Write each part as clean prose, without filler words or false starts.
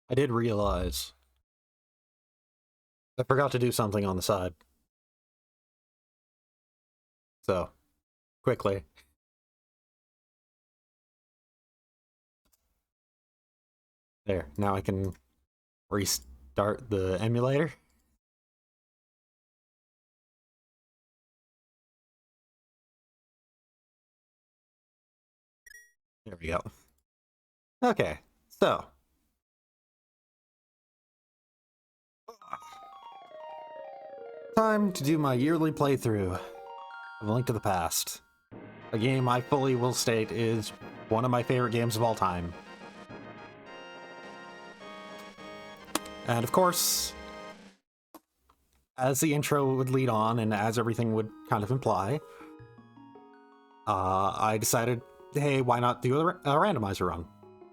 I did realize I forgot to do something on the side. So, quickly. There, now I can restart the emulator. There we go. Okay, so. Time to do my yearly playthrough of A Link to the Past. A game I fully will state is one of my favorite games of all time. And of course, as the intro would lead on and as everything would kind of imply, I decided, hey, why not do a randomizer run?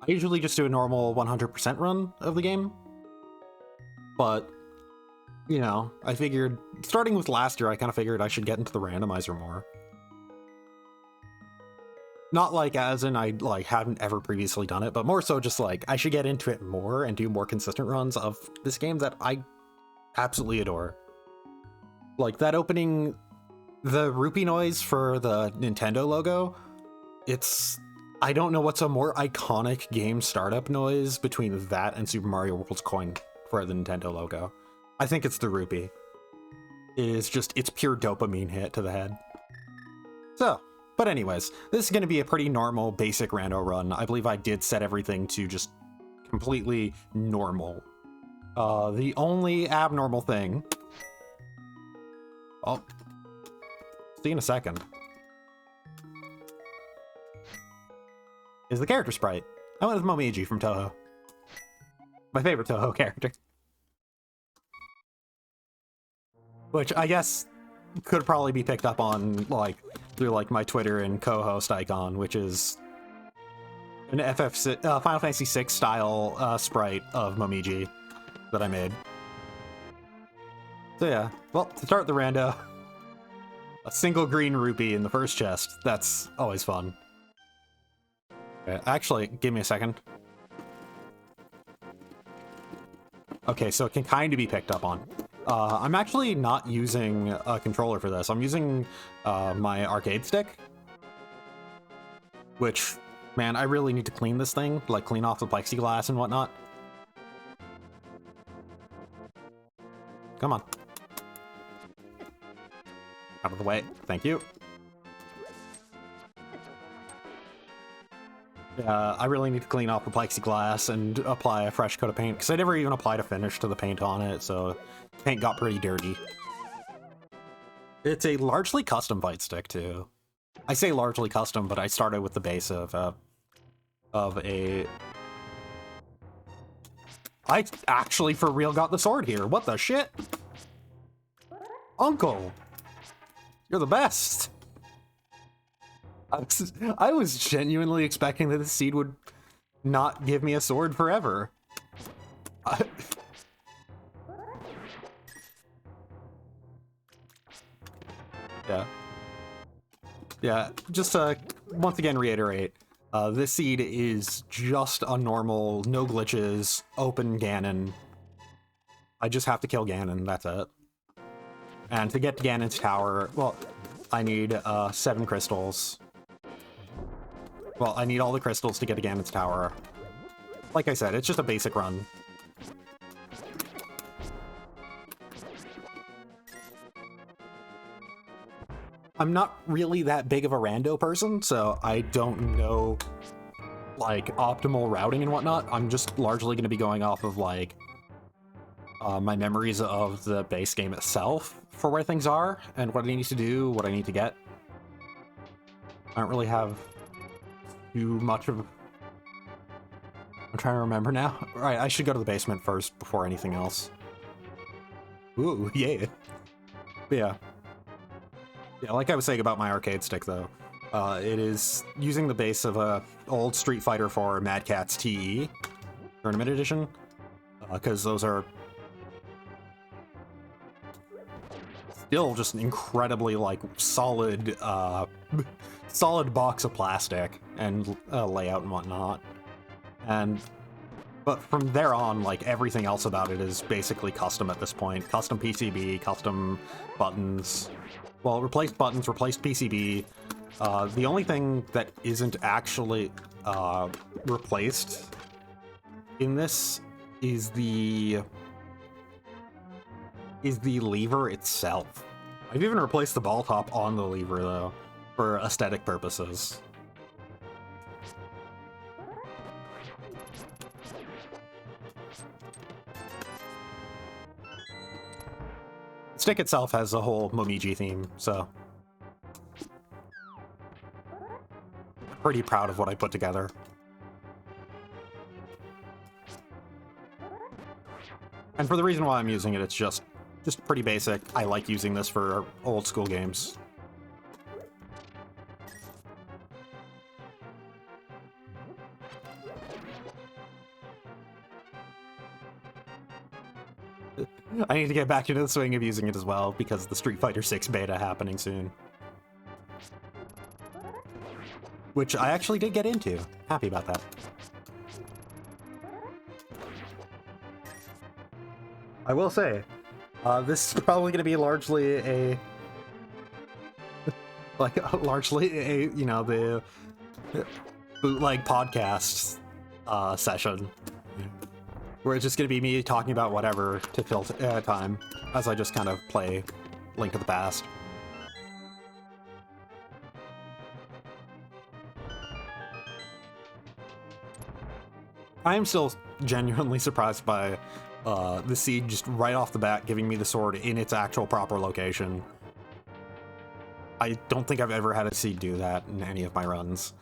I usually just do a normal 100% run of the game, but, you know, I figured, starting with last year, I kind of figured I should get into the randomizer more. Not like as in I haven't ever previously done it, but more so just like I should get into it more and do more consistent runs of this game that I absolutely adore. Like that opening, the rupee noise for the Nintendo logo, I don't know what's a more iconic game startup noise between that and Super Mario World's coin for the Nintendo logo. I think it's the rupee. It's pure dopamine hit to the head. So, but anyways, this is going to be a pretty normal, basic rando run. I believe I did set everything to just completely normal. The only abnormal thing... Oh. See you in a second. Is the character sprite. I went with Momiji from Toho. My favorite Toho character. Which I guess could probably be picked up on, like, through, like, my Twitter and co-host icon, which is an Final Fantasy VI style sprite of Momiji that I made. So yeah, well, to start the rando, a single green rupee in the first chest. That's always fun. Okay, actually, give me a second. Okay, so it can kind of be picked up on. I'm actually not using a controller for this. I'm using my arcade stick. Which, man, I really need to clean this thing. Like, clean off the plexiglass and whatnot. Come on. Out of the way. Thank you. I really need to clean off the plexiglass and apply a fresh coat of paint, because I never even applied a finish to the paint on it, so paint got pretty dirty. It's a largely custom fight stick, too. I say largely custom, but I started with the base of a... I actually for real got the sword here. What the shit? Uncle! You're the best! I was genuinely expecting that the seed would not give me a sword forever. Yeah. Yeah, just to once again reiterate, this seed is just a normal, no glitches, open Ganon. I just have to kill Ganon, that's it. And to get to Ganon's tower, well, I need 7 crystals. Well, I need all the crystals to get to Ganon's tower. Like I said, it's just a basic run. I'm not really that big of a rando person, so I don't know, like, optimal routing and whatnot. I'm just largely going to be going off of, like, my memories of the base game itself for where things are and what I need to do, what I need to get. I don't really have too much of... I'm trying to remember now. Right, I should go to the basement first before anything else. Ooh, yeah. But yeah. Yeah, like I was saying about my arcade stick, though, it is using the base of a old Street Fighter 4 Mad Catz TE Tournament Edition, because those are still just an incredibly, like, solid, solid box of plastic and layout and whatnot. And But from there on, like, everything else about it is basically custom at this point. Custom PCB, custom buttons. Well, replaced buttons, replaced PCB. The only thing that isn't actually replaced in this is the lever itself. I've even replaced the ball top on the lever, though, for aesthetic purposes. The stick itself has a whole Momiji theme, so I'm pretty proud of what I put together. And for the reason why I'm using it, it's just pretty basic. I like using this for old school games. I need to get back into the swing of using it as well, because of the Street Fighter 6 beta happening soon. Which I actually did get into. Happy about that. I will say, this is probably going to be largely a... largely a, you know, the bootleg podcast session. Where it's just going to be me talking about whatever to fill time, as I just kind of play Link to the Past. I am still genuinely surprised by the seed just right off the bat giving me the sword in its actual proper location. I don't think I've ever had a seed do that in any of my runs.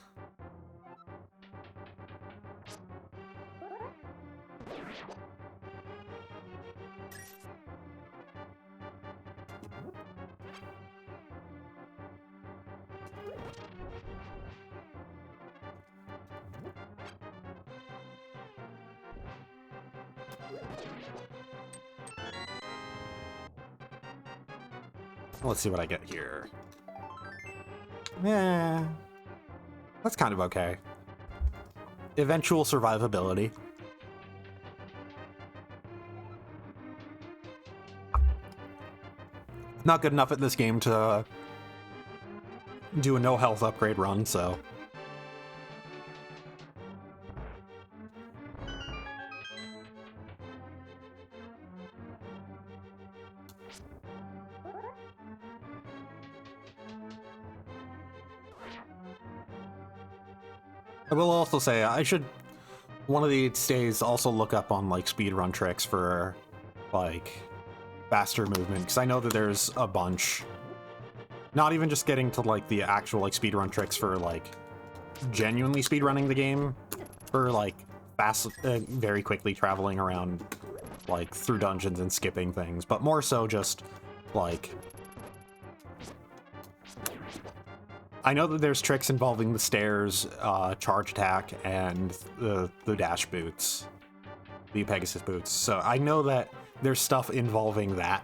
Let's see what I get here. Yeah, that's kind of okay. Eventual survivability. Not good enough at this game to do a no health upgrade run, so... I will also say, I should, one of these days, also look up on, like, speedrun tricks for, like, faster movement, because I know that there's a bunch. Not even just getting to, like, the actual, like, speedrun tricks for, like, genuinely speedrunning the game, for, like, fast, very quickly traveling around, like, through dungeons and skipping things, but more so just, like... I know that there's tricks involving the stairs, charge attack, and the dash boots. The Pegasus boots. So I know that there's stuff involving that.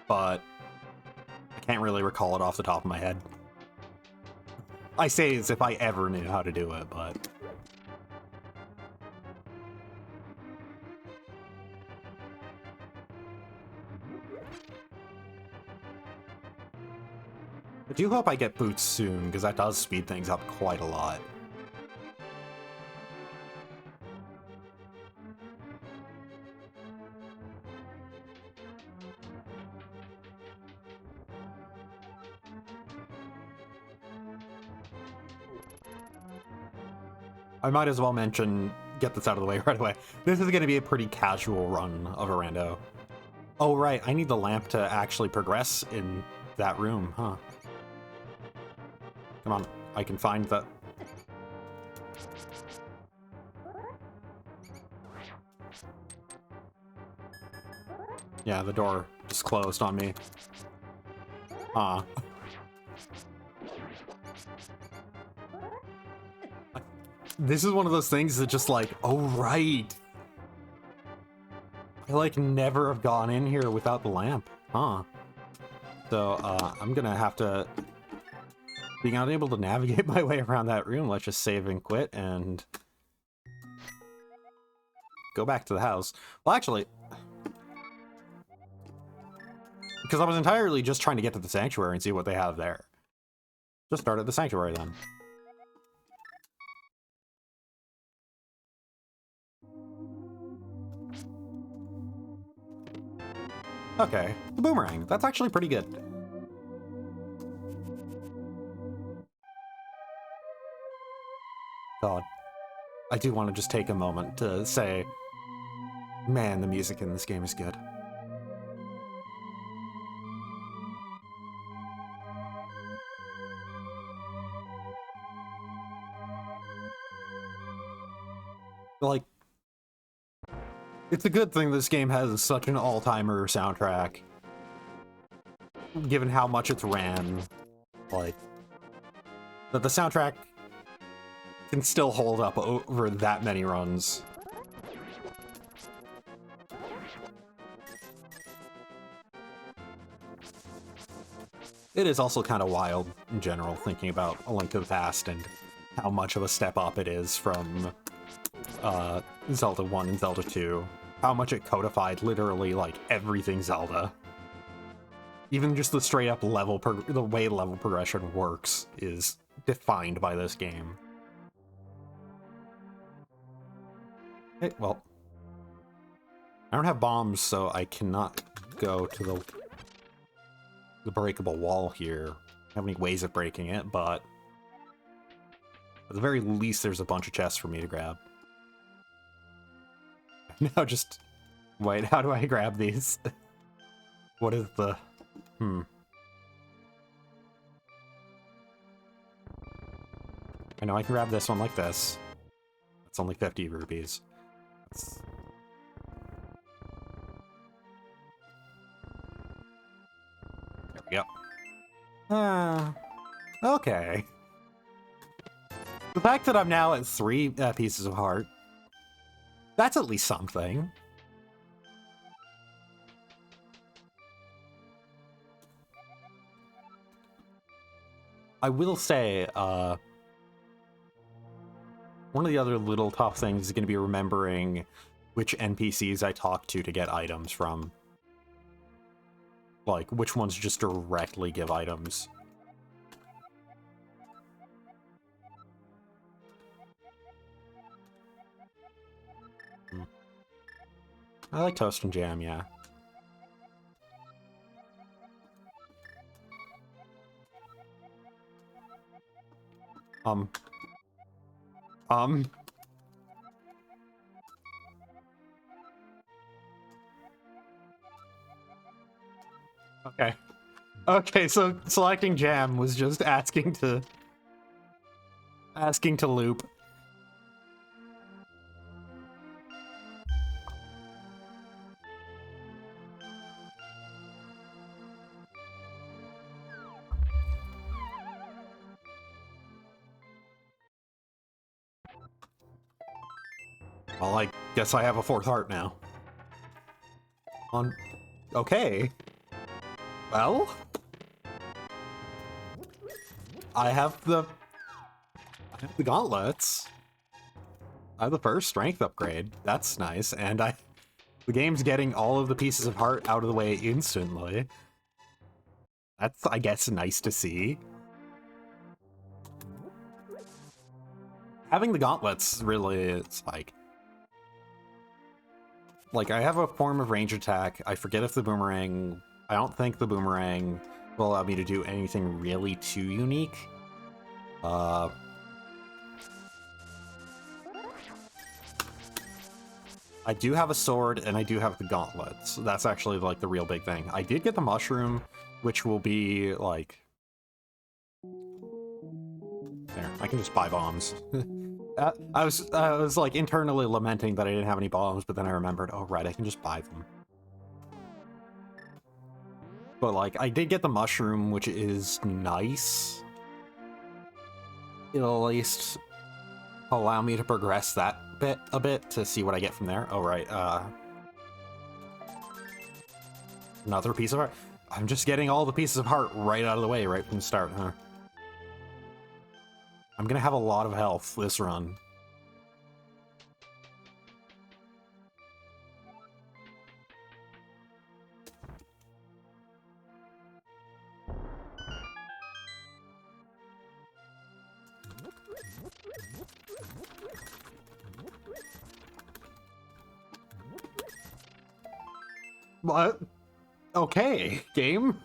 But I can't really recall it off the top of my head. I say as if I ever knew how to do it, but... I do hope I get boots soon, because that does speed things up quite a lot. I might as well mention, get this out of the way right away. This is going to be a pretty casual run of a rando. Oh right, I need the lamp to actually progress in that room, huh? Come on, I can find that. Yeah, the door just closed on me. Ah. This is one of those things that just like, oh right. I like never have gone in here without the lamp, huh? So I'm gonna have to, being unable to navigate my way around that room, let's just save and quit and go back to the house. Well, actually, because I was entirely just trying to get to the sanctuary and see what they have there. Just start at the sanctuary then. Okay, the boomerang. That's actually pretty good. God. I do want to just take a moment to say, man, the music in this game is good. Like, it's a good thing this game has such an all-timer soundtrack, given how much it's ran. Like, that the soundtrack can still hold up over that many runs. It is also kind of wild in general, thinking about A Link to the Past and how much of a step up it is from Zelda 1 and Zelda 2. How much it codified literally, like, everything Zelda. Even just the straight up level, the way level progression works is defined by this game. Okay, well, I don't have bombs, so I cannot go to the breakable wall here. I don't have any ways of breaking it, but at the very least, there's a bunch of chests for me to grab. No, just wait. How do I grab these? What is the? I know I can grab this one like this. It's only 50 rupees. There we go. Okay. The fact that I'm now at 3 pieces of heart, that's at least something. I will say, one of the other little tough things is going to be remembering which NPCs I talk to get items from. Like, which ones just directly give items. I like toast and jam, yeah. Okay. Okay, so selecting jam was just asking to loop. Well, I guess I have a 4th heart now. Okay. Well, I have the gauntlets. I have the first strength upgrade. That's nice, and the game's getting all of the pieces of heart out of the way instantly. That's, I guess, nice to see. Having the gauntlets really is like I have a form of range attack. I forget if the boomerang. I don't think the boomerang will allow me to do anything really too unique. I do have a sword, and I do have the gauntlets. So that's actually, like, the real big thing. I did get the mushroom, which will be, like... There, I can just buy bombs. I was, like, internally lamenting that I didn't have any bombs, but then I remembered, oh, right, I can just buy them. But, like, I did get the mushroom, which is nice. It'll at least allow me to progress that bit a bit to see what I get from there. Oh, right, another piece of heart. I'm just getting all the pieces of heart right out of the way right from the start, huh? I'm gonna have a lot of health this run. What? Okay, game?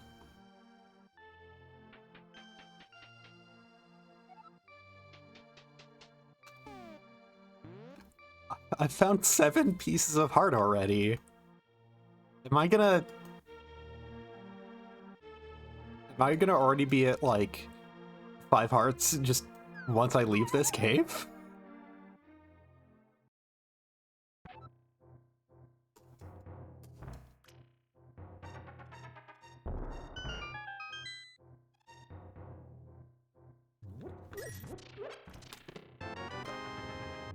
I found 7 pieces of heart already. Am I gonna already be at, like, 5 hearts just once I leave this cave?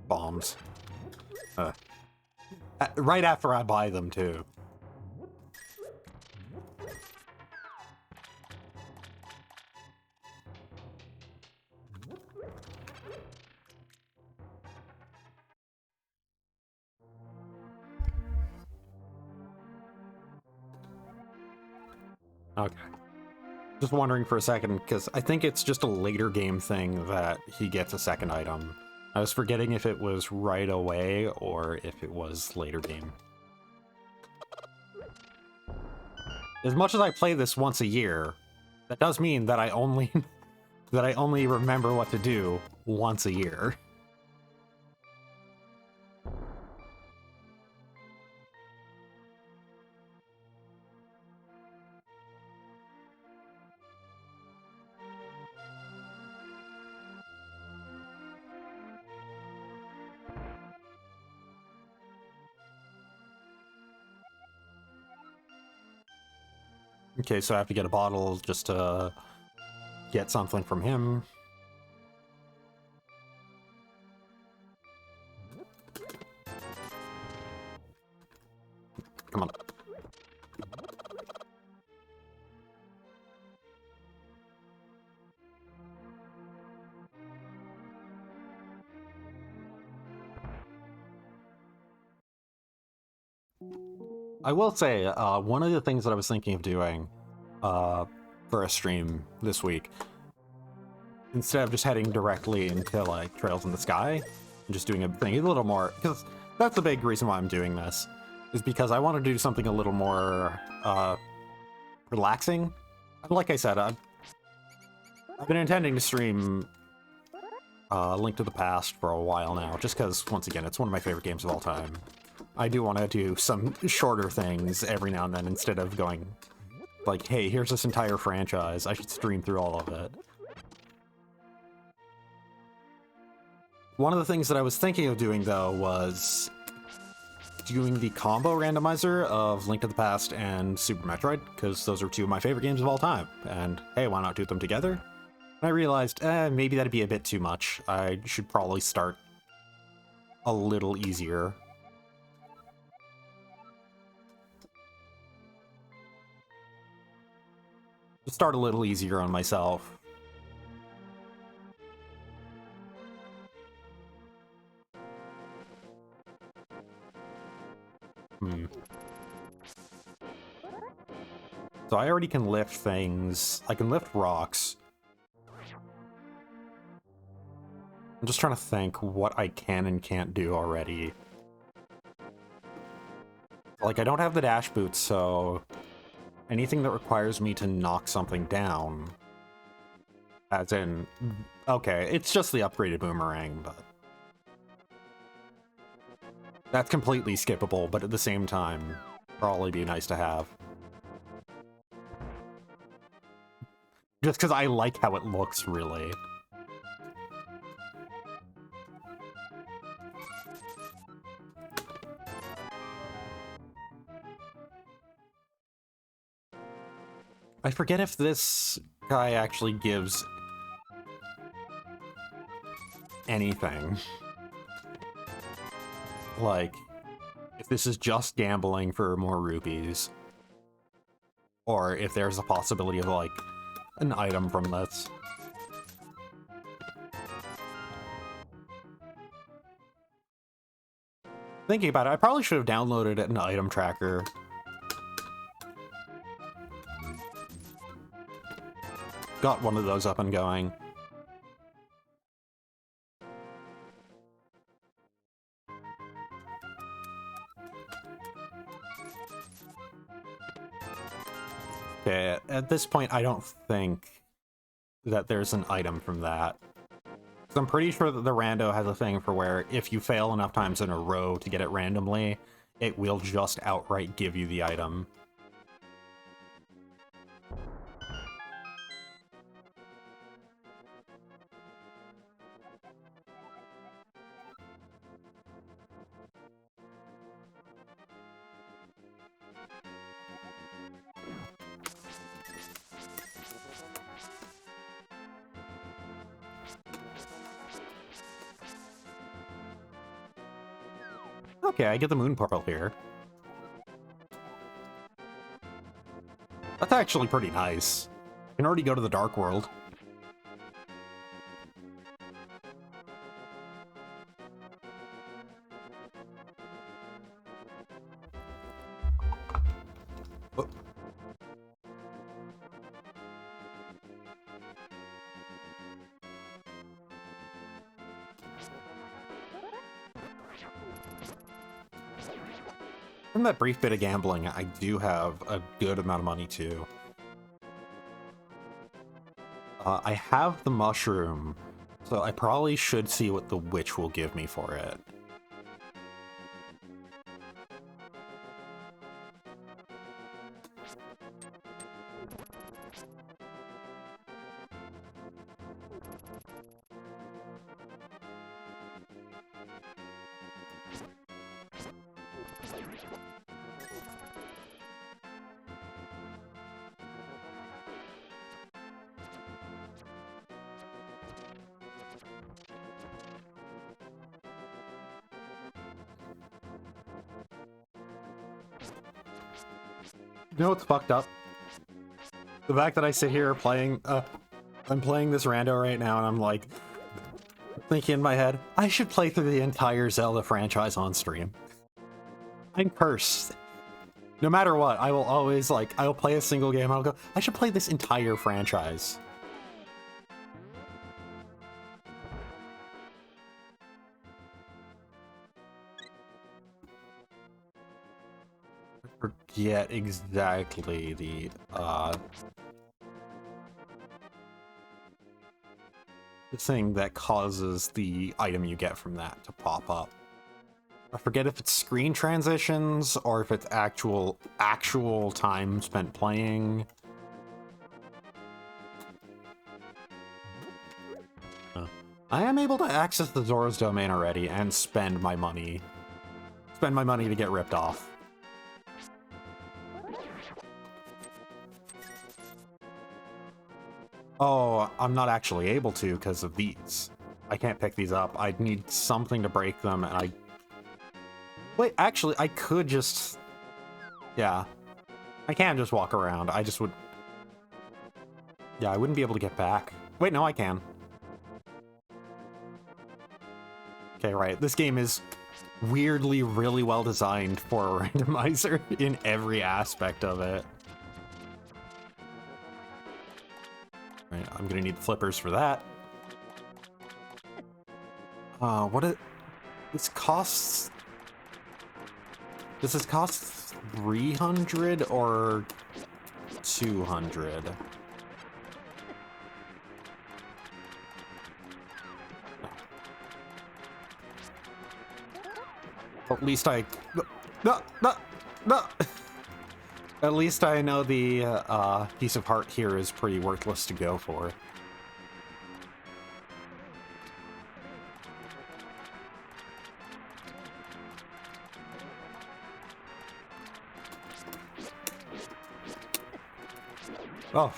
Bombs. Right after I buy them, too. Okay. Just wondering for a second, because I think it's just a later game thing that he gets a second item. I was forgetting if it was right away or if it was later game. As much as I play this once a year, that does mean that I only that I only remember what to do once a year. Okay, so I have to get a bottle just to get something from him. Come on. I will say, one of the things that I was thinking of doing for a stream this week, instead of just heading directly into, like, Trails in the Sky, and just doing a thing a little more, because that's the big reason why I'm doing this, is because I want to do something a little more relaxing. Like I said, I've been intending to stream Link to the Past for a while now, just because, once again, it's one of my favorite games of all time. I do want to do some shorter things every now and then, instead of going, like, hey, here's this entire franchise, I should stream through all of it. One of the things that I was thinking of doing, though, was doing the combo randomizer of Link to the Past and Super Metroid, because those are 2 of my favorite games of all time, and hey, why not do them together? And I realized, maybe that'd be a bit too much. I should probably start a little easier. Start a little easier on myself. So I already can lift things. I can lift rocks. I'm just trying to think what I can and can't do already. Like, I don't have the dash boots, so anything that requires me to knock something down, as in, okay, it's just the upgraded boomerang, but that's completely skippable, but at the same time, probably be nice to have. Just because I like how it looks, really. I forget if this guy actually gives anything. Like, if this is just gambling for more rupees. Or if there's a possibility of, like, an item from this. Thinking about it, I probably should have downloaded an item tracker. Got one of those up and going. Okay, at this point, I don't think that there's an item from that. So I'm pretty sure that the rando has a thing for where if you fail enough times in a row to get it randomly, it will just outright give you the item. Okay, I get the moon portal here. That's actually pretty nice. I can already go to the dark world. Oh. From that brief bit of gambling, I do have a good amount of money too. I have the mushroom, so I probably should see what the witch will give me for it. You know what's fucked up? The fact that I sit here playing, I'm playing this rando right now and I'm like, thinking in my head, I should play through the entire Zelda franchise on stream. I'm cursed. No matter what, I will always, like, I'll play a single game, I'll go, I should play this entire franchise. Forget exactly the thing that causes the item you get from that to pop up. I forget if it's screen transitions or if it's actual time spent playing. I am able to access the Zora's domain already and spend my money to get ripped off. Oh, I'm not actually able to because of these. I can't pick these up. I'd need something to break them, and I... Wait, actually, I could just... Yeah. I can just walk around. I just would... Yeah, I wouldn't be able to get back. Wait, no, I can. Okay, right. This game is weirdly really well designed for a randomizer in every aspect of it. Right, I'm gonna need flippers for that. This costs... Does this cost 300 or 200? At least I... No! At least I know the piece of heart here is pretty worthless to go for. Oh.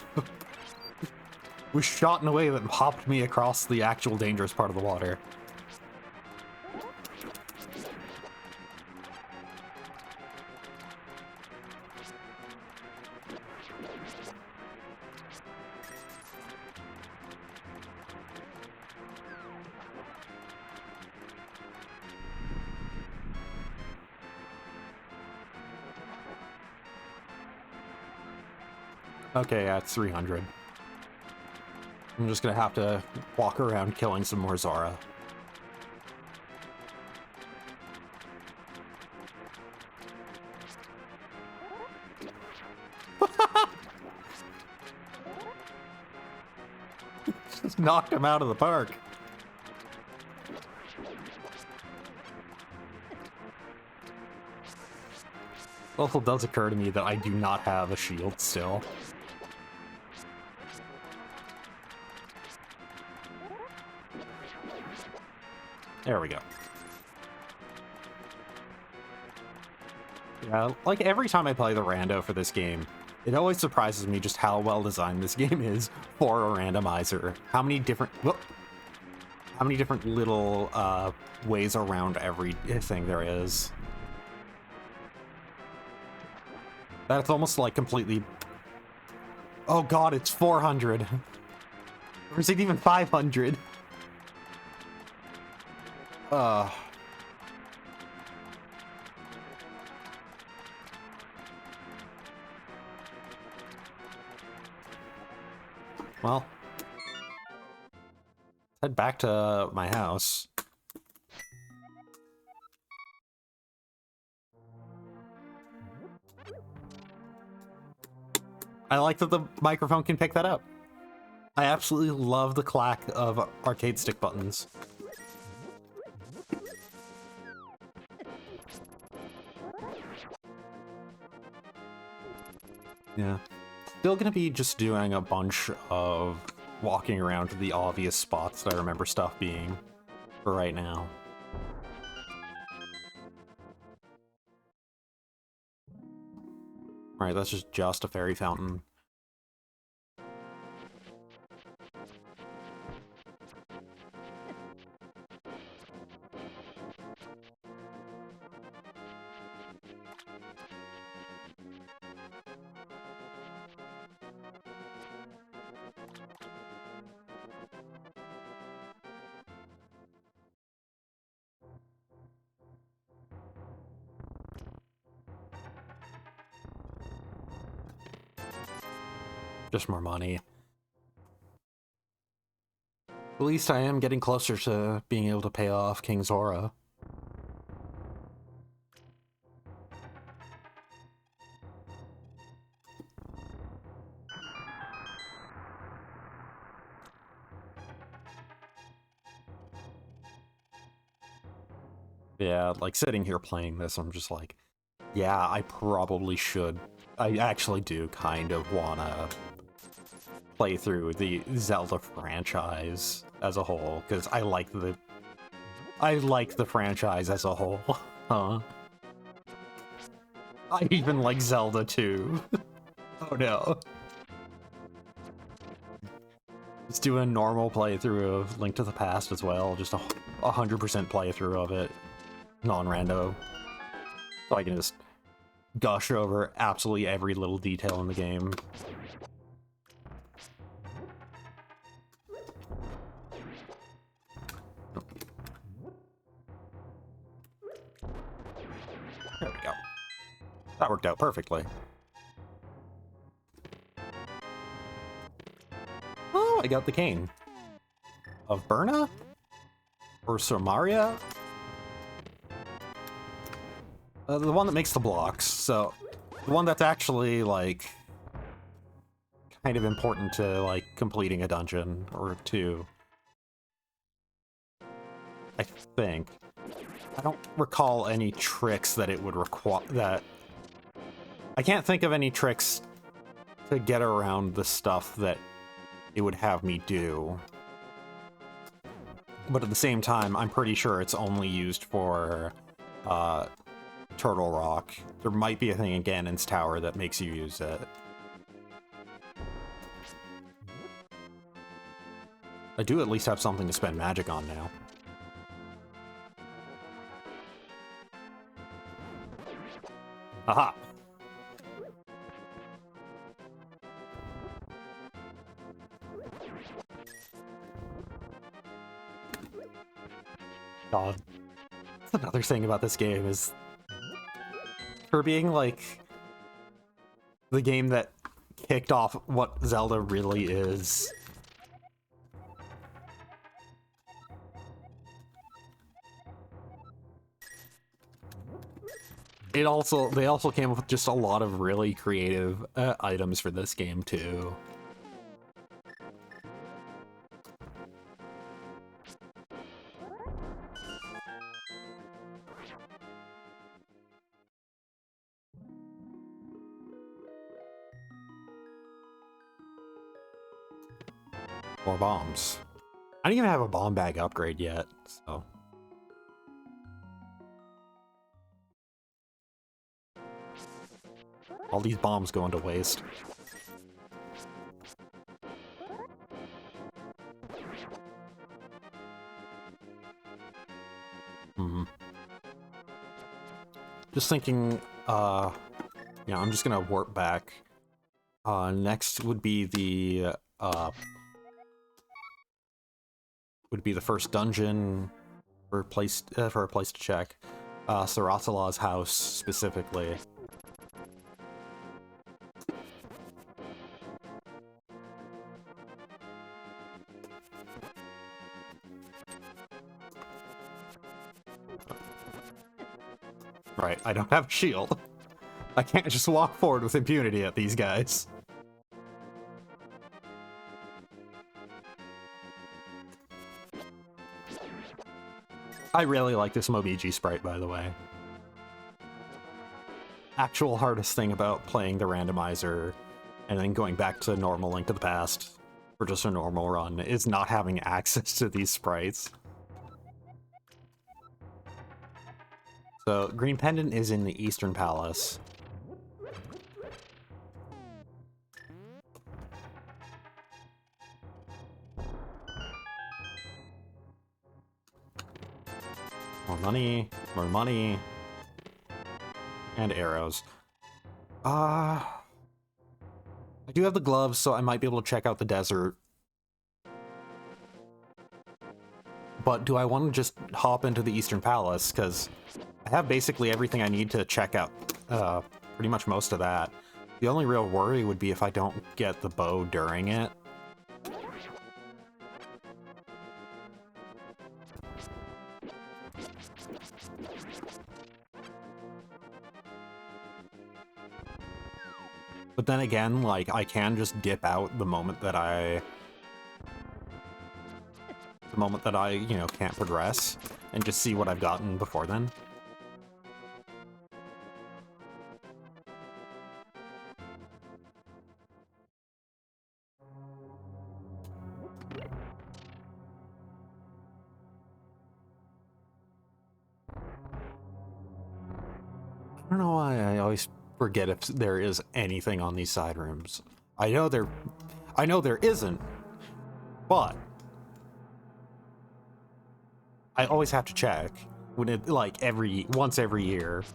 Was shot in a way that popped me across the actual dangerous part of the water. Okay, yeah, it's 300. I'm just gonna have to walk around killing some more Zora. Just knocked him out of the park. Also does occur to me that I do not have a shield still. There we go. Yeah, like every time I play the rando for this game, it always surprises me just how well designed this game is for a randomizer. How many different little ways around everything there is. That's almost like completely... Oh god, it's 400. Or is it even 500? Well, head back to my house. I like that the microphone can pick that up. I absolutely love the clack of arcade stick buttons. Yeah. Still gonna be just doing a bunch of walking around to the obvious spots that I remember stuff being for right now. Right, that's just a fairy fountain. Just more money. At least I am getting closer to being able to pay off King Zora. Yeah, like sitting here playing this, I'm just like, yeah, I probably should. I actually do kind of wanna play through the Zelda franchise as a whole, because I like the franchise as a whole. Huh? I even like Zelda too. Oh no. Just do a normal playthrough of Link to the Past as well, just a 100% playthrough of it, non-rando. So I can just gush over absolutely every little detail in the game. There we go. That worked out perfectly. Oh, I got the cane. Of Berna? Or Somaria? The one that makes the blocks, so... The one that's actually, like... kind of important to, like, completing a dungeon or two. I think. I don't recall any tricks that it would require... that... I can't think of any tricks to get around the stuff that it would have me do. But at the same time, I'm pretty sure it's only used for, Turtle Rock. There might be a thing in Ganon's Tower that makes you use it. I do at least have something to spend magic on now. Aha! God. That's another thing about this game is... for being, like, the game that kicked off what Zelda really is. They also came up with just a lot of really creative items for this game, too. More bombs. I don't even have a bomb bag upgrade yet, so... All these bombs going to waste. Just thinking, yeah, I'm just gonna warp back. Next would be the first dungeon for a place to check. Sarasalah's house specifically. Right, I don't have a shield. I can't just walk forward with impunity at these guys. I really like this Mobiji sprite, by the way. Actual hardest thing about playing the randomizer and then going back to normal Link to the Past for just a normal run is not having access to these sprites. So, Green Pendant is in the Eastern Palace. More money, and arrows. I do have the gloves, so I might be able to check out the desert. But do I want to just hop into the Eastern Palace? Because I have basically everything I need to check out pretty much most of that. The only real worry would be if I don't get the bow during it. But then again, like, I can just dip out the moment that I, you know, can't progress, and just see what I've gotten before then. I don't know why I always forget if there is anything on these side rooms. I know there isn't, but I always have to check when it, like, once every year.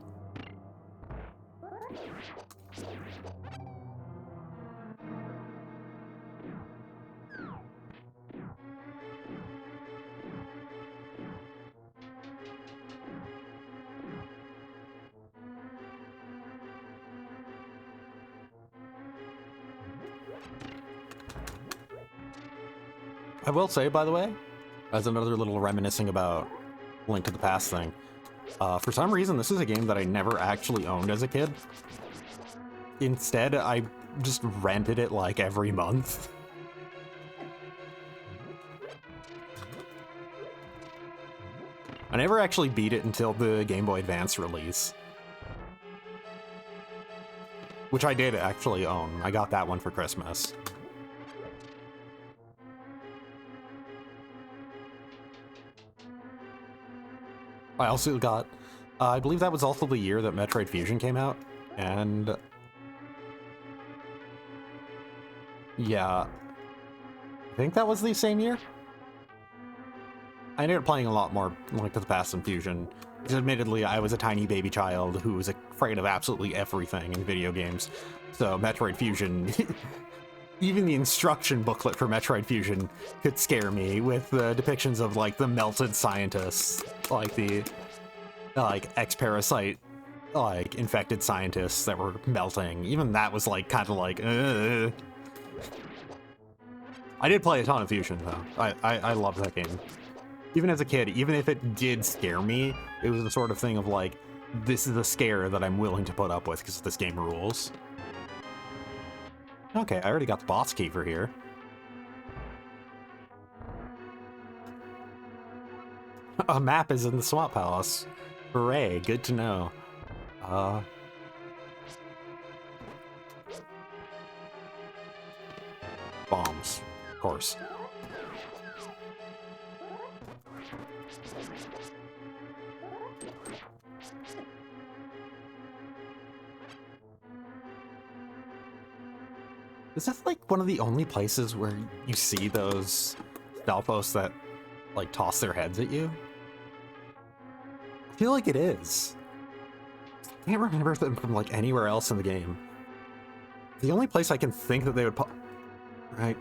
I will say, by the way, as another little reminiscing about Link to the Past thing, for some reason, this is a game that I never actually owned as a kid. Instead, I just rented it, like, every month. I never actually beat it until the Game Boy Advance release. Which I did actually own. I got that one for Christmas. I also got, I believe that was also the year that Metroid Fusion came out, and yeah, I think that was the same year. I ended up playing a lot more Link to the Past than Fusion, because admittedly I was a tiny baby child who was afraid of absolutely everything in video games, so Metroid Fusion, even the instruction booklet for Metroid Fusion could scare me with the depictions of, like, the melted scientists, like the, like, X-Parasite, like, infected scientists that were melting. Even that was, like, kind of like, ugh. I did play a ton of Fusion, though. I loved that game. Even as a kid, even if it did scare me, it was the sort of thing of, like, this is a scare that I'm willing to put up with because this game rules. Okay, I already got the boss key for here. A map is in the Swamp Palace. Hooray, good to know. Bombs, of course. Is this like one of the only places where you see those Stalfos that like toss their heads at you? I feel like it is. I can't remember them from like anywhere else in the game. The only place I can think that they would pop... Right.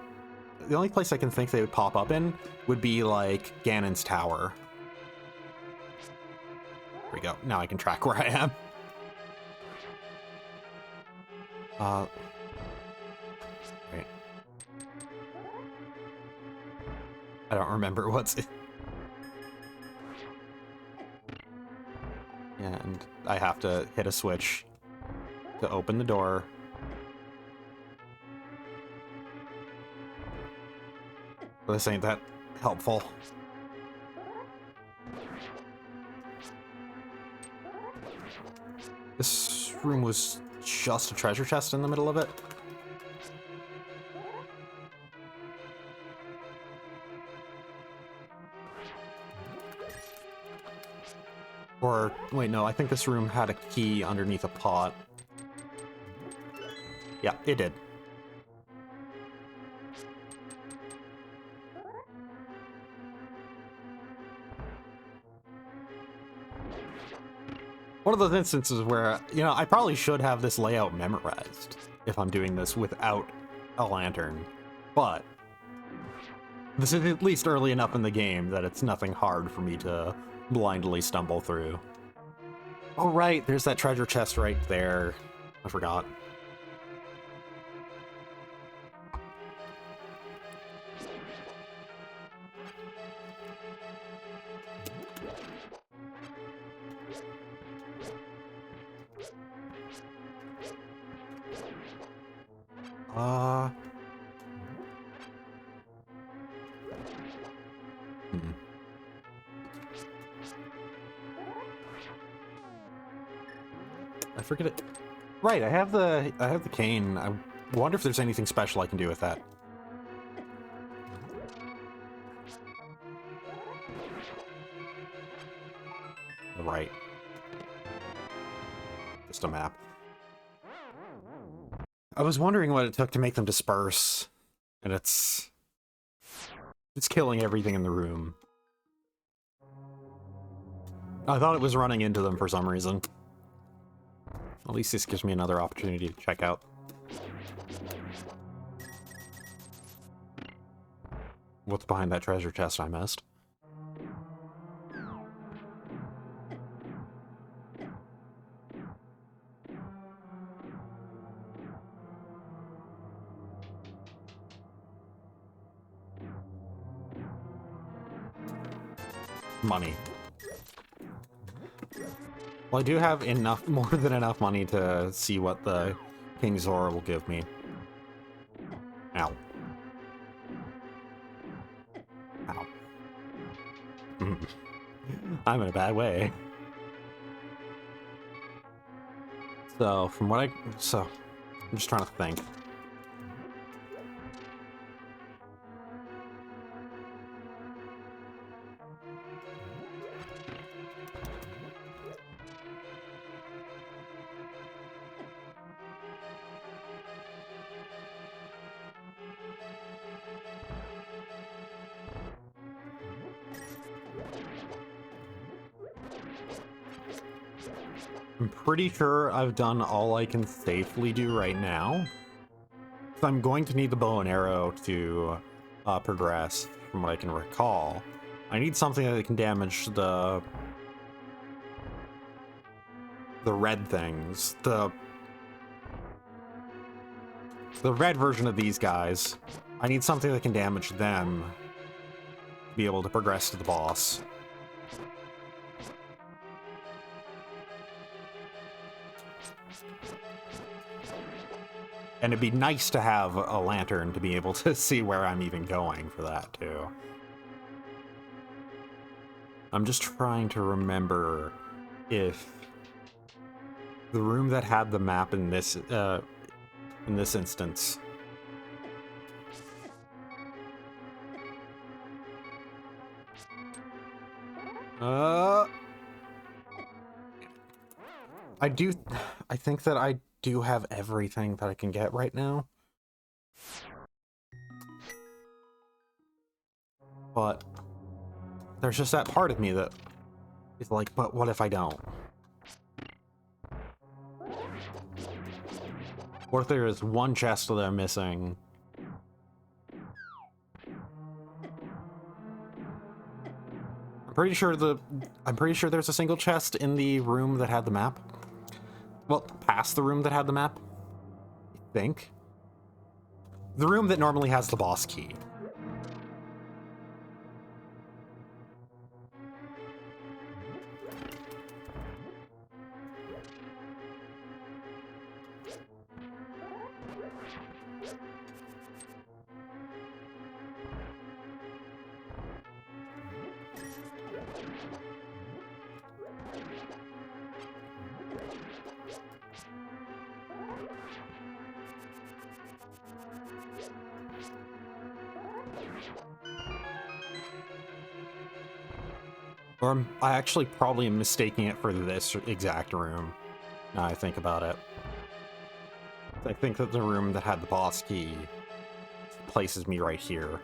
The only place I can think they would pop up in would be like Ganon's tower. There we go. Now I can track where I am. Right. I don't remember what's... Yeah, and I have to hit a switch to open the door. But this ain't that helpful. This room was just a treasure chest in the middle of it. Or, wait, no, I think this room had a key underneath a pot. Yeah, it did. One of those instances where, you know, I probably should have this layout memorized if I'm doing this without a lantern, but this is at least early enough in the game that it's nothing hard for me to blindly stumble through. Oh right, there's that treasure chest right there. I forgot. I forget it. Right, I have the cane. I wonder if there's anything special I can do with that. Right. Just a map. I was wondering what it took to make them disperse, and it's killing everything in the room. I thought it was running into them for some reason. At least this gives me another opportunity to check out what's behind that treasure chest I missed. Money. Well, I do have enough, more than enough money to see what the King's Aura will give me. Ow. Ow. I'm in a bad way. So, from what I'm just trying to think. I'm pretty sure I've done all I can safely do right now. So I'm going to need the bow and arrow to progress, from what I can recall. I need something that can damage the red things. The red version of these guys. I need something that can damage them to be able to progress to the boss. And it'd be nice to have a lantern to be able to see where I'm even going for that, too. I'm just trying to remember if the room that had the map in this instance. I think that I do have everything that I can get right now. But there's just that part of me that is like, but what if I don't? What if there is one chest that I'm missing? I'm pretty sure there's a single chest in the room that had the map. Well, past the room that had the map, I think. The room that normally has the boss key. Or I actually probably am mistaking it for this exact room, now I think about it. I think that the room that had the boss key places me right here.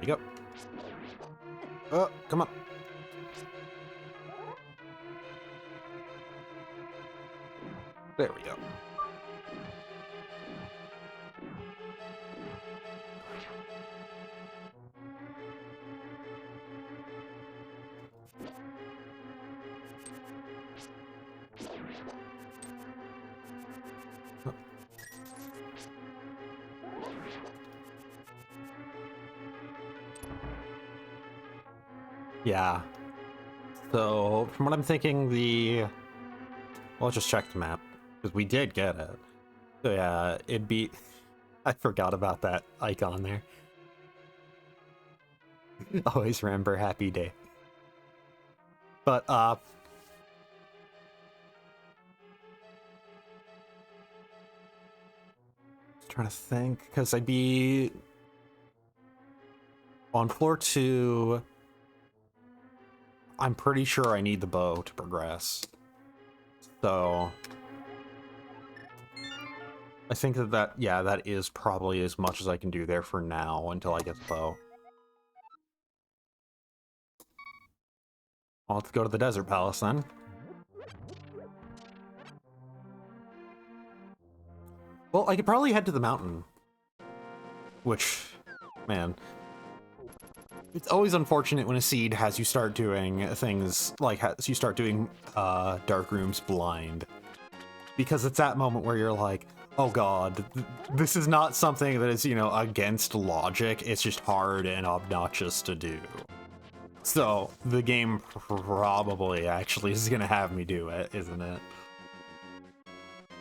There you go. Oh, come on. There we go. Yeah. So, from what I'm thinking, well, let's just check the map, because we did get it. So yeah, it'd be... I forgot about that icon there. Always remember happy day. But, trying to think, because I'd be... On floor 2... I'm pretty sure I need the bow to progress. So... I think yeah, that is probably as much as I can do there for now, until I get the bow. Well, let's go to the Desert Palace, then. Well, I could probably head to the mountain. Which, man... It's always unfortunate when a seed has you start doing things like has you start doing dark rooms blind, because it's that moment where you're like, oh god, this is not something that is, you know, against logic, it's just hard and obnoxious to do. So the game probably actually is gonna have me do it, isn't it?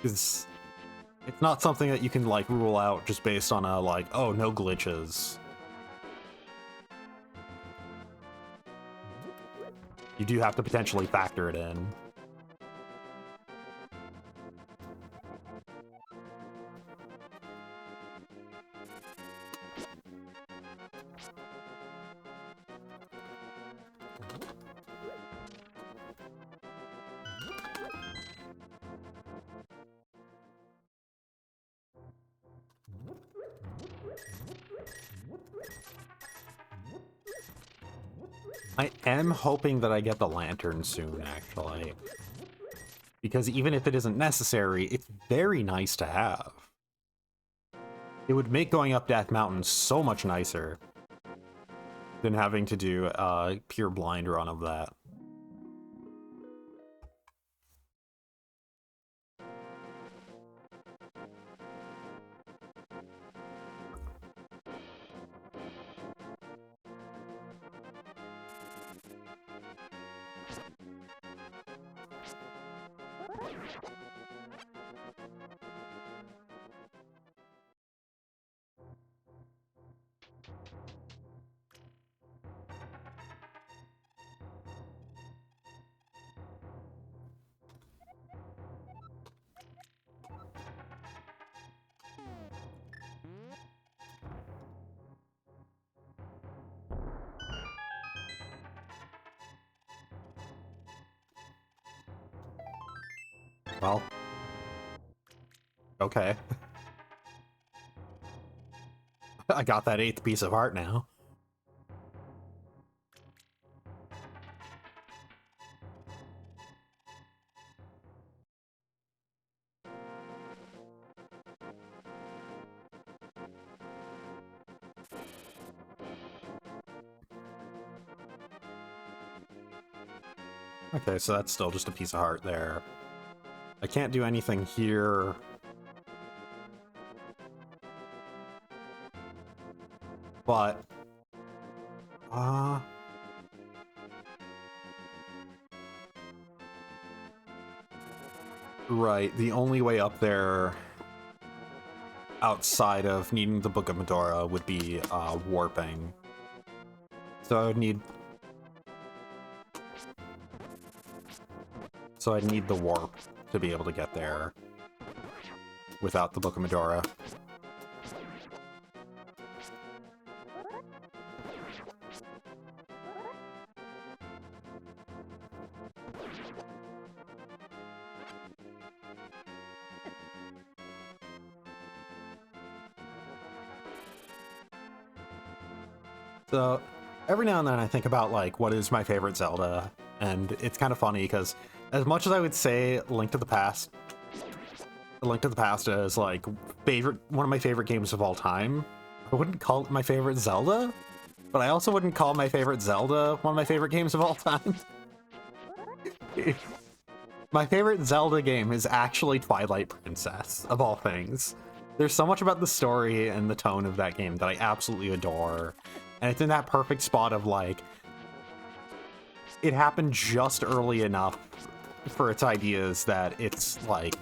Because it's not something that you can like rule out just based on a like, oh, no glitches. You do have to potentially factor it in. I am hoping that I get the lantern soon, actually. Because even if it isn't necessary, it's very nice to have. It would make going up Death Mountain so much nicer than having to do a pure blind run of that. Well. Okay. I got that 8th piece of art now. Okay, so that's still just a piece of heart there. I can't do anything here. But... Right, the only way up there outside of needing the Book of Medora would be warping. So I would need... So I'd need the warp to be able to get there without the Book of Medora. So every now and then I think about like what is my favorite Zelda, and it's kind of funny because as much as I would say Link to the Past is like one of my favorite games of all time, I wouldn't call it my favorite Zelda, but I also wouldn't call my favorite Zelda one of my favorite games of all time. My favorite Zelda game is actually Twilight Princess, of all things. There's so much about the story and the tone of that game that I absolutely adore. And it's in that perfect spot of like, it happened just early enough for its ideas that it's like,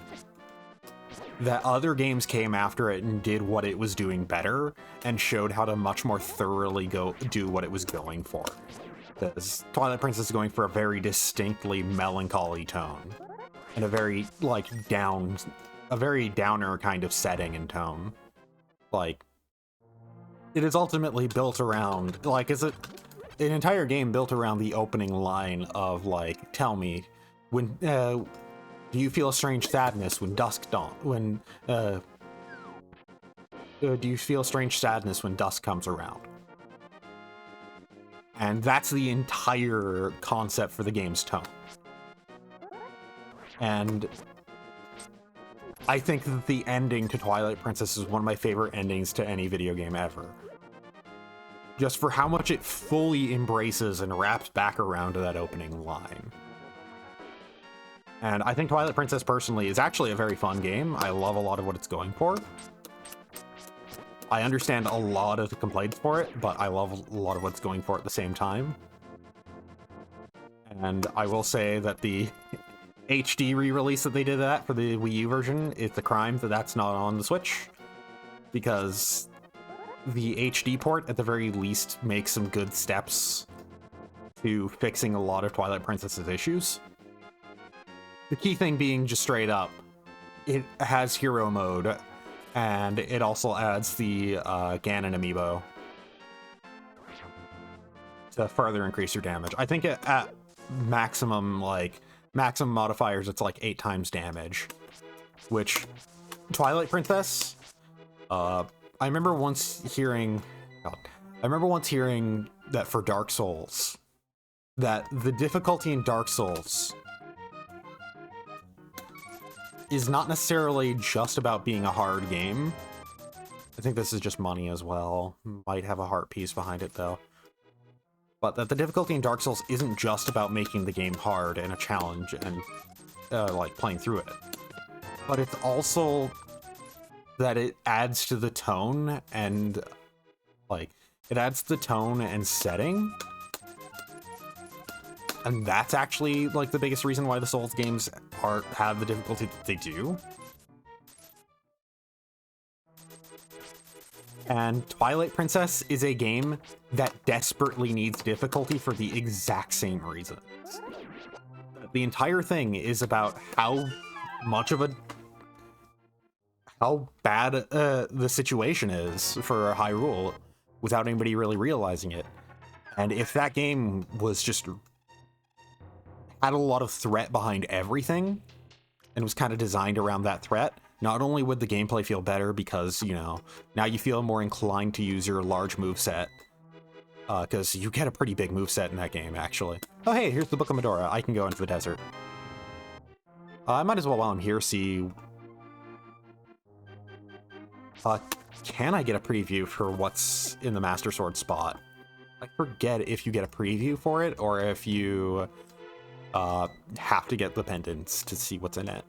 that other games came after it and did what it was doing better and showed how to much more thoroughly do what it was going for. Because Twilight Princess is going for a very distinctly melancholy tone and a very like very downer kind of setting and tone. Like, it is ultimately built around, like, is it an entire game built around the opening line of like, tell me, when do you feel a strange sadness when dusk dawn? When do you feel strange sadness when dusk comes around? And that's the entire concept for the game's tone. And I think that the ending to Twilight Princess is one of my favorite endings to any video game ever. Just for how much it fully embraces and wraps back around to that opening line. And I think Twilight Princess personally is actually a very fun game. I love a lot of what it's going for. I understand a lot of the complaints for it, but I love a lot of what's going for at the same time. And I will say that the HD re-release that they did that for the Wii U version, it's a crime that that's not on the Switch. Because the HD port, at the very least, makes some good steps to fixing a lot of Twilight Princess's issues. The key thing being just straight up, it has hero mode, and it also adds the Ganon amiibo to further increase your damage. I think at maximum modifiers, it's like 8 times damage, which Twilight Princess, I remember once hearing that for Dark Souls, that the difficulty in Dark Souls is not necessarily just about being a hard game. I think this is just money as well. Might have a heart piece behind it though. But that the difficulty in Dark Souls isn't just about making the game hard and a challenge and like playing through it. But it's also that it adds to the tone and like it adds the tone and setting. And that's actually like the biggest reason why the Souls games have the difficulty that they do. And Twilight Princess is a game that desperately needs difficulty for the exact same reasons. The entire thing is about how bad the situation is for Hyrule without anybody really realizing it. And if that game was just had a lot of threat behind everything, and was kind of designed around that threat, not only would the gameplay feel better because, you know, now you feel more inclined to use your large moveset, because you get a pretty big moveset in that game, actually. Oh, hey, here's the Book of Medora. I can go into the desert. I might as well, while I'm here, see... can I get a preview for what's in the Master Sword spot? I forget if you get a preview for it, or if you have to get the pendants to see what's in it.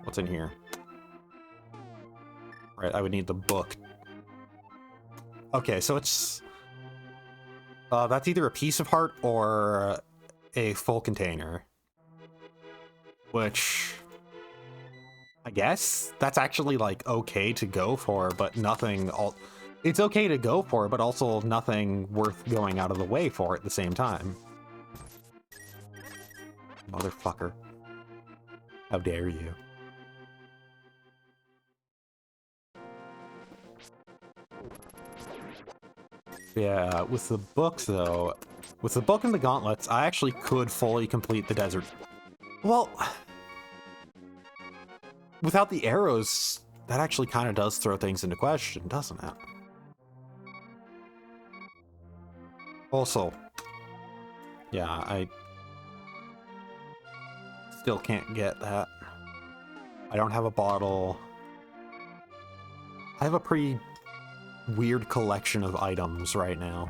What's in here? Right, I would need the book. Okay, so it's... that's either a piece of heart or a full container. Which... I guess that's actually, like, okay to go for, but nothing... It's okay to go for, but also nothing worth going out of the way for at the same time. Motherfucker. How dare you. Yeah, with the book, though, with the book and the gauntlets, I actually could fully complete the desert. Well, without the arrows, that actually kind of does throw things into question, doesn't it? Also, yeah, I still can't get that. I don't have a bottle. I have a pretty weird collection of items right now.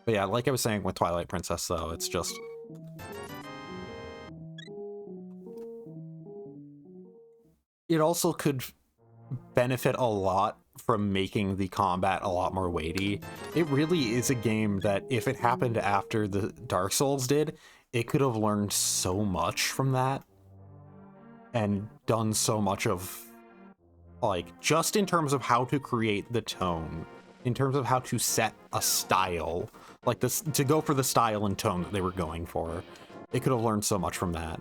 But yeah, like I was saying with Twilight Princess, though, it's just... It also could benefit a lot from making the combat a lot more weighty. It really is a game that, if it happened after the Dark Souls did, it could have learned so much from that. And done so much of... like, just in terms of how to create the tone, in terms of how to set a style, like this, to go for the style and tone that they were going for, it could have learned so much from that.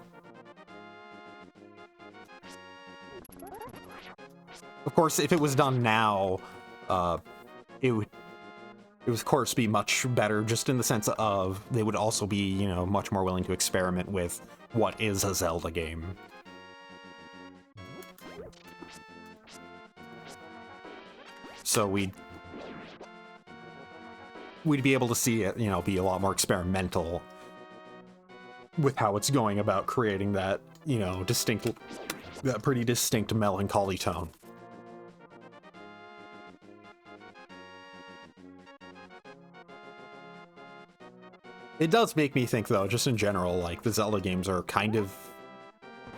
Of course, if it was done now, it would of course be much better, just in the sense of they would also be, you know, much more willing to experiment with what is a Zelda game. So we'd be able to see it, you know, be a lot more experimental with how it's going about creating that, you know, that pretty distinct melancholy tone. It does make me think, though, just in general, like, the Zelda games are kind of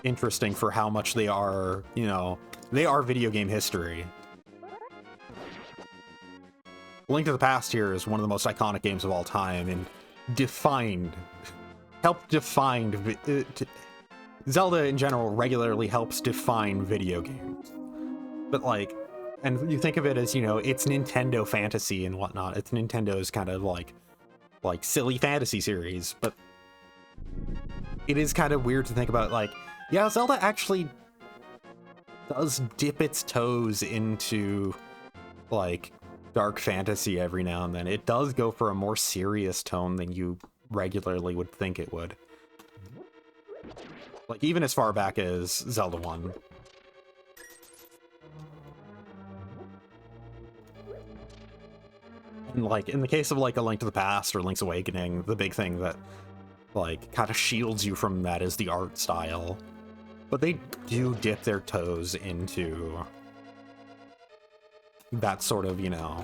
interesting for how much they are, you know, they are video game history. Link to the Past here is one of the most iconic games of all time, and helped define, Zelda in general regularly helps define video games. But like, and you think of it as, you know, it's Nintendo fantasy and whatnot. It's Nintendo's kind of like silly fantasy series, but it is kind of weird to think about, like, yeah, Zelda actually does dip its toes into, like, dark fantasy every now and then. It does go for a more serious tone than you regularly would think it would. Like, even as far back as Zelda 1. And, like, in the case of, like, A Link to the Past or Link's Awakening, the big thing that, like, kind of shields you from that is the art style. But they do dip their toes into that sort of, you know,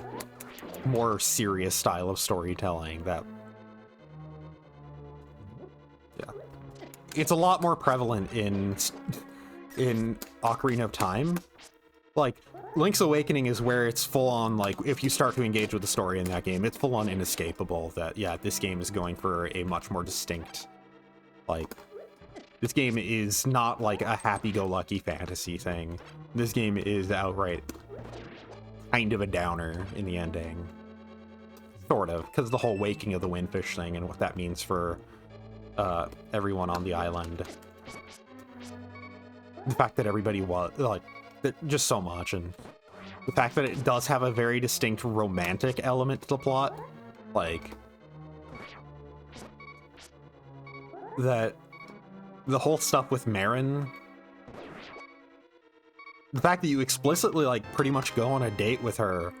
more serious style of storytelling that... yeah. It's a lot more prevalent in Ocarina of Time. Like, Link's Awakening is where it's full-on, like, if you start to engage with the story in that game, it's full-on inescapable that, yeah, this game is going for a much more distinct, like, this game is not, like, a happy-go-lucky fantasy thing. This game is outright kind of a downer in the ending. Sort of, because the whole waking of the Windfish thing and what that means for everyone on the island. The fact that everybody was, like, just so much, and the fact that it does have a very distinct romantic element to the plot, like, that the whole stuff with Marin, the fact that you explicitly, like, pretty much go on a date with her,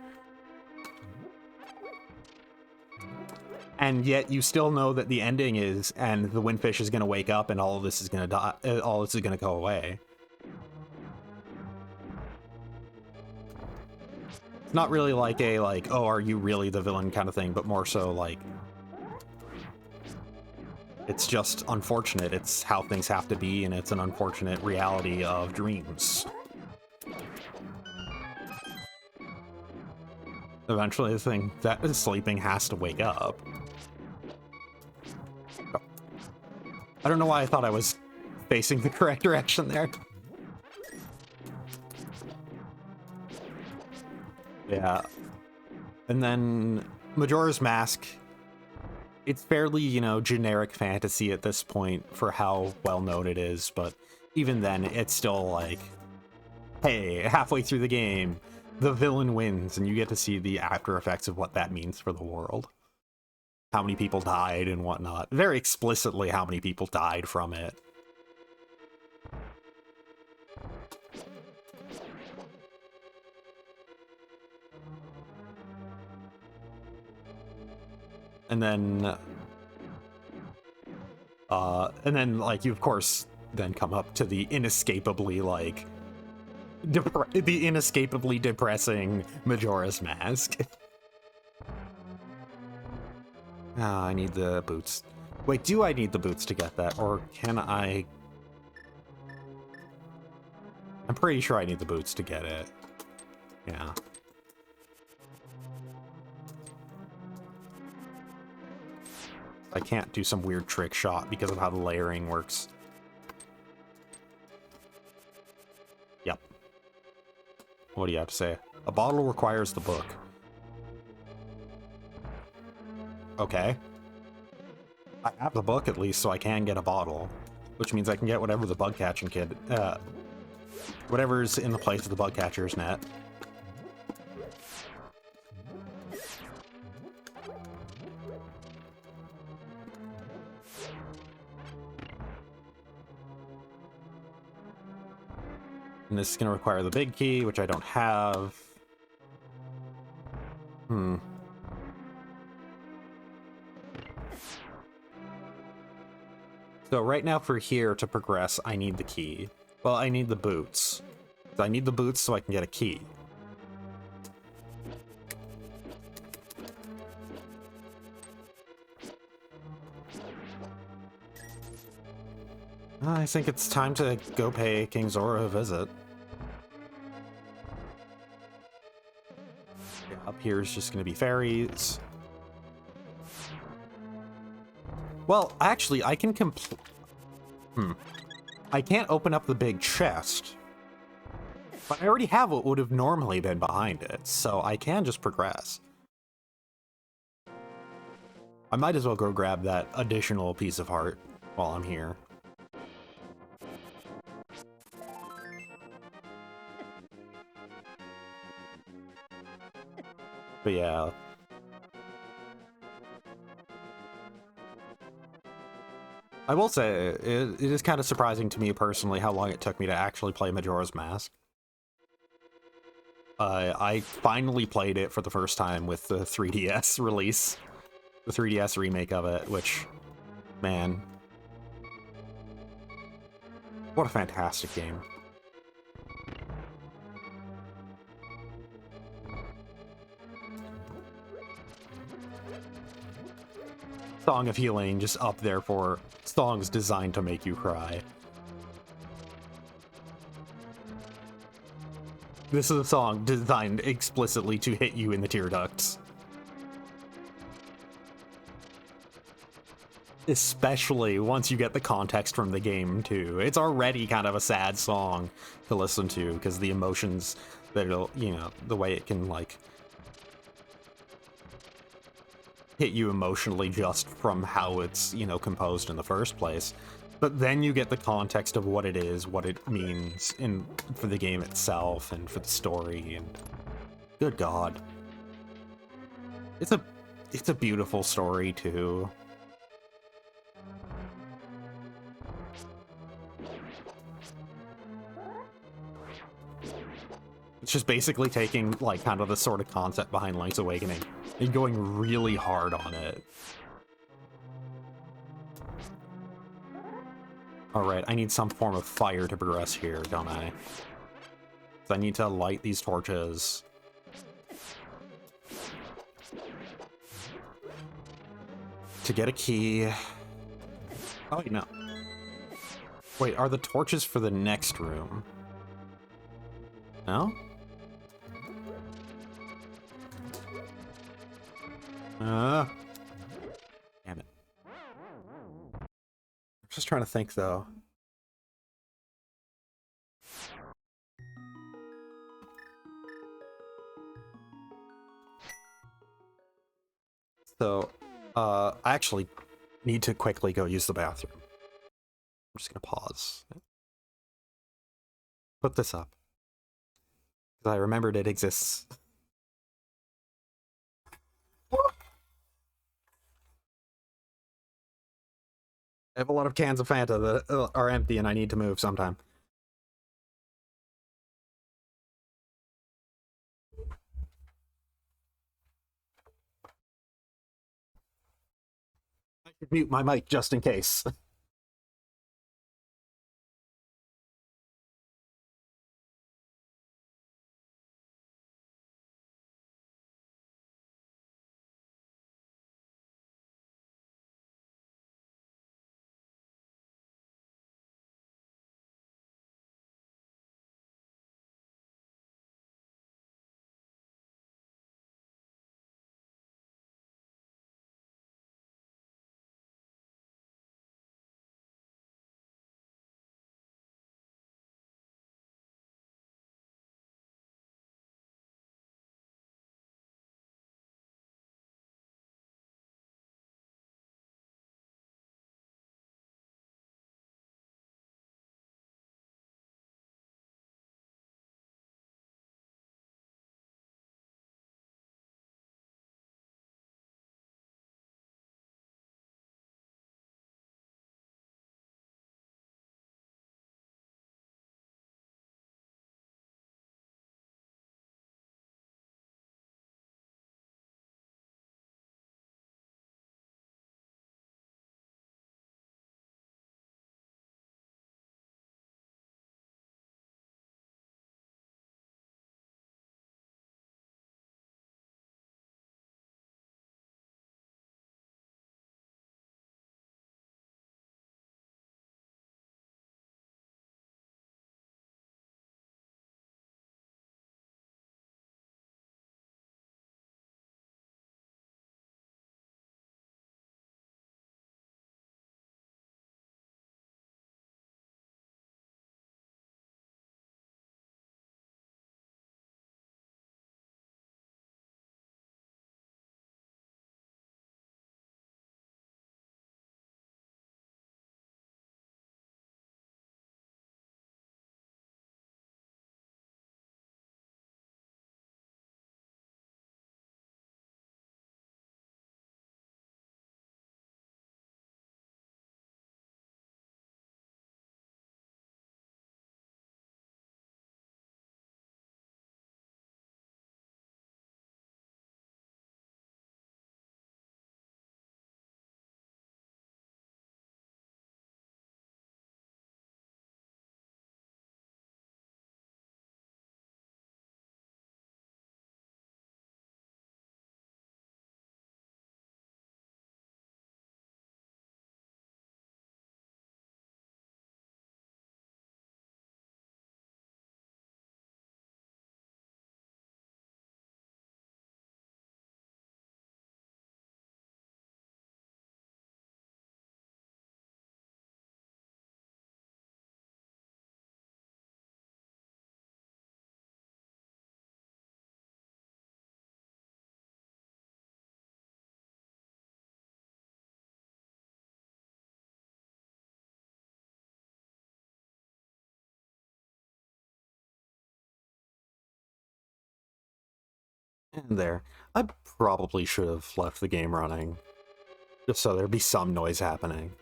and yet you still know that the ending is, and the Windfish is gonna wake up and all of this is gonna die, all this is gonna go away. It's not really like a, like, oh, are you really the villain kind of thing, but more so like, it's just unfortunate. It's how things have to be, and it's an unfortunate reality of dreams. Eventually, the thing that is sleeping has to wake up. I don't know why I thought I was facing the correct direction there. Yeah. And then Majora's Mask, it's fairly, you know, generic fantasy at this point for how well known it is, but even then, it's still like, hey, halfway through the game, the villain wins, and you get to see the after effects of what that means for the world. How many people died and whatnot. Very explicitly how many people died from it. And then, like, you, of course, then come up to the inescapably, like, the inescapably depressing Majora's Mask. I need the boots. Wait, do I need the boots to get that, or can I... I'm pretty sure I need the boots to get it. Yeah. I can't do some weird trick shot because of how the layering works. Yep. What do you have to say? A bottle requires the book. Okay. I have the book at least, so I can get a bottle. Which means I can get whatever the bug catching kid, whatever's in the place of the bug catcher's net. And this is going to require the big key, which I don't have. So right now for here to progress, I need the key. Well, I need the boots. So I need the boots so I can get a key. I think it's time to go pay King Zora a visit. Yeah, up here is just going to be fairies. Well, actually, I can I can't open up the big chest. But I already have what would have normally been behind it, so I can just progress. I might as well go grab that additional piece of heart while I'm here. But yeah. I will say, it is kind of surprising to me personally how long it took me to actually play Majora's Mask. I finally played it for the first time with the 3DS release. The 3DS remake of it, which, man. What a fantastic game. Song of Healing just up there for songs designed to make you cry. This is a song designed explicitly to hit you in the tear ducts. Especially once you get the context from the game, too. It's already kind of a sad song to listen to, because the emotions that it'll, you know, the way it can, like, hit you emotionally just from how it's, you know, composed in the first place. But then you get the context of what it is, what it means for the game itself and for the story, and good God. It's a beautiful story too. It's just basically taking, like, kind of the sort of concept behind Link's Awakening and going really hard on it. Alright, I need some form of fire to progress here, don't I? So I need to light these torches. To get a key... Oh, wait, no. Wait, are the torches for the next room? No? Damn it. I'm just trying to think, though. So, I actually need to quickly go use the bathroom. I'm just gonna pause. Put this up. Because I remembered it exists. I have a lot of cans of Fanta that are empty and I need to move sometime. I should mute my mic just in case. And there. I probably should have left the game running. Just so there'd be some noise happening.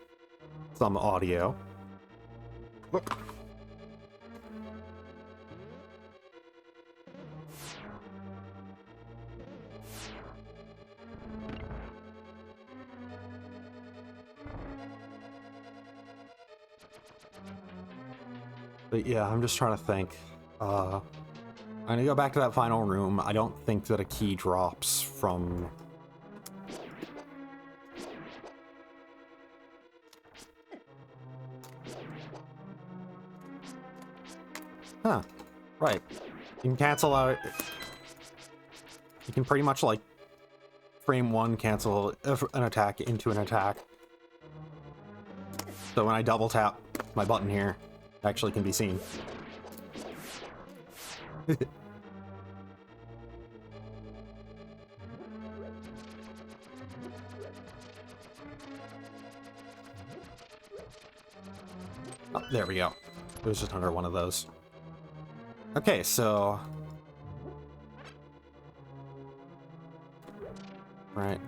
Some audio. But yeah, I'm just trying to think. I'm gonna go back to that final room. I don't think that a key drops from... Huh. Right. You can cancel out... You can pretty much, like, frame one cancel an attack into an attack. So when I double tap my button here, it actually can be seen. Oh, there we go. It was just under one of those. Okay, so... Right.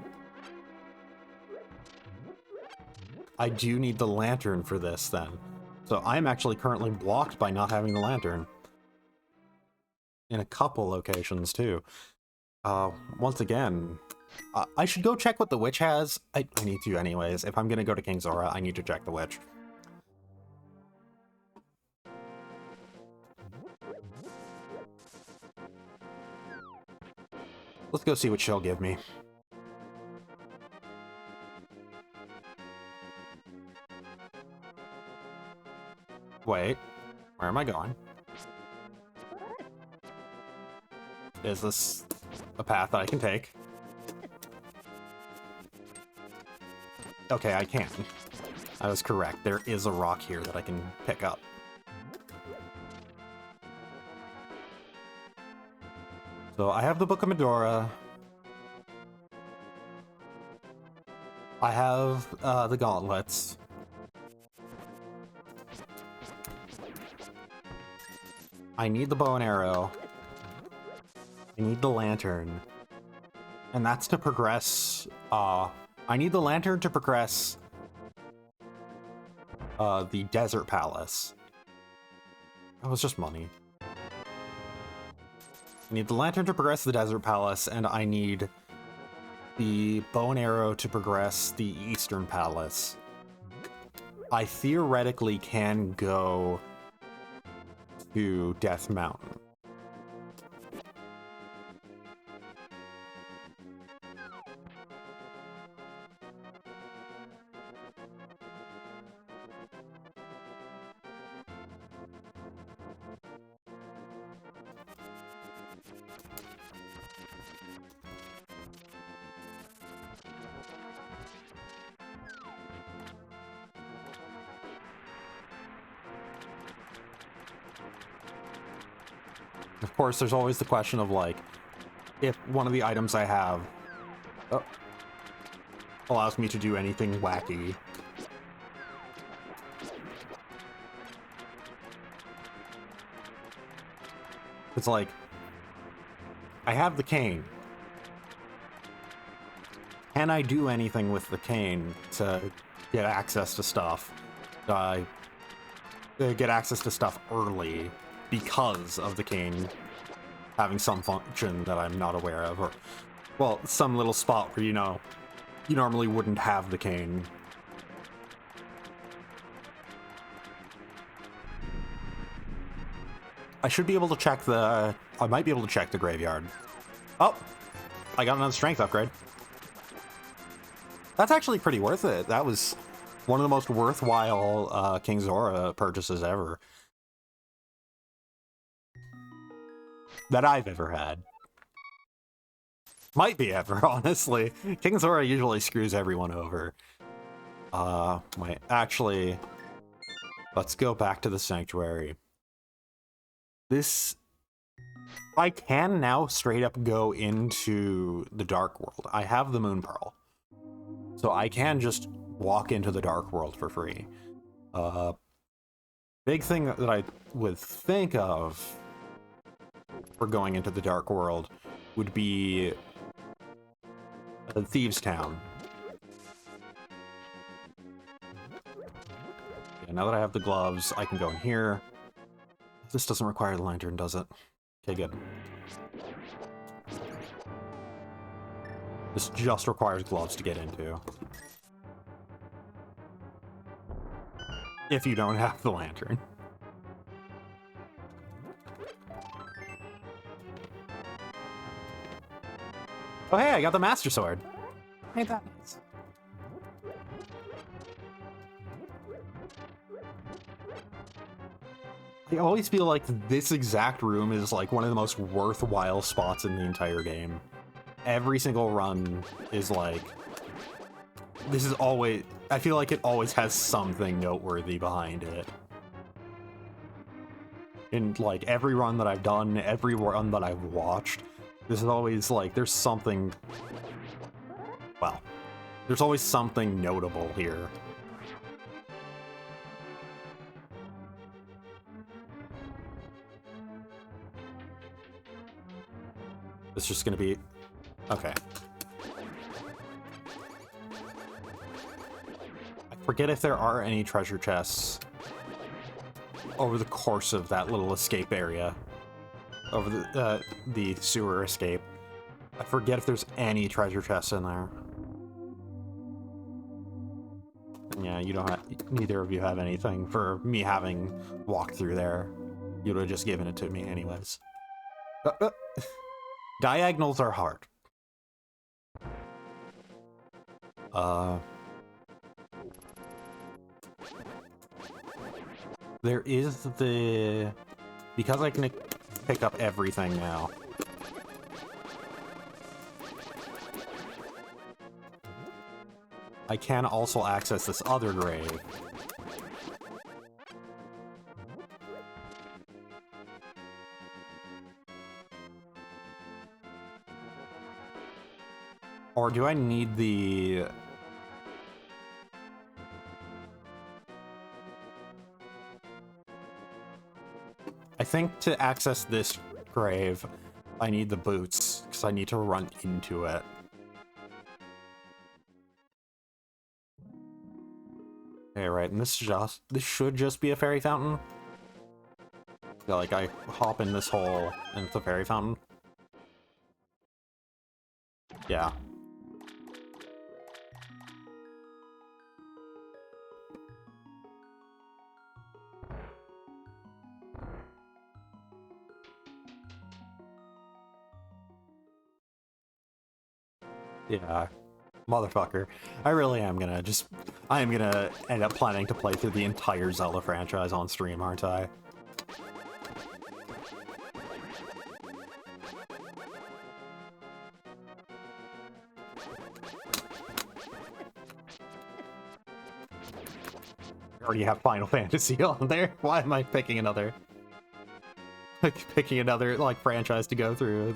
I do need the lantern for this, then. So I'm actually currently blocked by not having the lantern. In a couple locations, too. Once again, I should go check what the witch has. I need to anyways. If I'm gonna go to King Zora, I need to check the witch. Let's go see what she'll give me. Wait, where am I going? Is this a path that I can take? Okay, I can. I was correct. There is a rock here that I can pick up. So I have the Book of Medora. I have the gauntlets. I need the bow and arrow. I need the lantern. And that's to progress... I need the lantern to progress... the Desert Palace. That was just money. I need the lantern to progress the Desert Palace, and I need the bow and arrow to progress the Eastern Palace. I theoretically can go to Death Mountain. Of course, there's always the question of, like, if one of the items I have allows me to do anything wacky. It's like, I have the cane. Can I do anything with the cane to get access to stuff? Get access to stuff early because of the cane having some function that I'm not aware of, or, well, some little spot where, you know, you normally wouldn't have the cane. I should be able to check the... I might be able to check the graveyard. Oh! I got another strength upgrade. That's actually pretty worth it. That was one of the most worthwhile King Zora purchases ever. That I've ever had. Might be ever, honestly. King Zora usually screws everyone over. Wait, actually, let's go back to the Sanctuary. This... I can now straight up go into the Dark World. I have the Moon Pearl. So I can just walk into the Dark World for free. Big thing that I would think of for going into the Dark World would be Thieves' Town. Yeah, now that I have the gloves, I can go in here. This doesn't require the lantern, does it? Okay, good. This just requires gloves to get into. If you don't have the lantern. Oh hey, I got the Master Sword. Ain't that nice? I always feel like this exact room is like one of the most worthwhile spots in the entire game. Every single run is like, this is always, I feel like it always has something noteworthy behind it. In like every run that I've done, every run that I've watched, this is always like, there's something, well, there's always something notable here. It's just gonna be, okay. I forget if there are any treasure chests over the course of that little escape area, over the sewer escape. I forget if there's any treasure chests in there. Yeah, you don't have, neither of you have anything for me having walked through there. You would have just given it to me anyways. Diagonals are hard. There is the... Because I can pick up everything now. I can also access this other grave. Or do I need the... I think to access this grave, I need the boots, because I need to run into it. Okay, right, and this should just be a fairy fountain. Yeah, like, I hop in this hole, and it's a fairy fountain. Yeah. Yeah. Motherfucker. I really am gonna just... I am gonna end up planning to play through the entire Zelda franchise on stream, aren't I? I already have Final Fantasy on there. Why am I picking another... like, franchise to go through?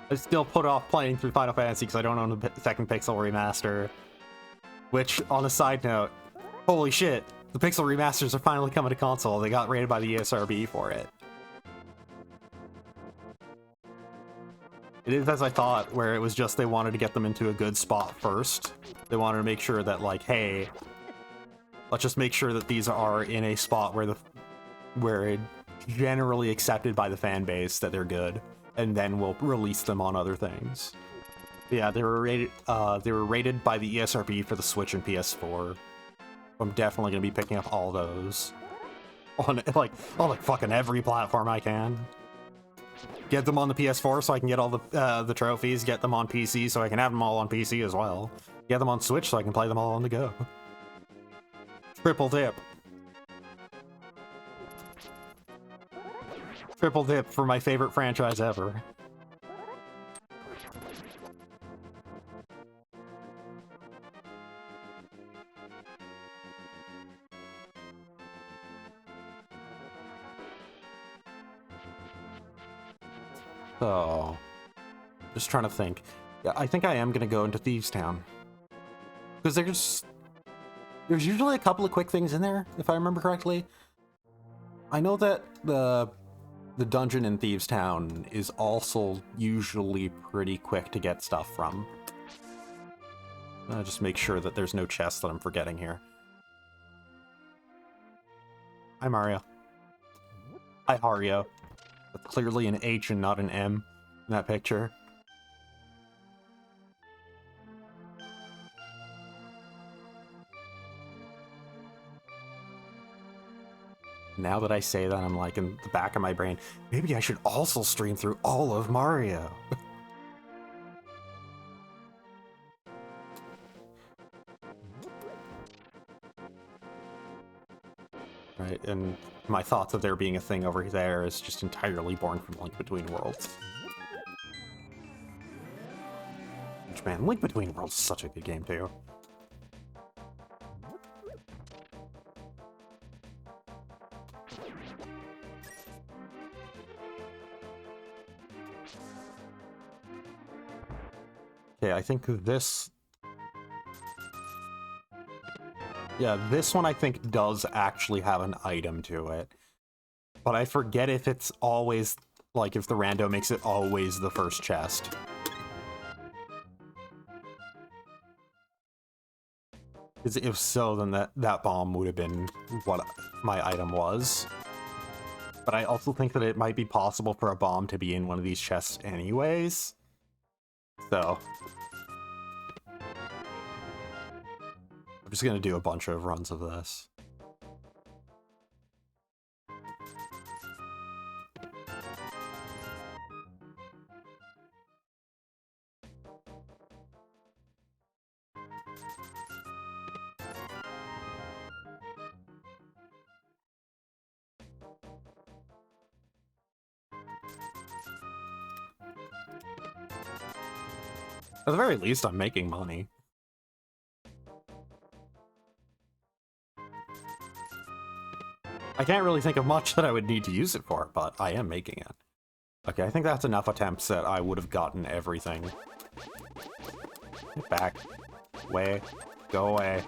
I still put off playing through Final Fantasy because I don't own the second Pixel Remaster. Which, on a side note, holy shit, the Pixel Remasters are finally coming to console. They got rated by the ESRB for it. It is as I thought, where it was just they wanted to get them into a good spot first. They wanted to make sure that, like, hey, let's just make sure that these are in a spot where it's generally accepted by the fan base that they're good. And then we'll release them on other things. Yeah, they were rated by the ESRB for the Switch and PS4. I'm definitely gonna be picking up all those on like fucking every platform I can. Get them on the PS4 so I can get all the trophies. Get them on PC so I can have them all on PC as well. Get them on Switch so I can play them all on the go. Triple dip. Triple dip for my favorite franchise ever. So, just trying to think. Yeah, I think I am gonna go into Thieves Town. Because there's usually a couple of quick things in there, if I remember correctly. I know that the dungeon in Thieves Town is also usually pretty quick to get stuff from. Just make sure that there's no chests that I'm forgetting here. Hi, Mario. Hi, Hario. That's clearly an H and not an M in that picture. Now that I say that, I'm like in the back of my brain, maybe I should also stream through all of Mario. Right, and my thoughts of there being a thing over there is just entirely born from Link Between Worlds. Which, man, Link Between Worlds is such a good game, too. Okay, I think this... Yeah, this one I think does actually have an item to it. But I forget if it's always, like, if the rando makes it always the first chest. Because if so, then that bomb would have been what my item was. But I also think that it might be possible for a bomb to be in one of these chests anyways. So... I'm just gonna do a bunch of runs of this. At the very least, I'm making money. I can't really think of much that I would need to use it for, but I am making it. Okay, I think that's enough attempts that I would have gotten everything. Get back. Away. Go away.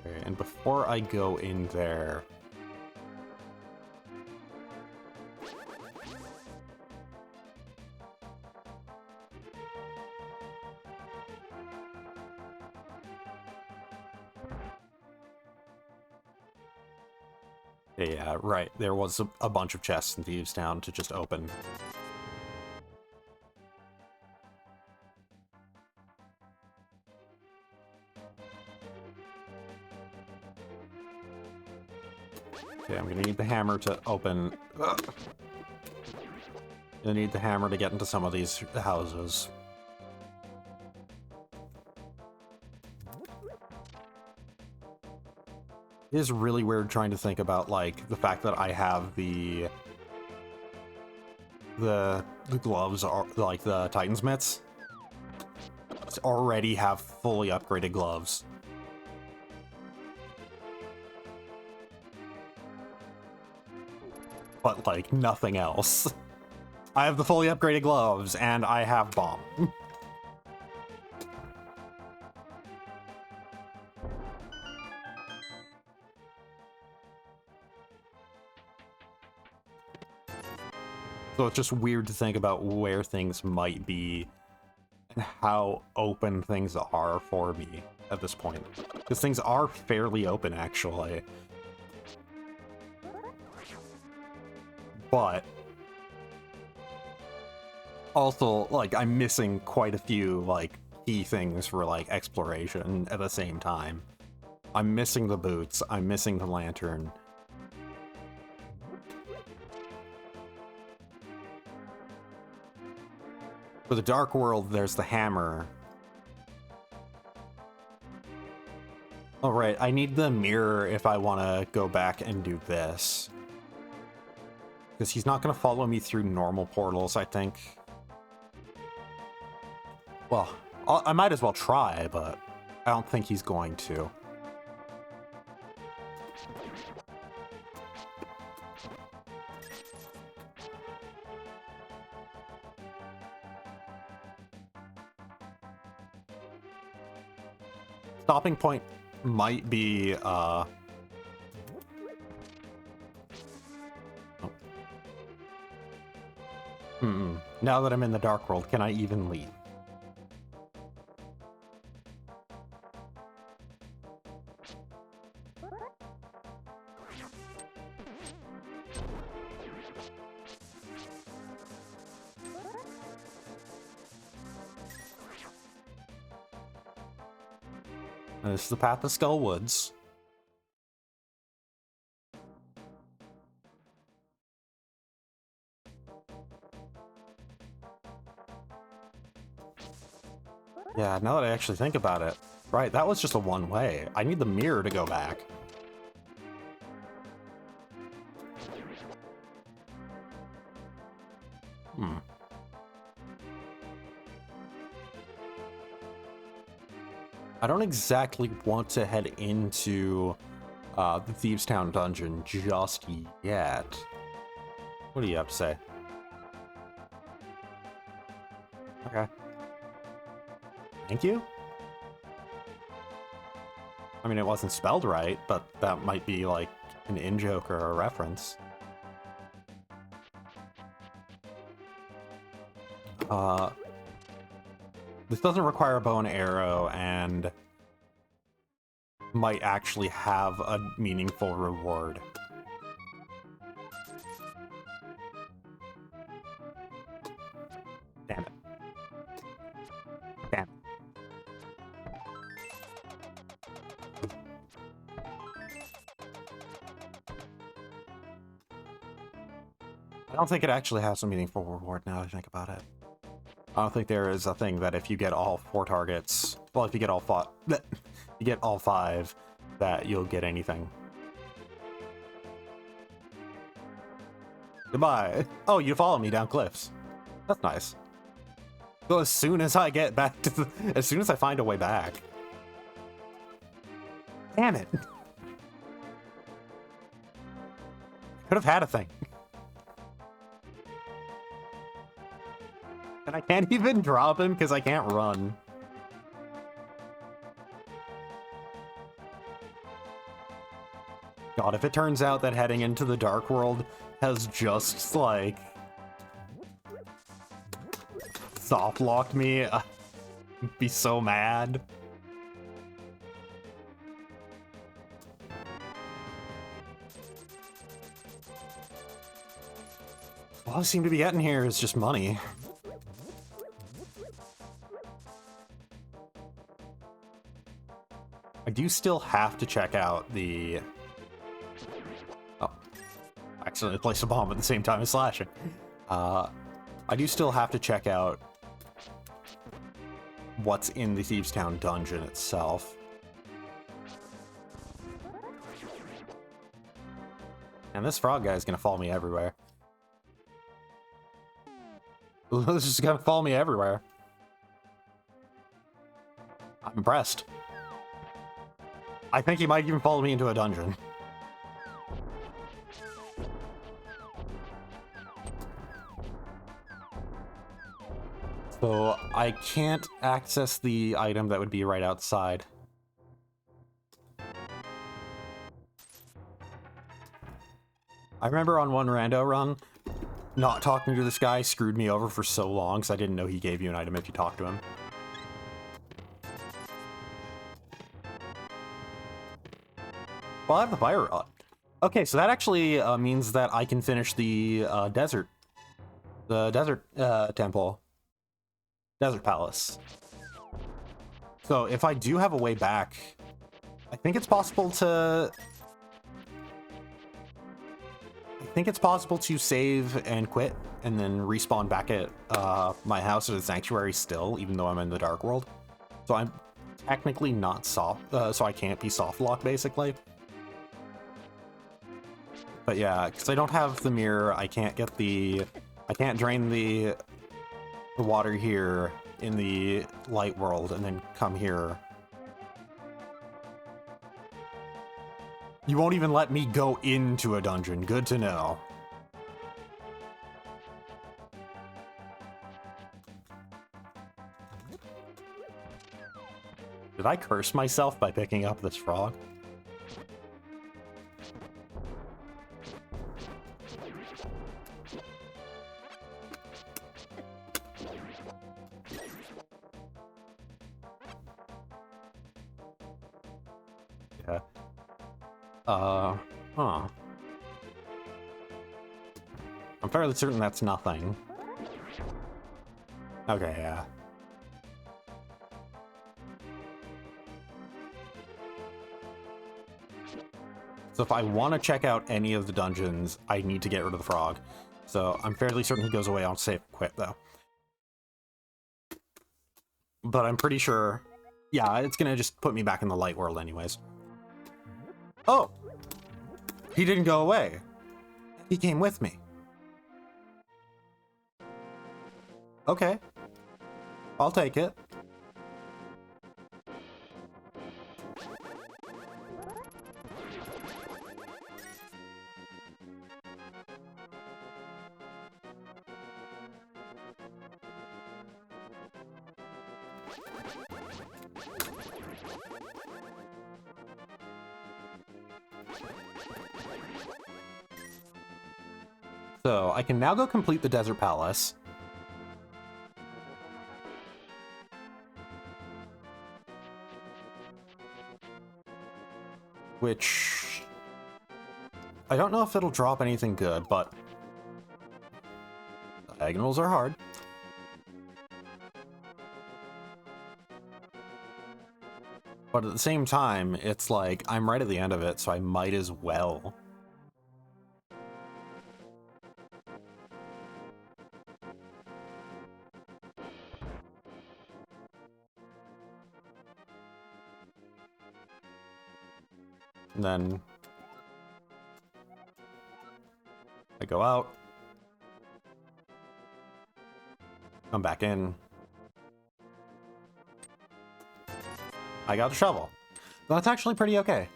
Okay, and before I go in there... Yeah, right. There was a bunch of chests in Thieves Town to just open. Okay, I'm gonna need the hammer to open... Ugh. Gonna need the hammer to get into some of these houses. It is really weird trying to think about, like, the fact that I have the gloves, are like the Titan's mitts. Already have fully upgraded gloves. But, like, nothing else. I have the fully upgraded gloves, and I have bomb. So it's just weird to think about where things might be and how open things are for me at this point. Because things are fairly open, actually. But also, like, I'm missing quite a few, like, key things for, like, exploration at the same time. I'm missing the boots, I'm missing the lantern. For the Dark World, there's the hammer. Oh, right, I need the mirror if I want to go back and do this. Because he's not going to follow me through normal portals, I think. Well, I might as well try, but I don't think he's going to. Stopping point might be, oh. Now that I'm in the Dark World, can I even leave? And this is the path to Skull Woods. Yeah, now that I actually think about it. Right, that was just a one-way. I need the mirror to go back. Hmm. I don't exactly want to head into the Thieves' Town dungeon just yet. What do you have to say? Okay. Thank you? I mean, it wasn't spelled right, but that might be like an in-joke or a reference. This doesn't require a bow and arrow and might actually have a meaningful reward. Damn it. Damn it. I don't think it actually has a meaningful reward now that I think about it. I don't think there is a thing that if you get all 4 targets, well, if you get all 5, you get all 5, that you'll get anything. Goodbye. Oh, you follow me down cliffs. That's nice. So as soon as I get back to as soon as I find a way back. Damn it. Could have had a thing. And I can't even drop him because I can't run. God, if it turns out that heading into the Dark World has just, like, soft-locked me, I'd be so mad. All I seem to be getting here is just money. I do still have to check out the... Oh. I accidentally placed a bomb at the same time as slashing. I do still have to check out what's in the Thieves' Town dungeon itself. And this frog guy is gonna follow me everywhere. This is gonna follow me everywhere. I'm impressed. I think he might even follow me into a dungeon. So I can't access the item that would be right outside. I remember on one rando run, not talking to this guy screwed me over for so long because I didn't know he gave you an item if you talked to him. Well, I have the fire rod. Okay, so that actually means that I can finish the desert temple. Desert Palace. So if I do have a way back, I think it's possible to... save and quit and then respawn back at my house at a sanctuary still, even though I'm in the Dark World. So I'm technically not soft, so I can't be soft locked basically. But yeah, because I don't have the mirror, I can't drain the water here in the light world and then come here. You won't even let me go into a dungeon. Good to know. Did I curse myself by picking up this frog? Yeah. Huh. I'm fairly certain that's nothing. Okay, yeah. So if I want to check out any of the dungeons, I need to get rid of the frog. So I'm fairly certain he goes away on save quit, though. but I'm pretty sure... Yeah, it's gonna just put me back in the light world anyways. Oh! He didn't go away. He came with me. Okay. I'll take it. So, I can now go complete the Desert Palace. Which... I don't know if it'll drop anything good, but... diagonals are hard. But at the same time, it's like, I'm right at the end of it, so I might as well. And then I go out, come back in. I got a shovel. That's actually pretty okay.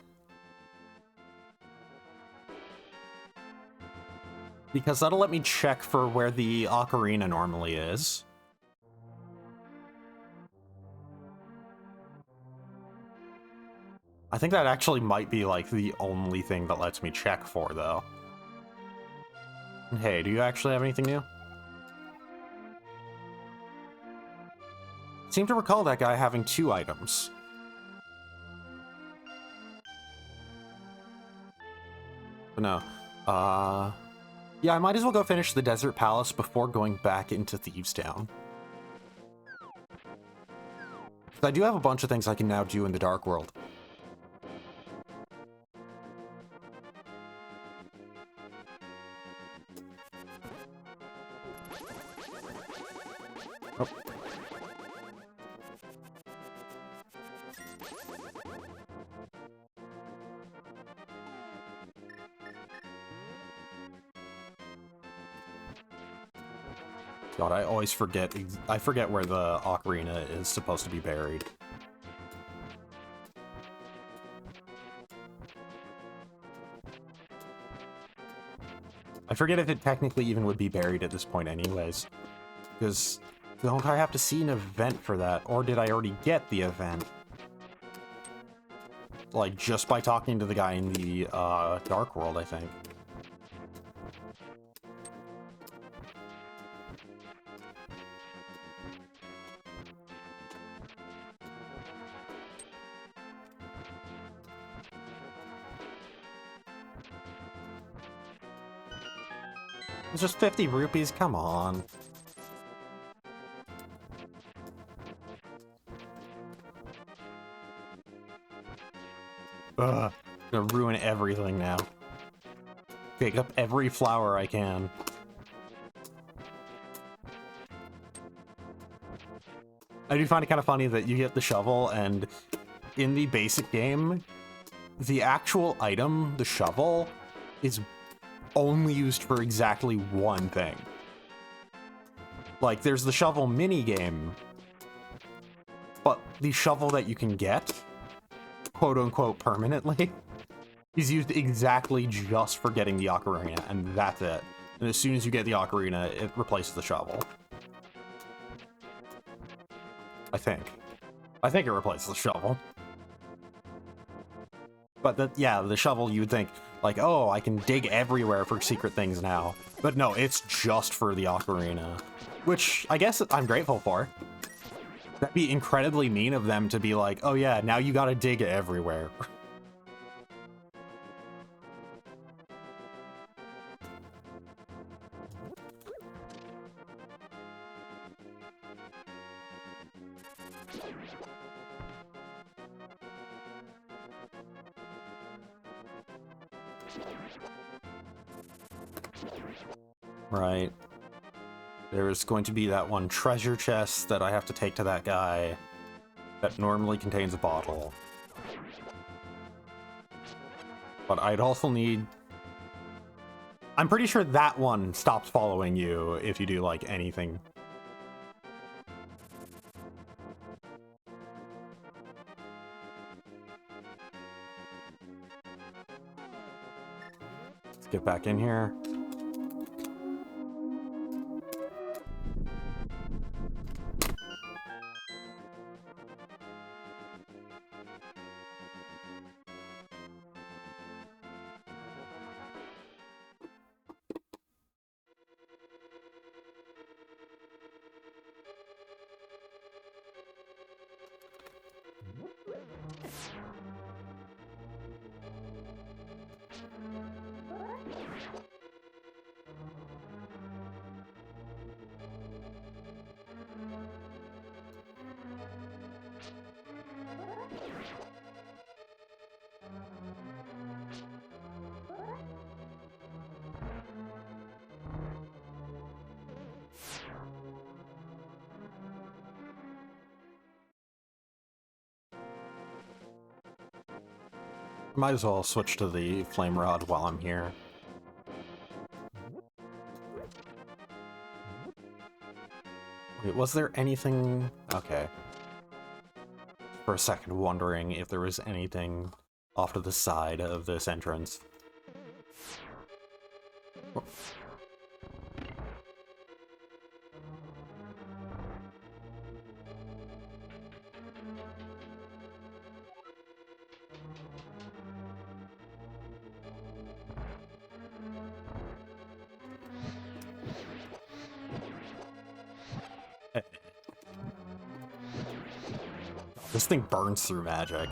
Because that'll let me check for where the ocarina normally is. I think that actually might be, like, the only thing that lets me check for, though. Hey, do you actually have anything new? I seem to recall that guy having 2 items. But no. Yeah, I might as well go finish the Desert Palace before going back into Thieves Town. I do have a bunch of things I can now do in the Dark World. Oh. God, I always forget. I forget where the ocarina is supposed to be buried. I forget if it technically even would be buried at this point anyways. Because don't I have to see an event for that? Or did I already get the event? Like, just by talking to the guy in the Dark World, I think. It's just 50 rupees, come on. Ugh, gonna ruin everything now. Pick up every flower I can. I do find it kind of funny that you get the shovel, and in the basic game, the actual item, the shovel, is only used for exactly one thing. Like, there's the shovel minigame, but the shovel that you can get, quote-unquote permanently, is used exactly just for getting the ocarina, and that's it. And as soon as you get the ocarina, it replaces the shovel. I think it replaces the shovel. But yeah, the shovel, you would think, like, oh, I can dig everywhere for secret things now. But no, it's just for the ocarina. Which, I guess I'm grateful for. That'd be incredibly mean of them to be like, oh yeah, now you gotta dig everywhere. Right. There's going to be that one treasure chest that I have to take to that guy that normally contains a bottle. But I'd also need... I'm pretty sure that one stops following you if you do, like, anything. Let's get back in here. Might as well switch to the flame rod while I'm here. Wait, was there anything? Okay. For a second, wondering if there was anything off to the side of this entrance. Oh. This thing burns through magic.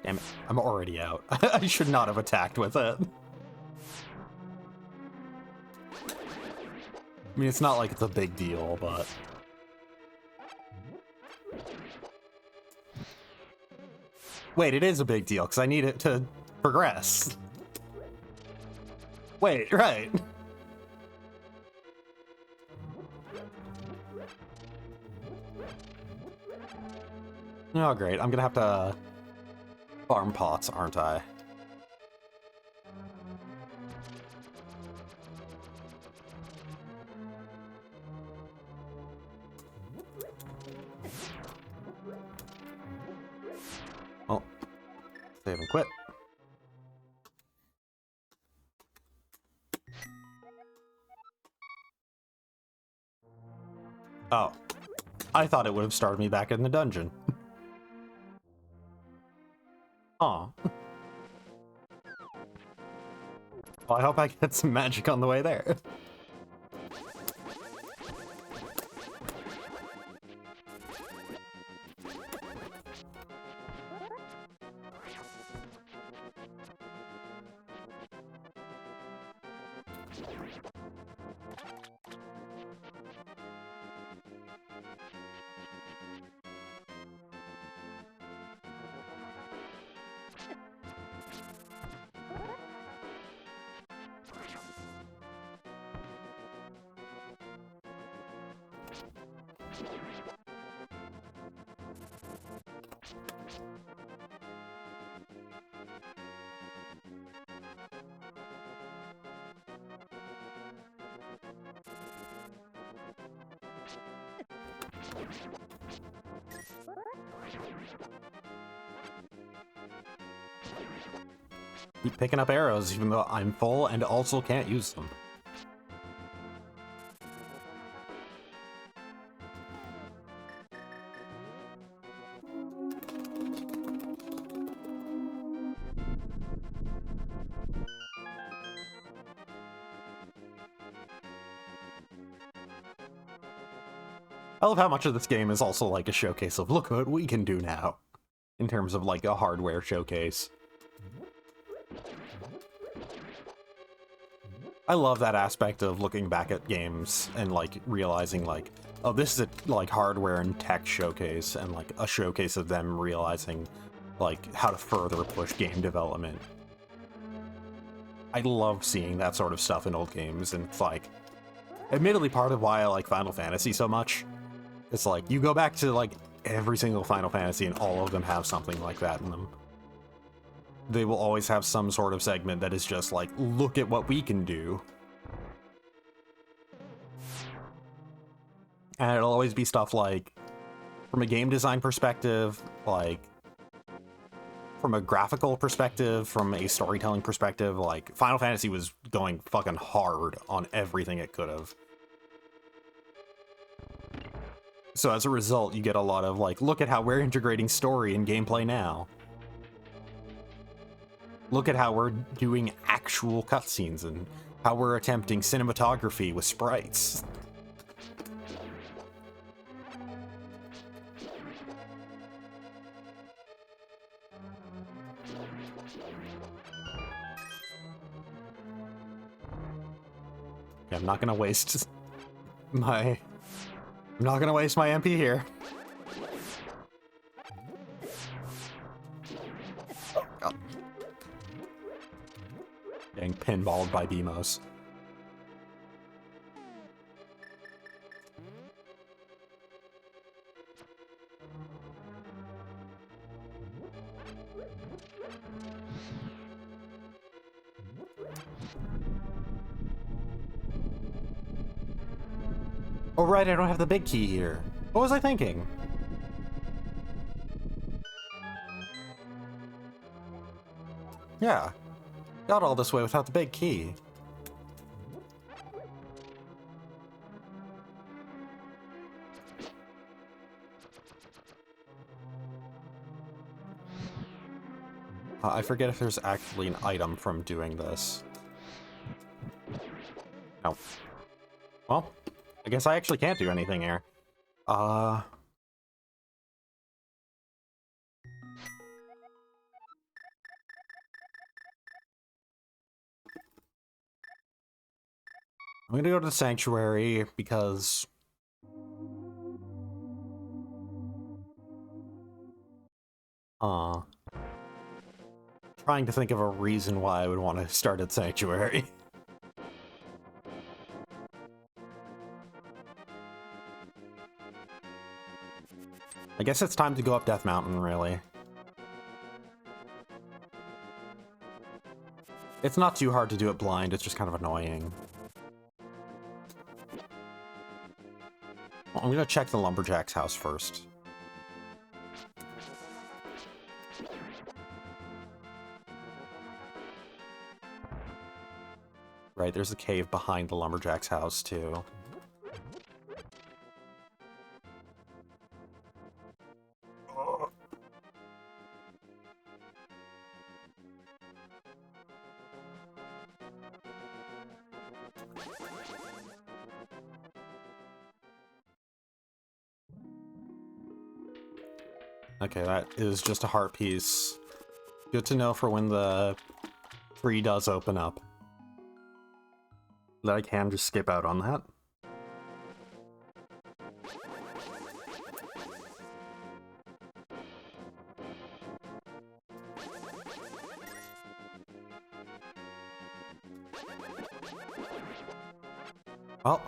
Damn it, I'm already out. I should not have attacked with it. I mean, it's not like it's a big deal, but... Wait, it is a big deal, because I need it to progress. Wait, right. Oh, great. I'm gonna have to farm pots, aren't I? Oh. Save and quit. Oh. I thought it would have started me back in the dungeon. Aw. Well, I hope I get some magic on the way there. Keep picking up arrows even though I'm full and also can't use them. I love how much of this game is also like a showcase of look what we can do now, in terms of like a hardware showcase. I love that aspect of looking back at games and like realizing like, oh, this is a like hardware and tech showcase, and like a showcase of them realizing like how to further push game development I love seeing that sort of stuff in old games, and it's like, admittedly part of why I like Final Fantasy so much. It's like, you go back to like every single Final Fantasy and all of them have something like that in them. They will always have some sort of segment that is just like, look at what we can do. And it'll always be stuff like, from a game design perspective, like, from a graphical perspective, from a storytelling perspective, like, Final Fantasy was going fucking hard on everything it could have. So as a result, you get a lot of like, look at how we're integrating story and gameplay now. Look at how we're doing actual cutscenes and how we're attempting cinematography with sprites. Yeah, I'm not gonna waste my MP here. Oh, God. Getting pinballed by BMOS. Oh right, I don't have the big key here. What was I thinking? Yeah, got all this way without the big key. I forget if there's actually an item from doing this. No. Well, I guess I actually can't do anything here. I'm gonna go to the sanctuary because... trying to think of a reason why I would want to start at sanctuary. I guess it's time to go up Death Mountain, really. It's not too hard to do it blind, it's just kind of annoying. Well, I'm gonna check the Lumberjack's house first. Right, there's a cave behind the Lumberjack's house, too. Okay, that is just a heart piece. Good to know for when the tree does open up. That I can just skip out on that. Well.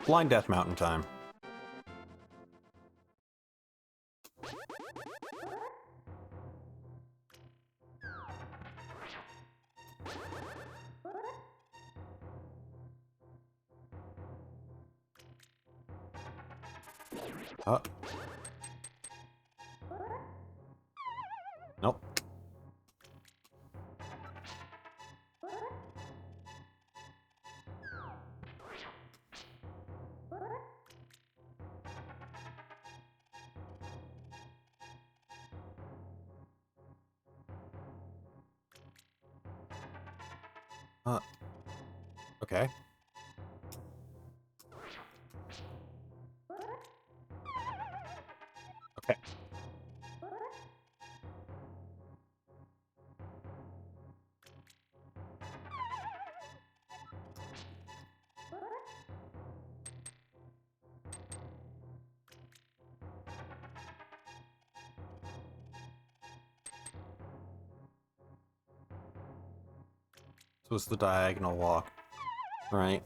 Blind Death Mountain time. Nope. Okay. Okay. was the diagonal walk, right?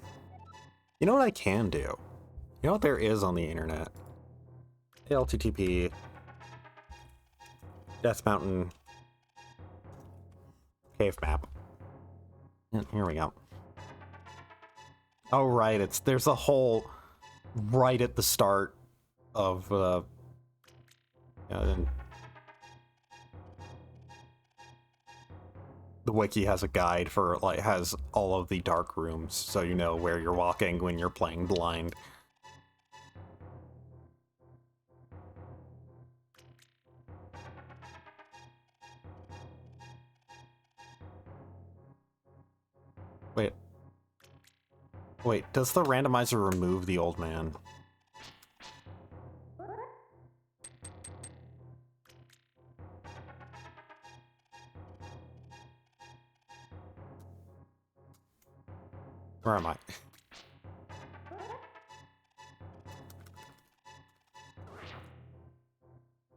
You know what I can do? You know what there is on the internet? ALttP, Death Mountain, cave map. And here we go. Oh, right, there's a hole right at the start of, and the wiki has a guide for, like, has all of the dark rooms, so you know where you're walking when you're playing blind. Wait, does the randomizer remove the old man? Where am I? I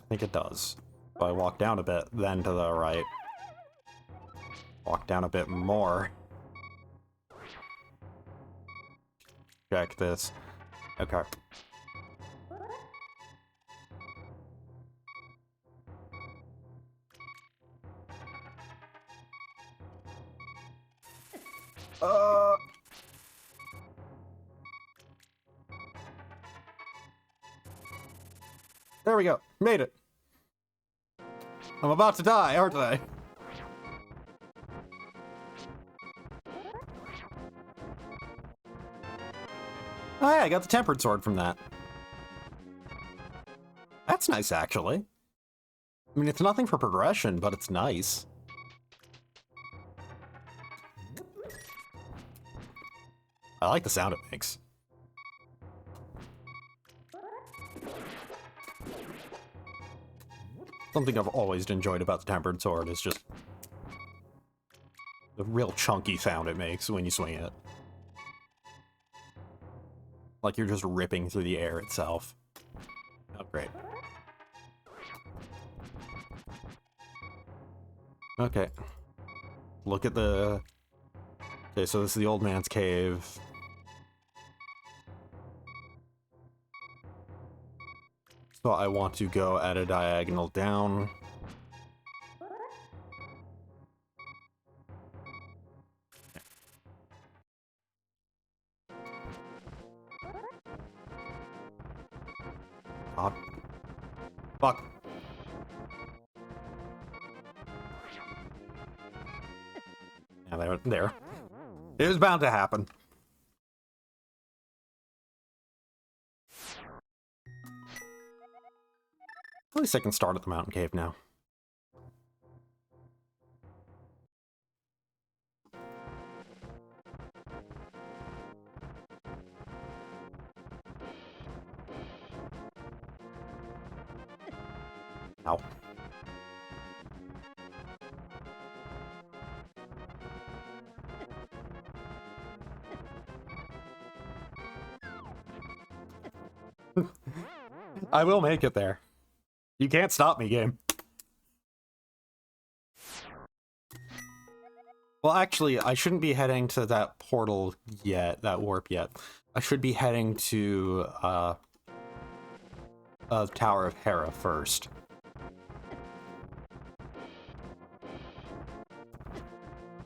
think it does. So I walk down a bit, then to the right. Walk down a bit more. Check this. Okay. There we go. Made it. I'm about to die, aren't I? Oh yeah, I got the tempered sword from that. That's nice, actually. I mean, it's nothing for progression, but it's nice. I like the sound it makes. Something I've always enjoyed about the tempered sword is just the real chunky sound it makes when you swing it. Like you're just ripping through the air itself. Oh, great. Okay. Look at the... Okay, so this is the old man's cave. So I want to go at a diagonal down. God. Fuck. Yeah, there. It was bound to happen. At least I can start at the mountain cave now. Ow. I will make it there. You can't stop me, game. Well, actually, I shouldn't be heading to that portal yet, that warp yet. I should be heading to, Tower of Hera first.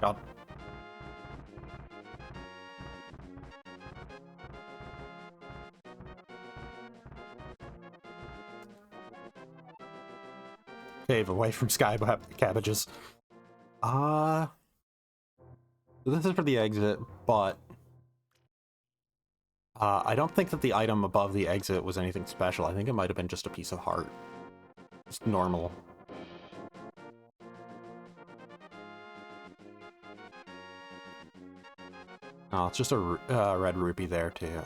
God. Cave away from sky cabbages. This is for the exit, but I don't think that the item above the exit was anything special. I think it might have been just a piece of heart. Just normal. Oh, it's just a red rupee there, too.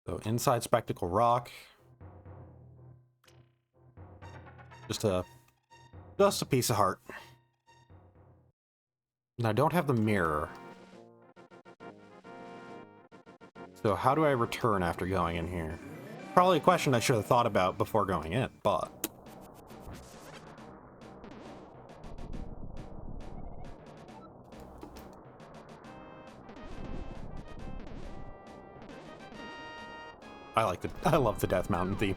So inside Spectacle Rock. Just a piece of heart. And I don't have the mirror. So how do I return after going in here? Probably a question I should have thought about before going in, but... I love the Death Mountain theme.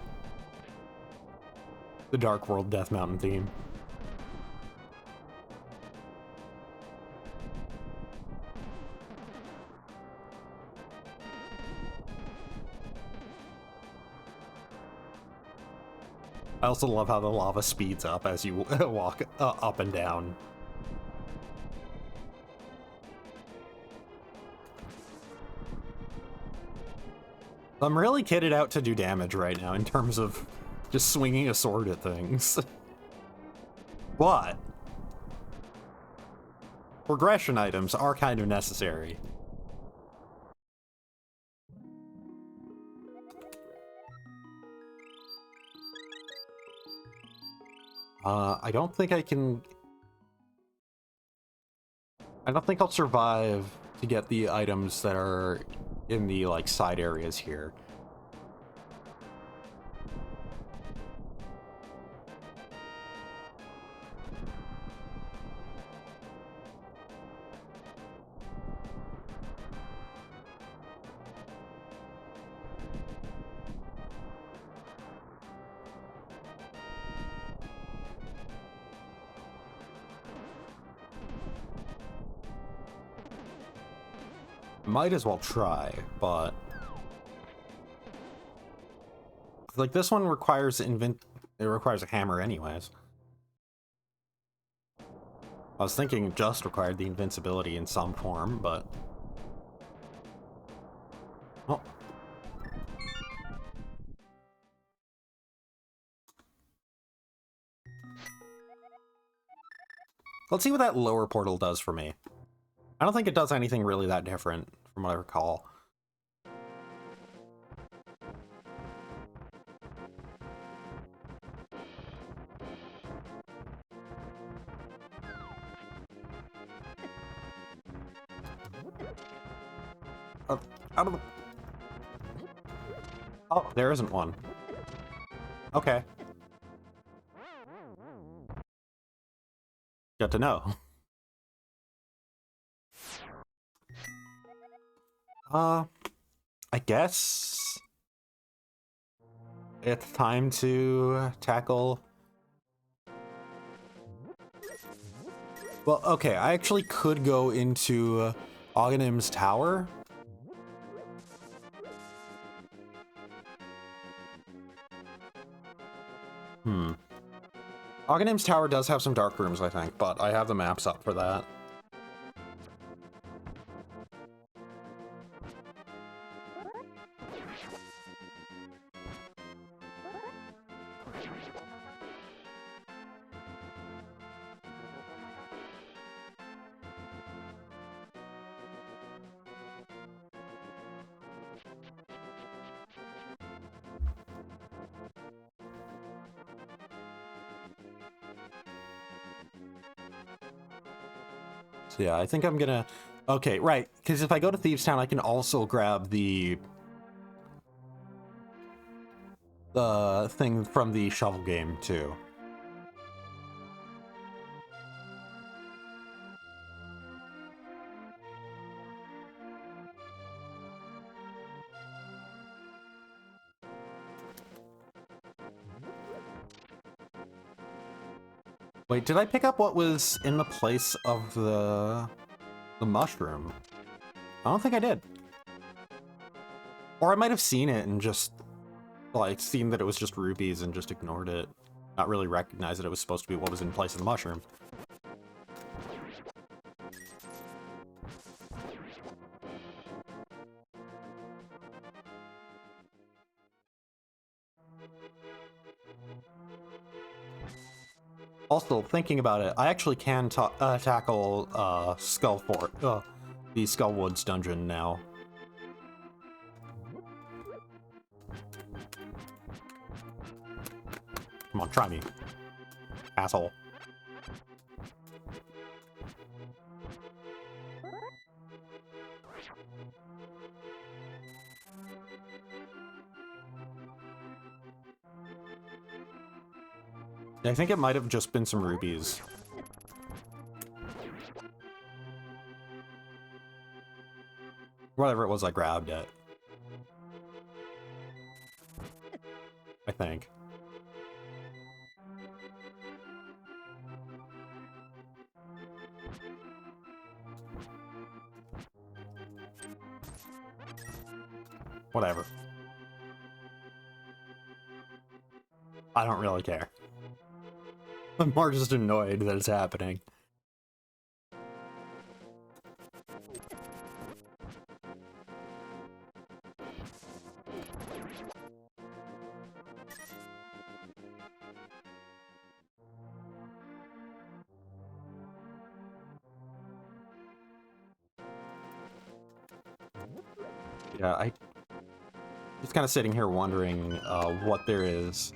The Dark World Death Mountain theme. I also love how the lava speeds up as you walk up and down. I'm really kitted out to do damage right now in terms of just swinging a sword at things. But progression items are kind of necessary. I don't think I can... I don't think I'll survive to get the items that are in the, like, side areas here. Might as well try, but... like, this one requires it requires a hammer anyways. I was thinking it just required the invincibility in some form, but... oh. Let's see what that lower portal does for me. I don't think it does anything really that different, from what I recall. Out of the... oh, there isn't one. Okay. Good to know. I guess it's time to tackle... well, okay, I actually could go into Ogdenim's tower. Ogdenim's tower does have some dark rooms, I think, but I have the maps up for that. So yeah, I think I'm gonna... okay, right, because if I go to Thieves Town, I can also grab the thing from the shovel game, too. Wait, did I pick up what was in the place of the mushroom? I don't think I did. Or I might have seen it and just, like, seen that it was just rupees and just ignored it. Not really recognize that it was supposed to be what was in place of the mushroom. Also, thinking about it, I actually can tackle the Skullwoods dungeon now. Come on, try me, asshole. I think it might have just been some rubies. Whatever it was, I grabbed it. I think. Whatever. I don't really care. I'm more just annoyed that it's happening. Yeah, I just kind of sitting here wondering what there is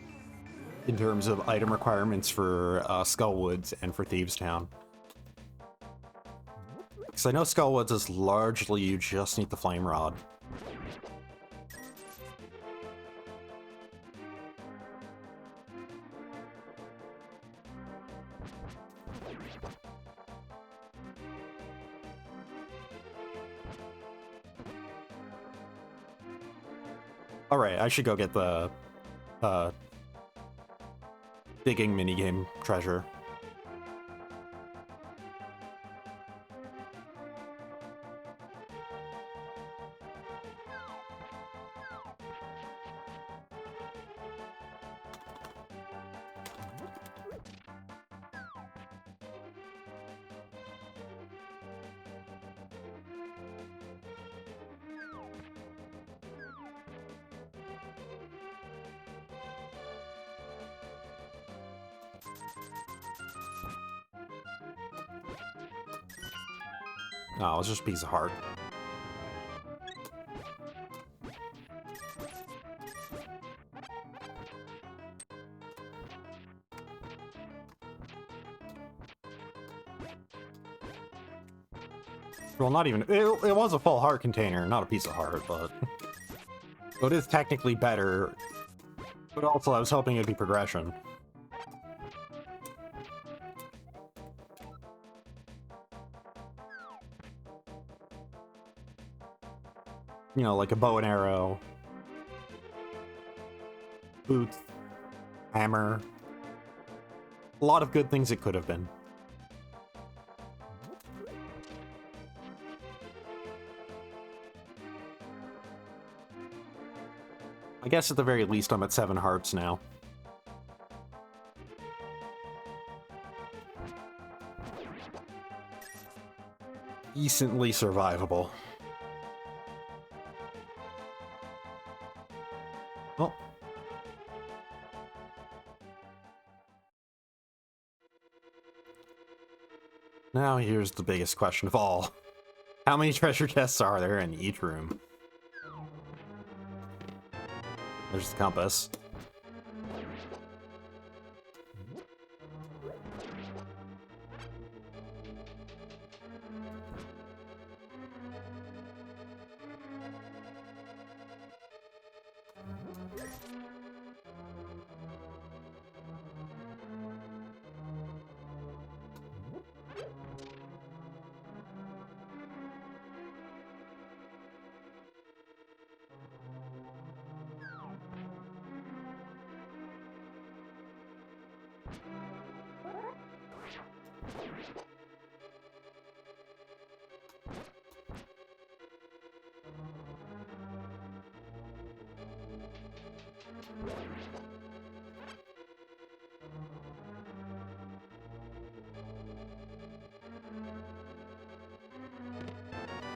in terms of item requirements for Skullwoods and for Thieves Town. Because I know Skullwoods is largely you just need the Flame Rod. Alright, I should go get the digging minigame treasure. No, it's just a piece of heart. Well, not even... It was a full heart container, not a piece of heart, but... So it is technically better, but also I was hoping it'd be progression. You know, like a bow and arrow, boots, hammer. A lot of good things it could have been. I guess at the very least I'm at 7 hearts now. Decently survivable. Well. Now here's the biggest question of all. How many treasure chests are there in each room? There's the compass.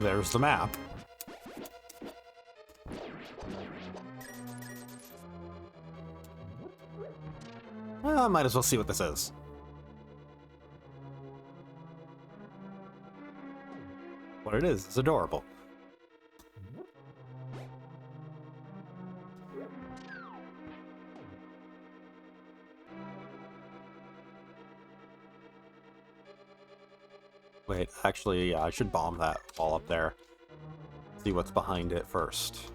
There's the map. Well, I might as well see what this is. What it is, it's adorable. Wait, actually, yeah, I should bomb that wall up there. See what's behind it first.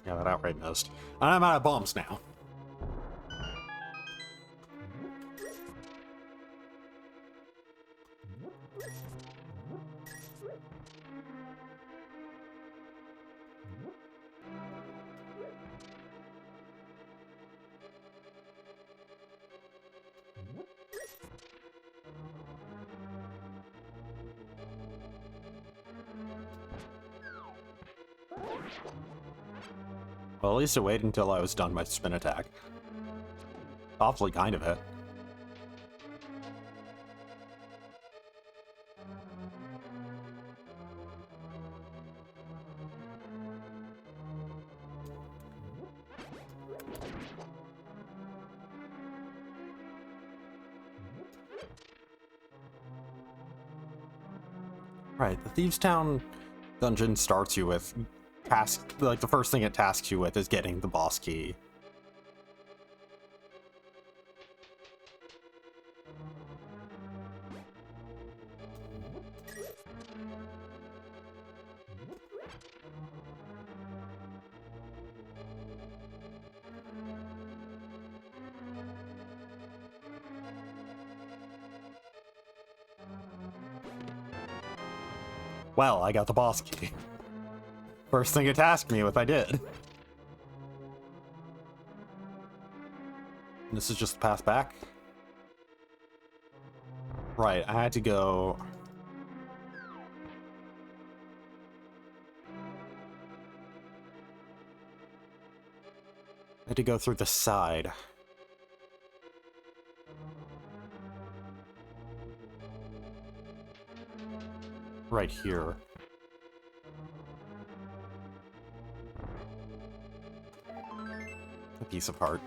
Yeah, that outright missed. And I'm out of bombs now. Well, at least it waited until I was done my spin attack. Awfully kind of it. Right, the Thieves' Town dungeon starts you with like the first thing it tasks you with is getting the boss key. Well, I got the boss key. First thing it tasked me with, I did. This is just the path back? Right, I had to go... I had to go through the side. Right here. A piece of heart.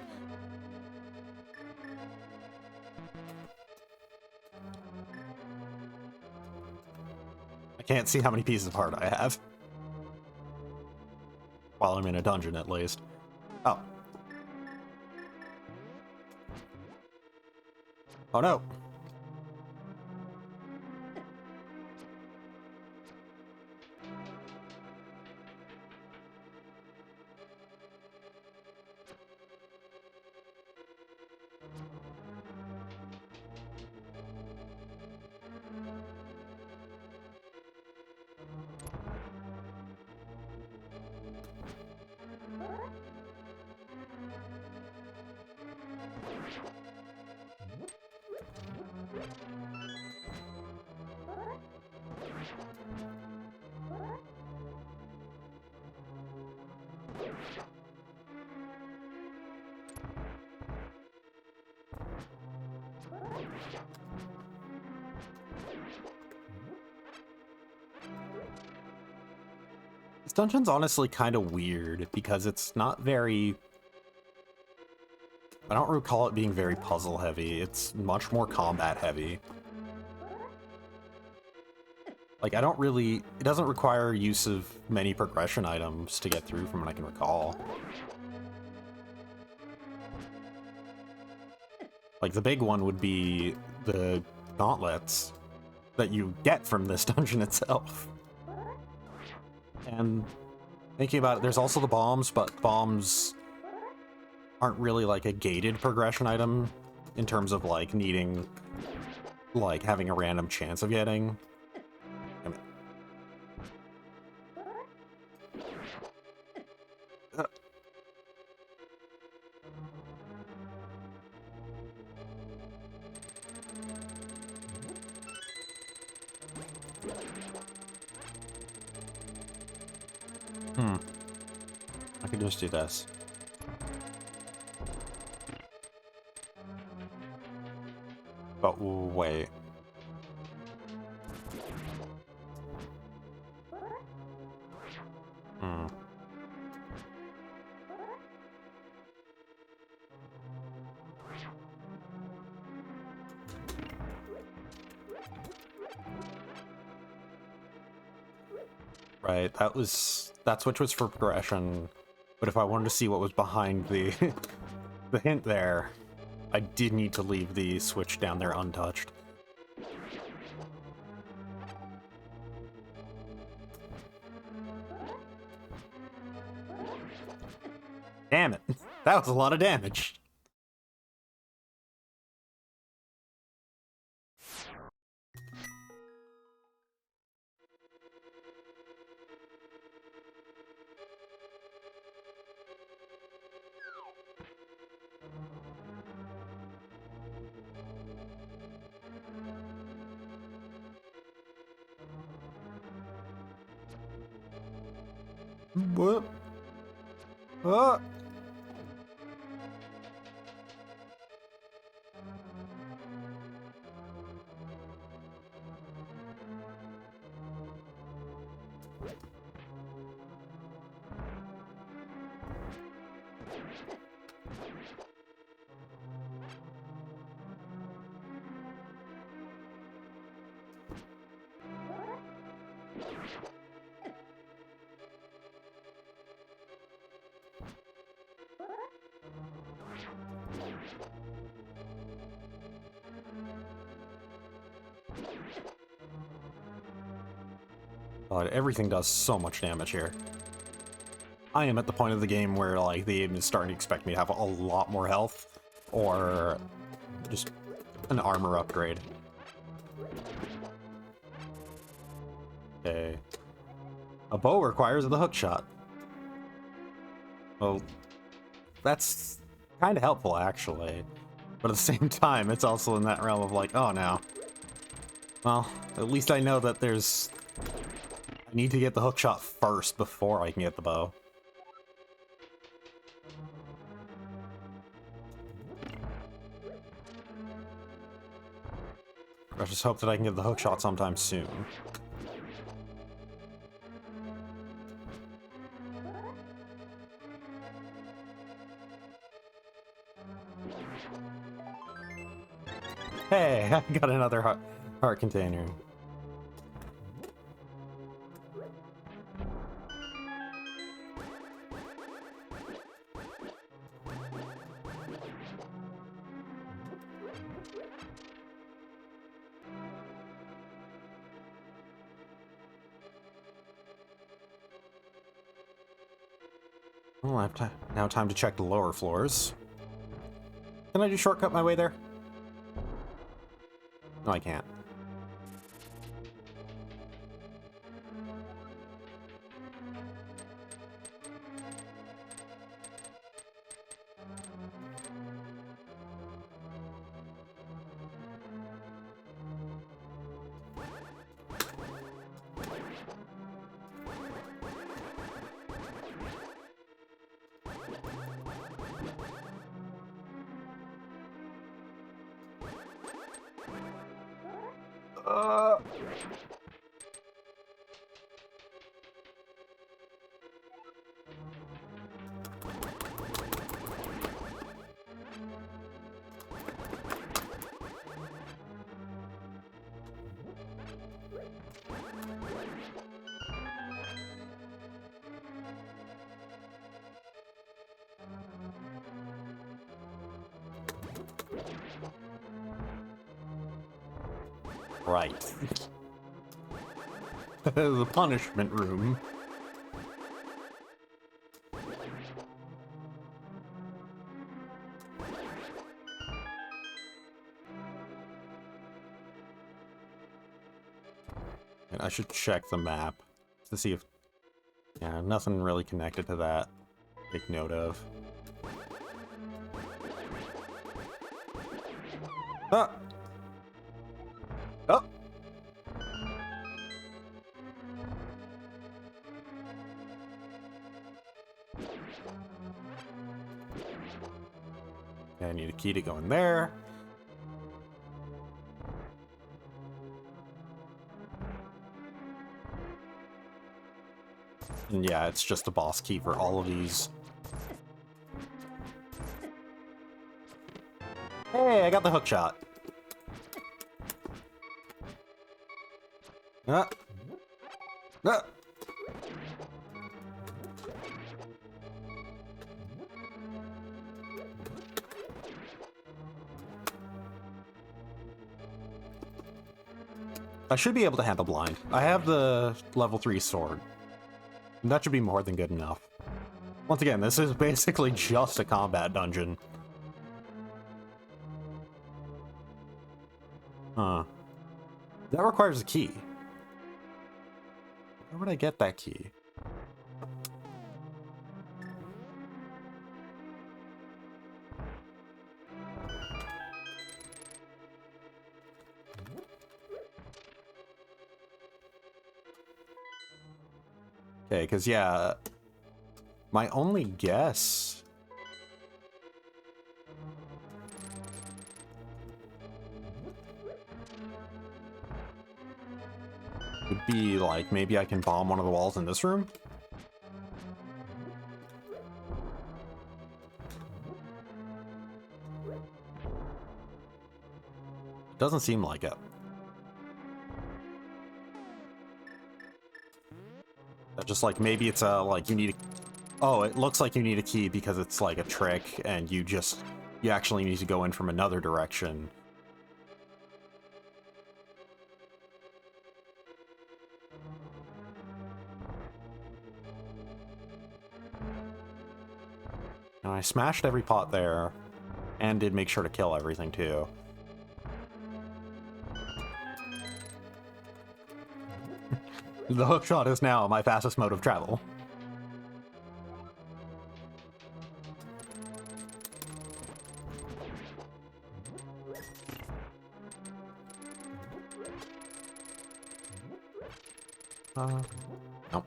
I can't see how many pieces of heart I have. While I'm in a dungeon, at least. Oh. Oh no! This dungeon's honestly kind of weird because it's not very... I don't recall it being very puzzle heavy. It's much more combat heavy. Like, I don't really... It doesn't require use of many progression items to get through from what I can recall. Like, the big one would be the gauntlets that you get from this dungeon itself. And thinking about it, there's also the bombs, but bombs aren't really like a gated progression item in terms of like needing, like having a random chance of getting. I can just do this. But wait. Right, that switch was for progression, but if I wanted to see what was behind the the hint there, I did need to leave the switch down there untouched. Damn it. That was a lot of damage. What? What? God, everything does so much damage here. I am at the point of the game where, like, the game is starting to expect me to have a lot more health, or just an armor upgrade. Okay. A bow requires the hook shot. Well, that's kind of helpful, actually. But at the same time, it's also in that realm of like, oh no. Well, at least I know that there's... I need to get the hook shot first before I can get the bow. I just hope that I can get the hook shot sometime soon. Hey, I got another heart container. Well, I have now time to check the lower floors. Can I just shortcut my way there? No, I can't. Right. The punishment room. And I should check the map to see if... Yeah, nothing really connected to that. Take note of. Ah! Oh! I need a key to go in there. And yeah, it's just a boss key for all of these. Hey, I got the hook shot. Ah. Ah. I should be able to handle blind. I have the level 3 sword. That should be more than good enough. Once again, this is basically just a combat dungeon. Huh. That requires a key. Where would I get that key? Okay, because, yeah, my only guess would be, like, maybe I can bomb one of the walls in this room? Doesn't seem like it. Just like maybe it's a like you need a, oh, it looks like you need a key because it's like a trick and you actually need to go in from another direction. And I smashed every pot there and did make sure to kill everything too. The hookshot is now my fastest mode of travel. Nope.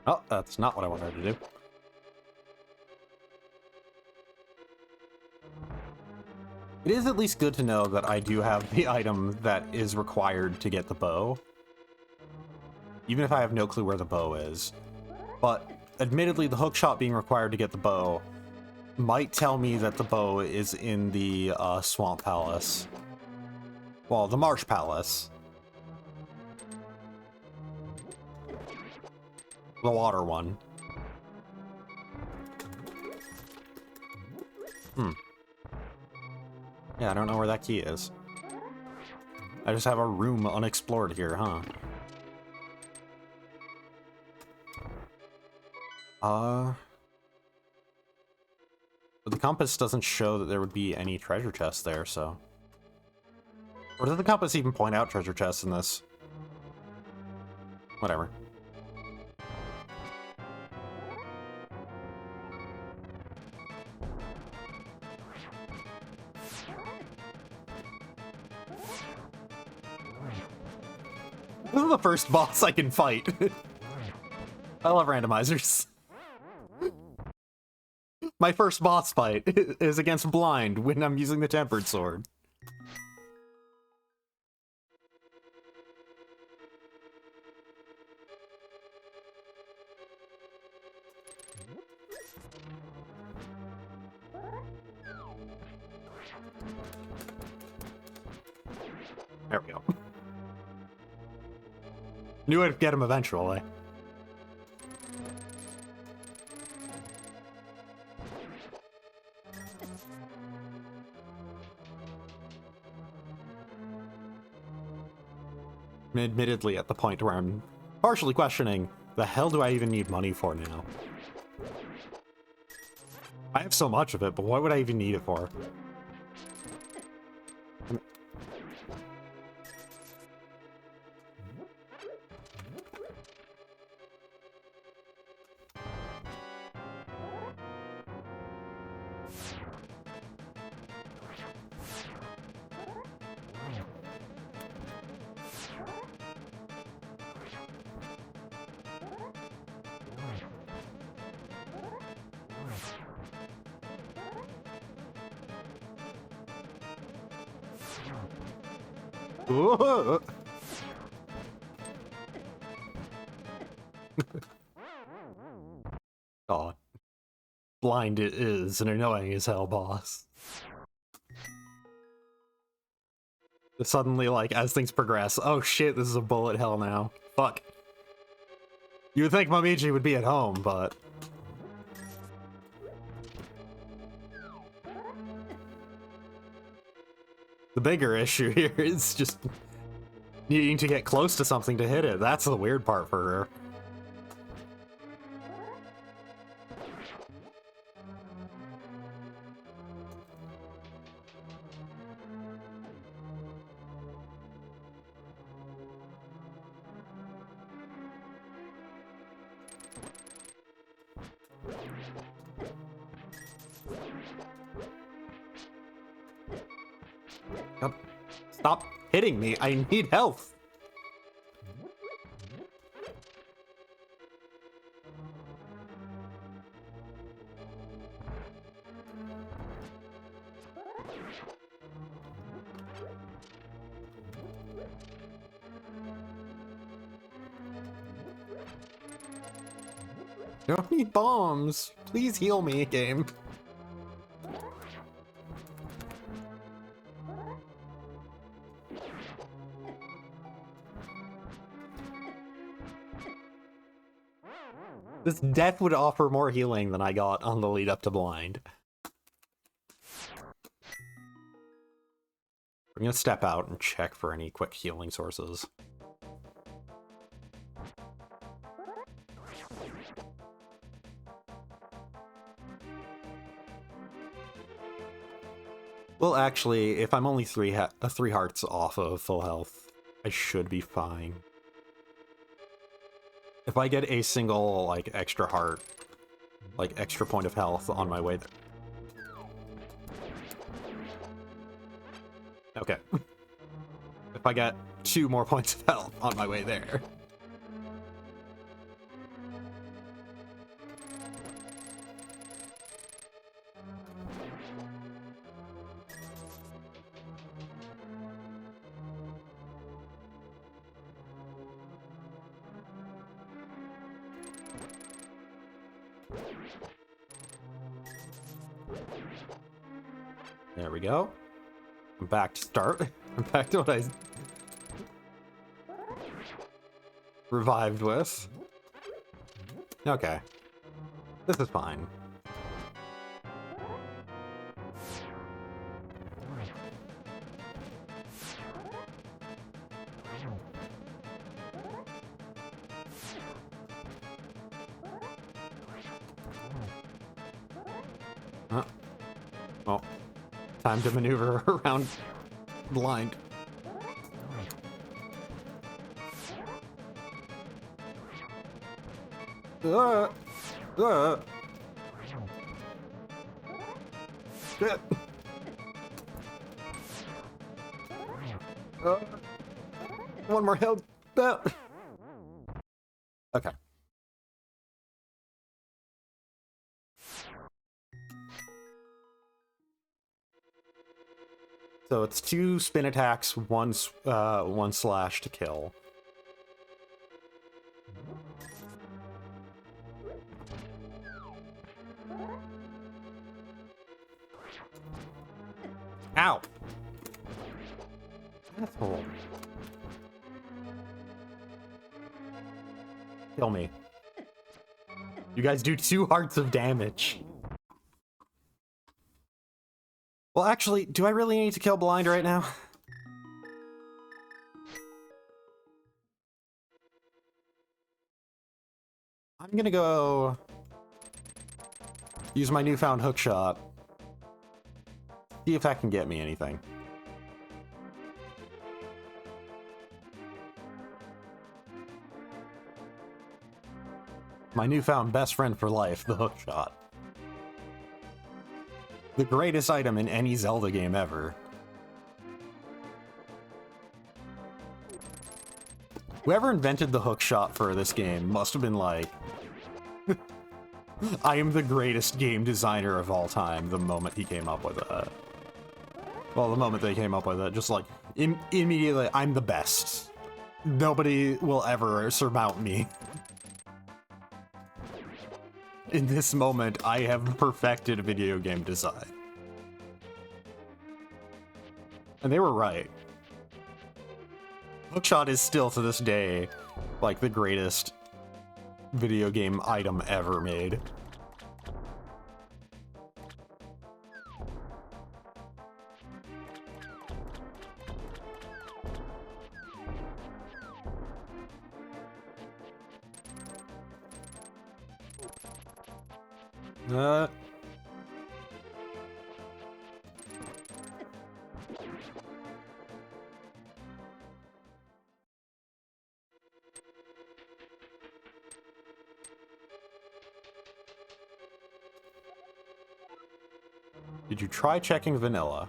Oh, that's not what I wanted to do. It is at least good to know that I do have the item that is required to get the bow. Even if I have no clue where the bow is. But admittedly, the hookshot being required to get the bow might tell me that the bow is in the Swamp Palace. Well, the Marsh Palace. The water one. Yeah, I don't know where that key is. I just have a room unexplored here, huh? But the compass doesn't show that there would be any treasure chests there, so... Or did the compass even point out treasure chests in this? Whatever. This is the first boss I can fight. I love randomizers. My first boss fight is against Blind when I'm using the Tempered Sword. There we go. Knew I'd get him eventually. Admittedly, at the point where I'm partially questioning, the hell do I even need money for now? I have so much of it, but what would I even need it for? Whoa. God. Blind it is an annoying as hell boss. Suddenly, like, as things progress, oh shit, this is a bullet hell now. Fuck. You would think Momiji would be at home, but... The bigger issue here is just needing to get close to something to hit it. That's the weird part for her. Stop hitting me. I need health. I don't need bombs. Please heal me, game. This death would offer more healing than I got on the lead up to blind. I'm gonna step out and check for any quick healing sources. Well, actually, if I'm only three hearts off of full health, I should be fine. If I get a single, like, extra heart, like, extra point of health on my way there. Okay. If I get 2 more points of health on my way there. There we go. I'm back to start. I'm back to what I revived with. Okay. This is fine. Well, time to maneuver around blind. Shit. One more health. Okay. So it's 2 spin attacks, one slash to kill. Ow! Asshole. Kill me. You guys do 2 hearts of damage. Well, actually, do I really need to kill blind right now? I'm gonna go use my newfound hookshot. See if that can get me anything. My newfound best friend for life, the hookshot. The greatest item in any Zelda game ever. Whoever invented the hookshot for this game must have been like, I am the greatest game designer of all time the moment he came up with it. Well, the moment they came up with it, just like, immediately, I'm the best. Nobody will ever surmount me. In this moment, I have perfected video game design. And they were right. Hookshot is still, to this day, like, the greatest video game item ever made. Did you try checking vanilla?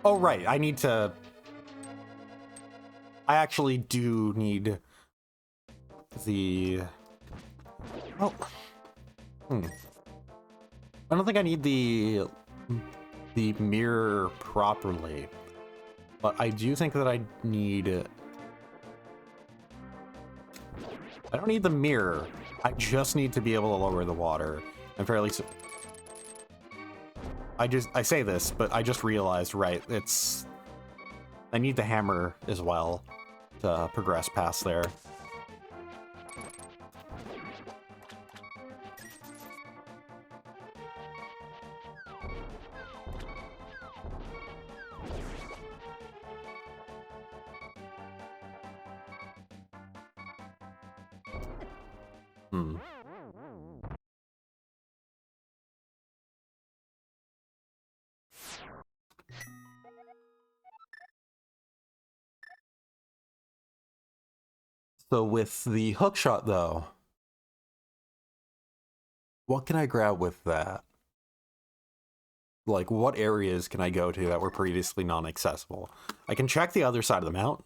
Oh, right. I actually do need the... Oh. I don't think I need the mirror properly. But I do think that I need... I don't need the mirror. I just need to be able to lower the water. I'm fairly... I say this, but I just realized, right, I need the hammer as well to progress past there. So with the hookshot, though, what can I grab with that? Like, what areas can I go to that were previously non-accessible? I can check the other side of the mountain.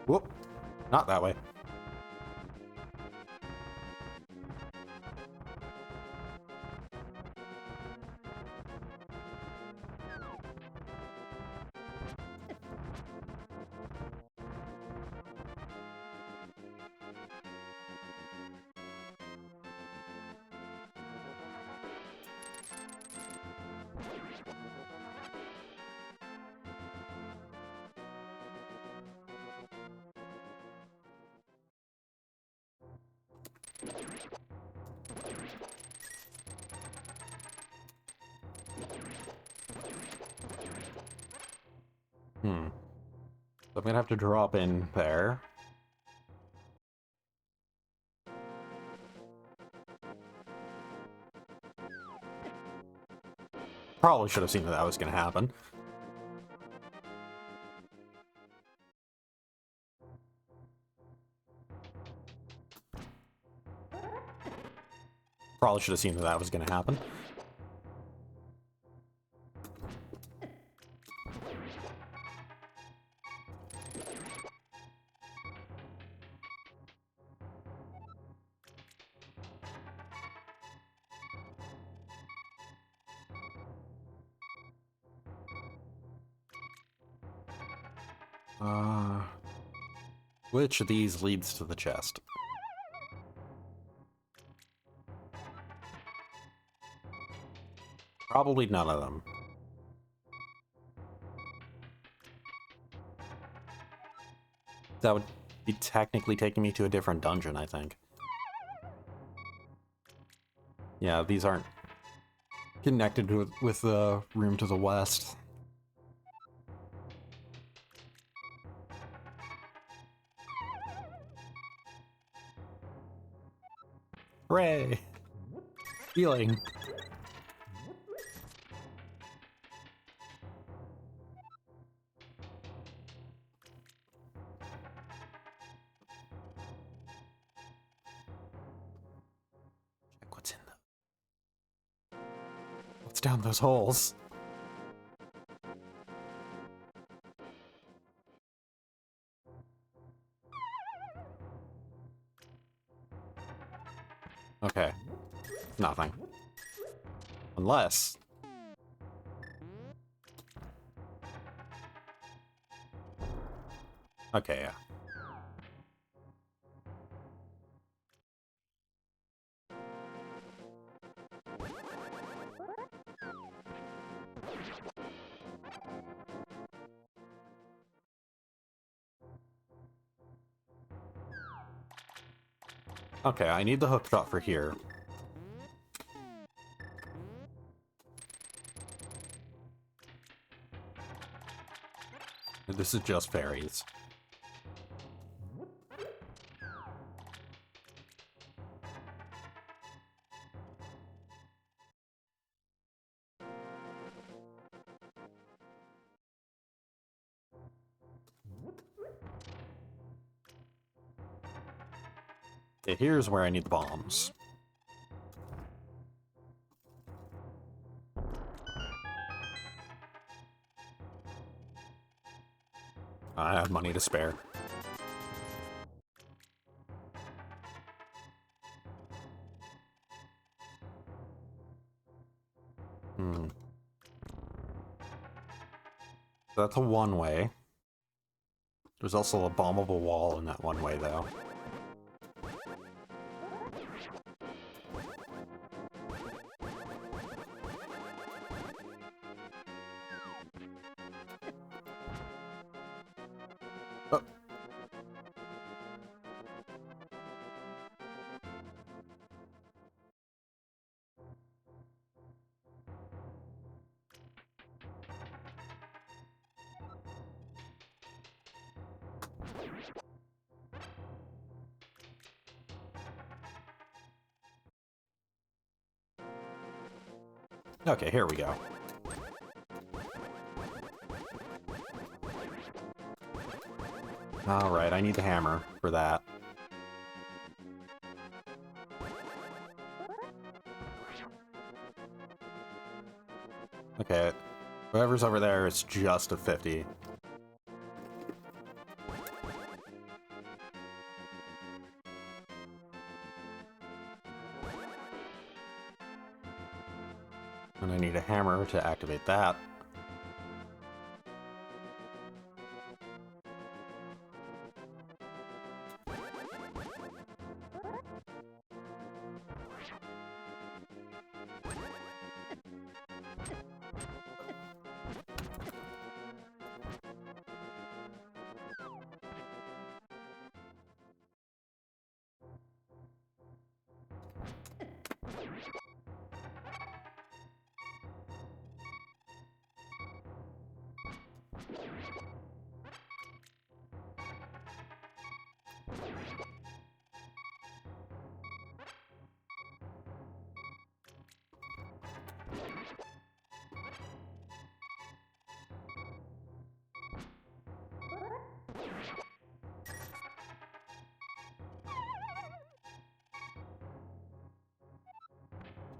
Whoop. Not that way. So I'm gonna have to drop in there. Probably should have seen that was gonna happen. Probably should have seen that was gonna happen. Which of these leads to the chest? Probably none of them. That would be technically taking me to a different dungeon, I think. Yeah, these aren't connected with the room to the west. Hooray! Healing. Check what's in them. What's down those holes? Okay. Nothing. Unless... Okay, yeah. Okay, I need the hook shot for here. This is just fairies. Okay, here's where I need the bombs. I have money to spare. That's a one-way. There's also a bombable wall in that one-way, though. Oh. Okay, here we go. Alright, I need the hammer for that. Okay, whoever's over there is just a 50. And I need a hammer to activate that.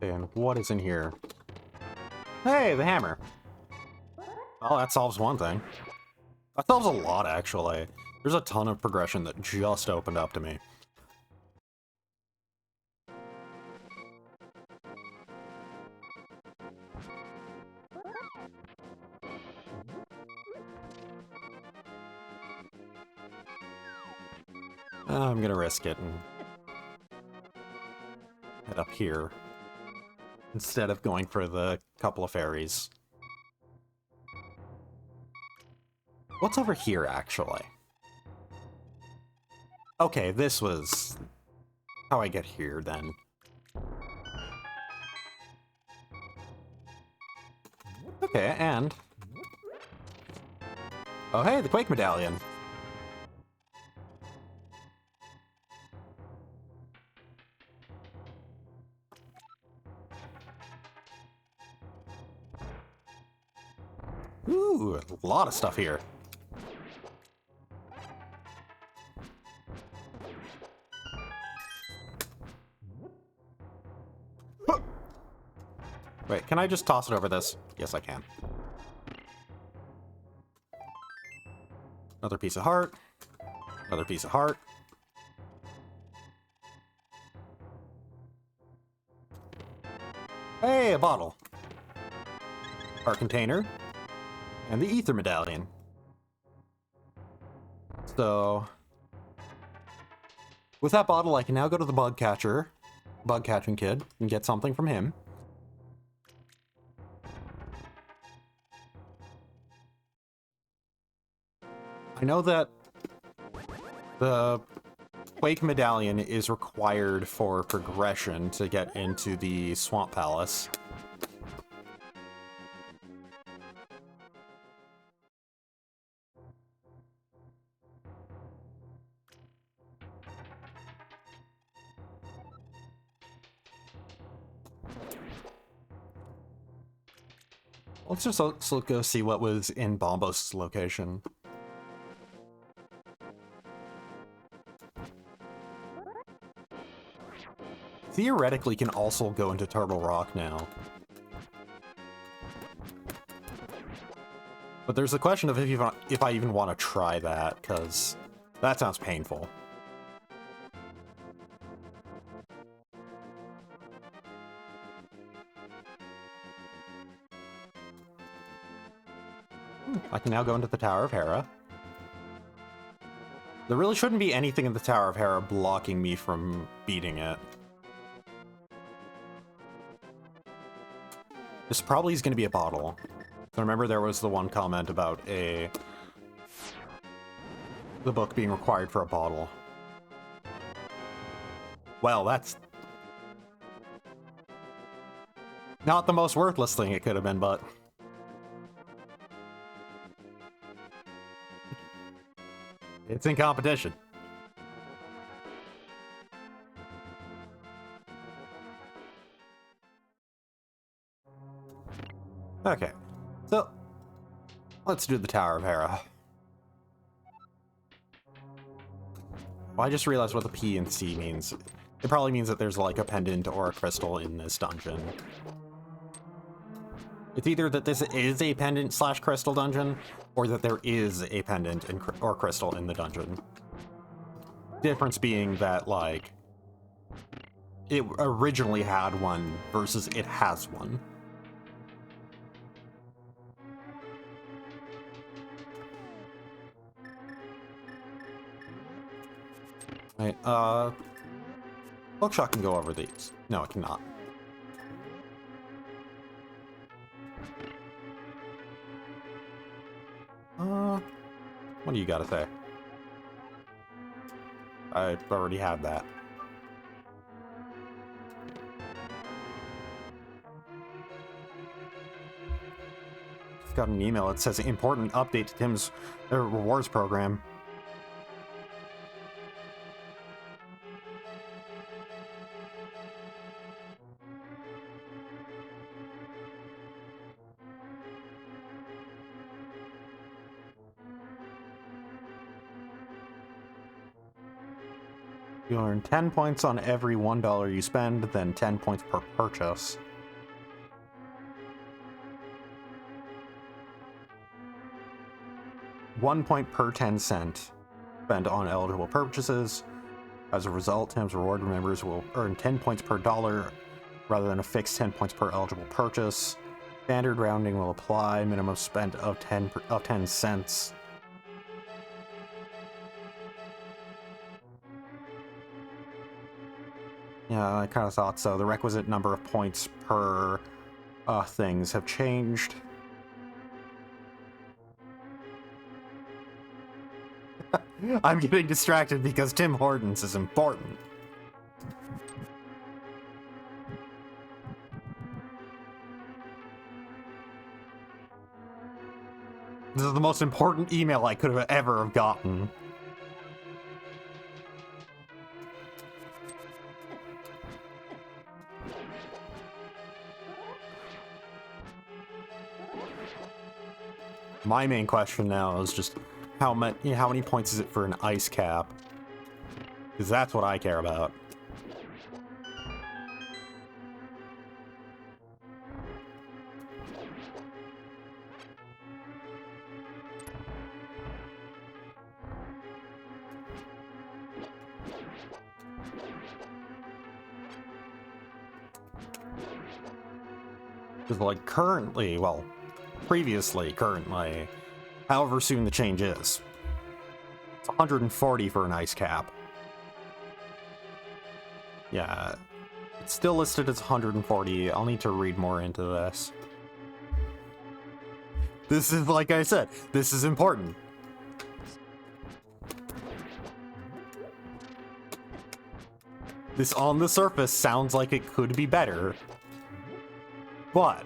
And what is in here? Hey, the hammer! Oh, that solves one thing. That solves a lot, actually. There's a ton of progression that just opened up to me. I'm gonna risk it and head up here instead of going for the couple of fairies. What's over here, actually? Okay, this was how I get here, then. Okay, and... oh, hey, the Quake Medallion! Ooh, a lot of stuff here. Wait, can I just toss it over this? Yes, I can. Another piece of heart. Another piece of heart. Hey, a bottle. Heart container. And the ether medallion. So... with that bottle, I can now go to the bug catching kid, and get something from him. I know that the Quake Medallion is required for progression to get into the Swamp Palace. Let's go see what was in Bombos' location. Theoretically, can also go into Turtle Rock now. But there's the question of if I even want to try that, because that sounds painful. I can now go into the Tower of Hera. There really shouldn't be anything in the Tower of Hera blocking me from beating it. This probably is going to be a bottle. So remember there was the one comment about the book being required for a bottle. Well, that's not the most worthless thing it could have been, but it's in competition. Okay, so let's do the Tower of Hera. Well, I just realized what the P and C means. It probably means that there's like a pendant or a crystal in this dungeon. It's either that this is a pendant / crystal dungeon, or that there is a pendant or crystal in the dungeon. Difference being that, like, it originally had one versus it has one. Right, Bookshot can go over these. No, it cannot. What do you gotta say? I already had that. Just got an email that says important update to Tim's rewards program. You earn 10 points on every $1 you spend, then 10 points per purchase. $1 point per 10 cent spent on eligible purchases. As a result, Tim's reward members will earn 10 points per dollar rather than a fixed 10 points per eligible purchase. Standard rounding will apply, minimum spent of 10 cents. Yeah, I kind of thought so. The requisite number of points per things have changed. I'm getting distracted because Tim Hortons is important. This is the most important email I could have ever have gotten. My main question now is just how many points is it for an ice cap? Because that's what I care about. Because like currently, well, previously, currently, however soon the change is, it's 140 for an ice cap. Yeah, it's still listed as 140. I'll need to read more into this. This is, like I said, this is important. This on the surface sounds like it could be better, but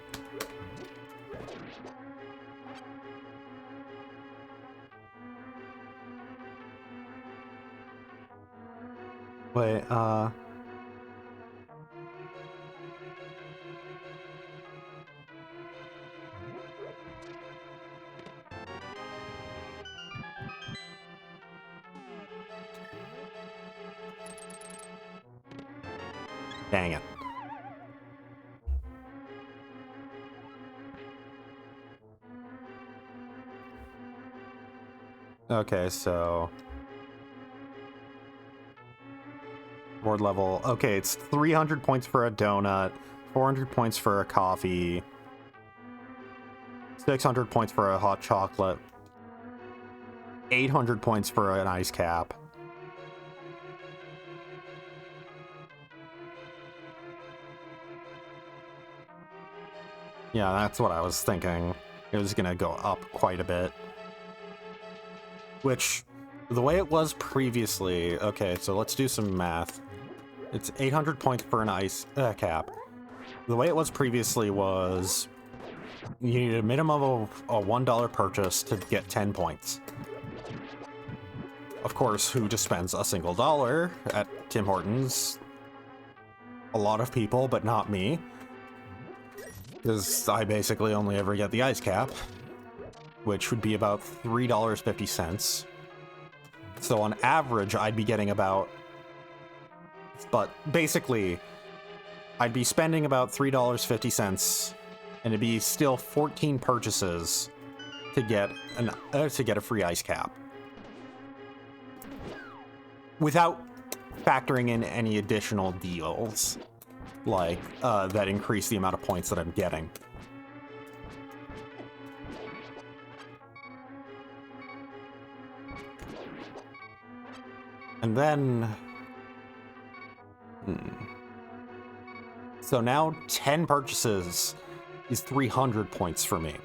wait, dang it. Okay, so board level. Okay, it's 300 points for a donut, 400 points for a coffee, 600 points for a hot chocolate, 800 points for an ice cap. Yeah, that's what I was thinking. It was gonna go up quite a bit. Which, the way it was previously... Okay, so let's do some math. It's 800 points for an ice cap. The way it was previously was... You needed a minimum of a $1 purchase to get 10 points. Of course, who just spends a single dollar at Tim Hortons? A lot of people, but not me. Because I basically only ever get the ice cap, which would be about $3.50. So on average, I'd be getting about... But basically, I'd be spending about $3.50, and it'd be still 14 purchases to get a free ice cap, without factoring in any additional deals, like that increase the amount of points that I'm getting. And then... So now 10 purchases is 300 points for me.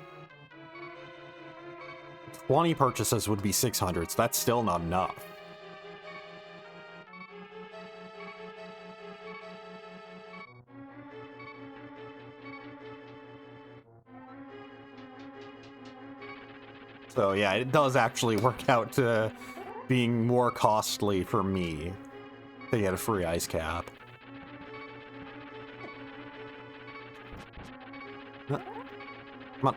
20 purchases would be 600, so that's still not enough. So yeah, it does actually work out to being more costly for me to get a free ice cap. Come on.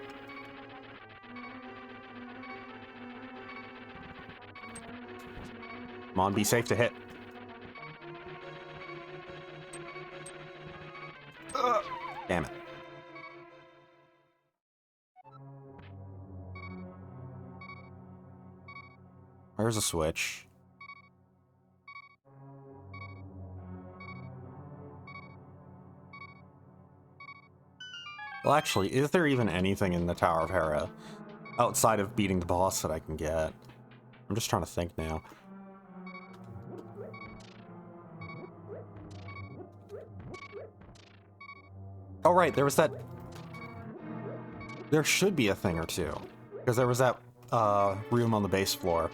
Come on, be safe to hit. Damn it. Where's a switch? Well, actually, is there even anything in the Tower of Hera outside of beating the boss that I can get? I'm just trying to think now. Oh, right, there was that... There should be a thing or two, because there was that room on the base floor.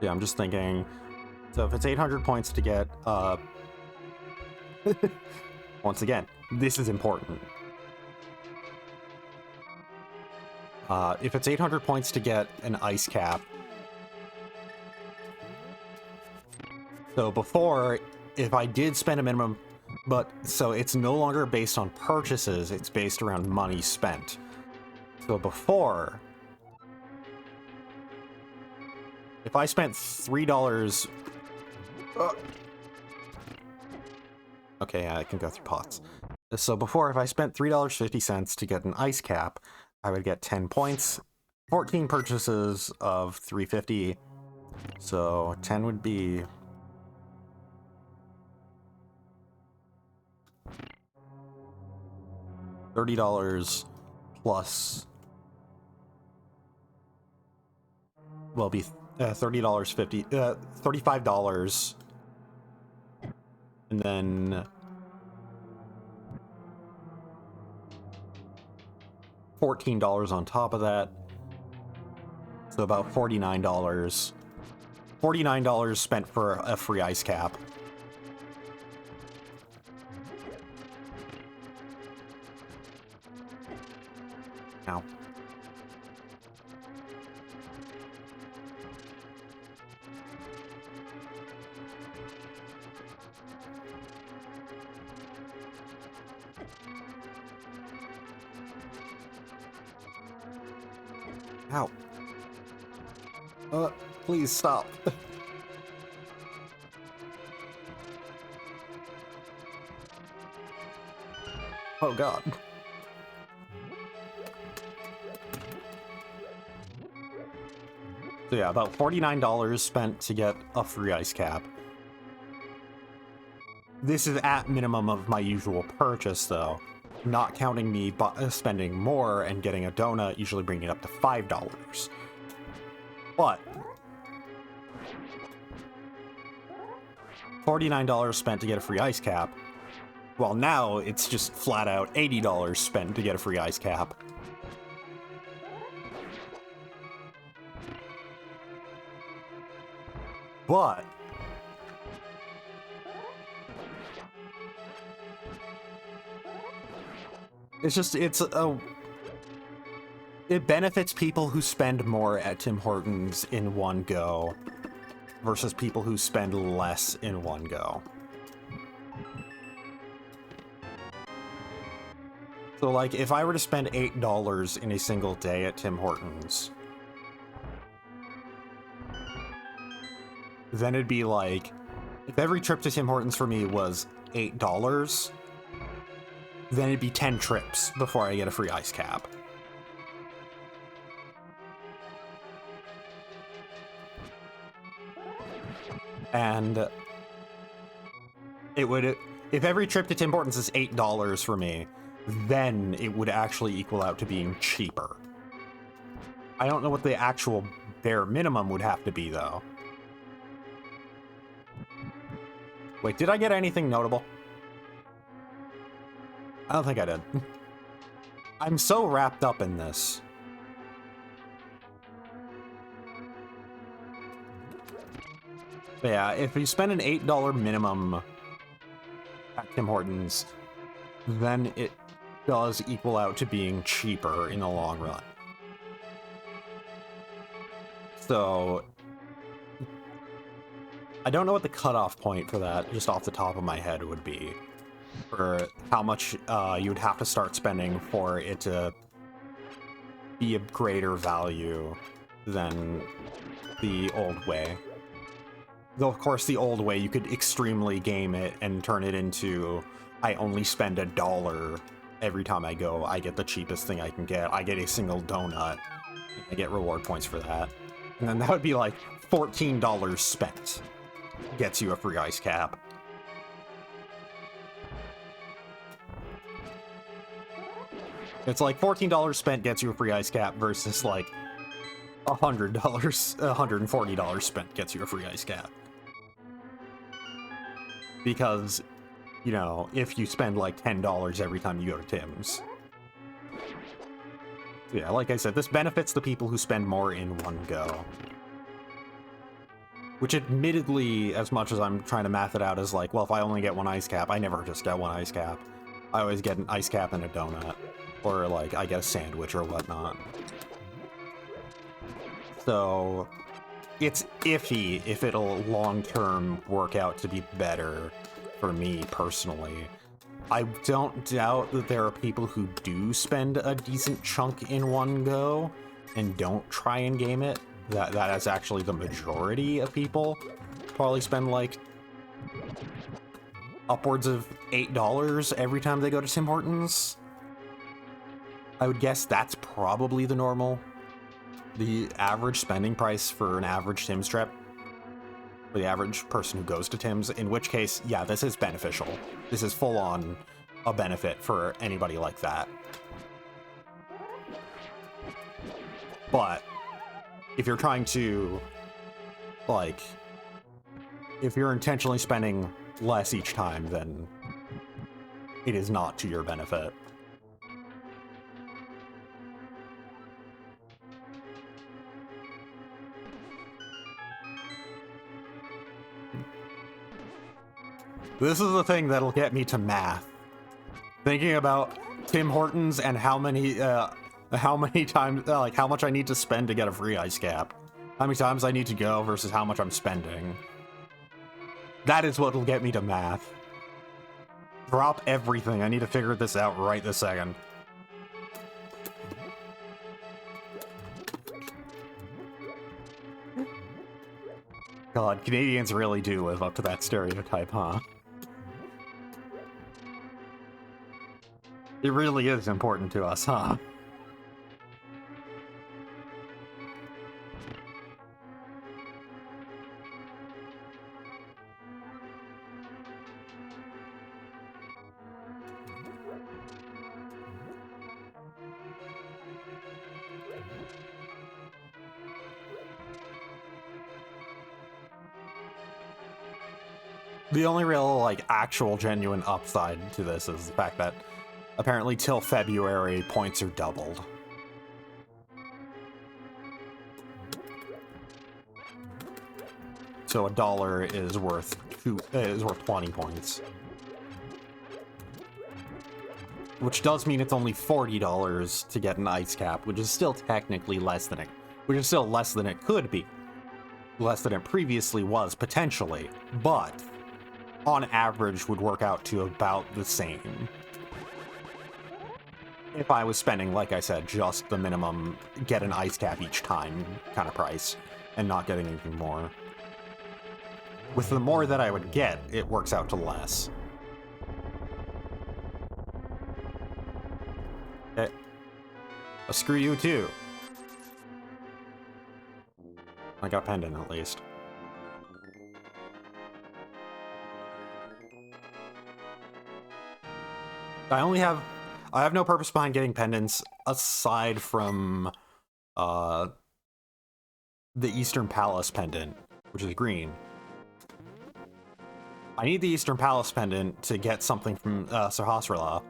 Yeah, I'm just thinking, so if it's 800 points to get, once again, this is important. If it's 800 points to get an ice cap, so before, if I did spend a minimum, but, so it's no longer based on purchases, it's based around money spent. So before, if I spent $3... Okay, I can go through pots. So before, if I spent $3.50 to get an ice cap, I would get 10 points, 14 purchases of $3.50. So 10 would be... $30 plus will be $30, $35, and then $14 on top of that, so about $49. $49 spent for a free ice cap. Ow. Ow. Please stop. Oh god. So yeah, about $49 spent to get a free ice cap. This is at minimum of my usual purchase, though. Not counting me spending more and getting a donut, usually bringing it up to $5. But $49 spent to get a free ice cap. Well, now it's just flat out $80 spent to get a free ice cap. But it benefits people who spend more at Tim Hortons in one go versus people who spend less in one go. So, like, if I were to spend $8 in a single day at Tim Hortons, then it'd be like, if every trip to Tim Hortons for me was $8, then it'd be 10 trips before I get a free ice cap. And it would, if every trip to Tim Hortons is $8 for me, then it would actually equal out to being cheaper. I don't know what the actual bare minimum would have to be, though. Wait, did I get anything notable? I don't think I did. I'm so wrapped up in this. But yeah, if you spend an $8 minimum at Tim Hortons, then it does equal out to being cheaper in the long run. So I don't know what the cutoff point for that, just off the top of my head, would be. For how much you'd have to start spending for it to be a greater value than the old way. Though, of course, the old way, you could extremely game it and turn it into, I only spend $1 every time I go. I get the cheapest thing I can get. I get a single donut. I get reward points for that. And then that would be like $14 spent. Gets you a free ice cap. It's like $14 spent gets you a free ice cap versus like $100, $140 spent gets you a free ice cap. Because, you know, if you spend like $10 every time you go to Tim's. Yeah, like I said, this benefits the people who spend more in one go. Which admittedly, as much as I'm trying to math it out, is like, well, if I only get one ice cap, I never just get one ice cap. I always get an ice cap and a donut. Or, like, I get a sandwich or whatnot. So, it's iffy if it'll long-term work out to be better for me, personally. I don't doubt that there are people who do spend a decent chunk in one go and don't try and game it. That is actually the majority of people. Probably spend, like, upwards of $8 every time they go to Tim Hortons. I would guess that's probably the normal. The average spending price for an average Tim's trip. For the average person who goes to Tim's. In which case, yeah, this is beneficial. This is full on a benefit for anybody like that. But if you're trying to, like, if you're intentionally spending less each time, then it is not to your benefit. This is the thing that'll get me to math. Thinking about Tim Hortons and how many times, like, how much I need to spend to get a free ice cap. How many times I need to go versus how much I'm spending. That is what'll get me to math. Drop everything. I need to figure this out right this second. God, Canadians really do live up to that stereotype, huh? It really is important to us, huh? The only real, like, actual genuine upside to this is the fact that apparently till February, points are doubled. So $1 is worth 20 points. Which does mean it's only $40 to get an ice cap, which is still technically less than it could be. Less than it previously was, potentially. But on average would work out to about the same. If I was spending, like I said, just the minimum get an ice cap each time kind of price, and not getting anything more. With the more that I would get, it works out to less. Okay. Screw you too. I got a pendant at least. I have no purpose behind getting pendants aside from the Eastern Palace pendant, which is green. I need the Eastern Palace pendant to get something from Sahasrara.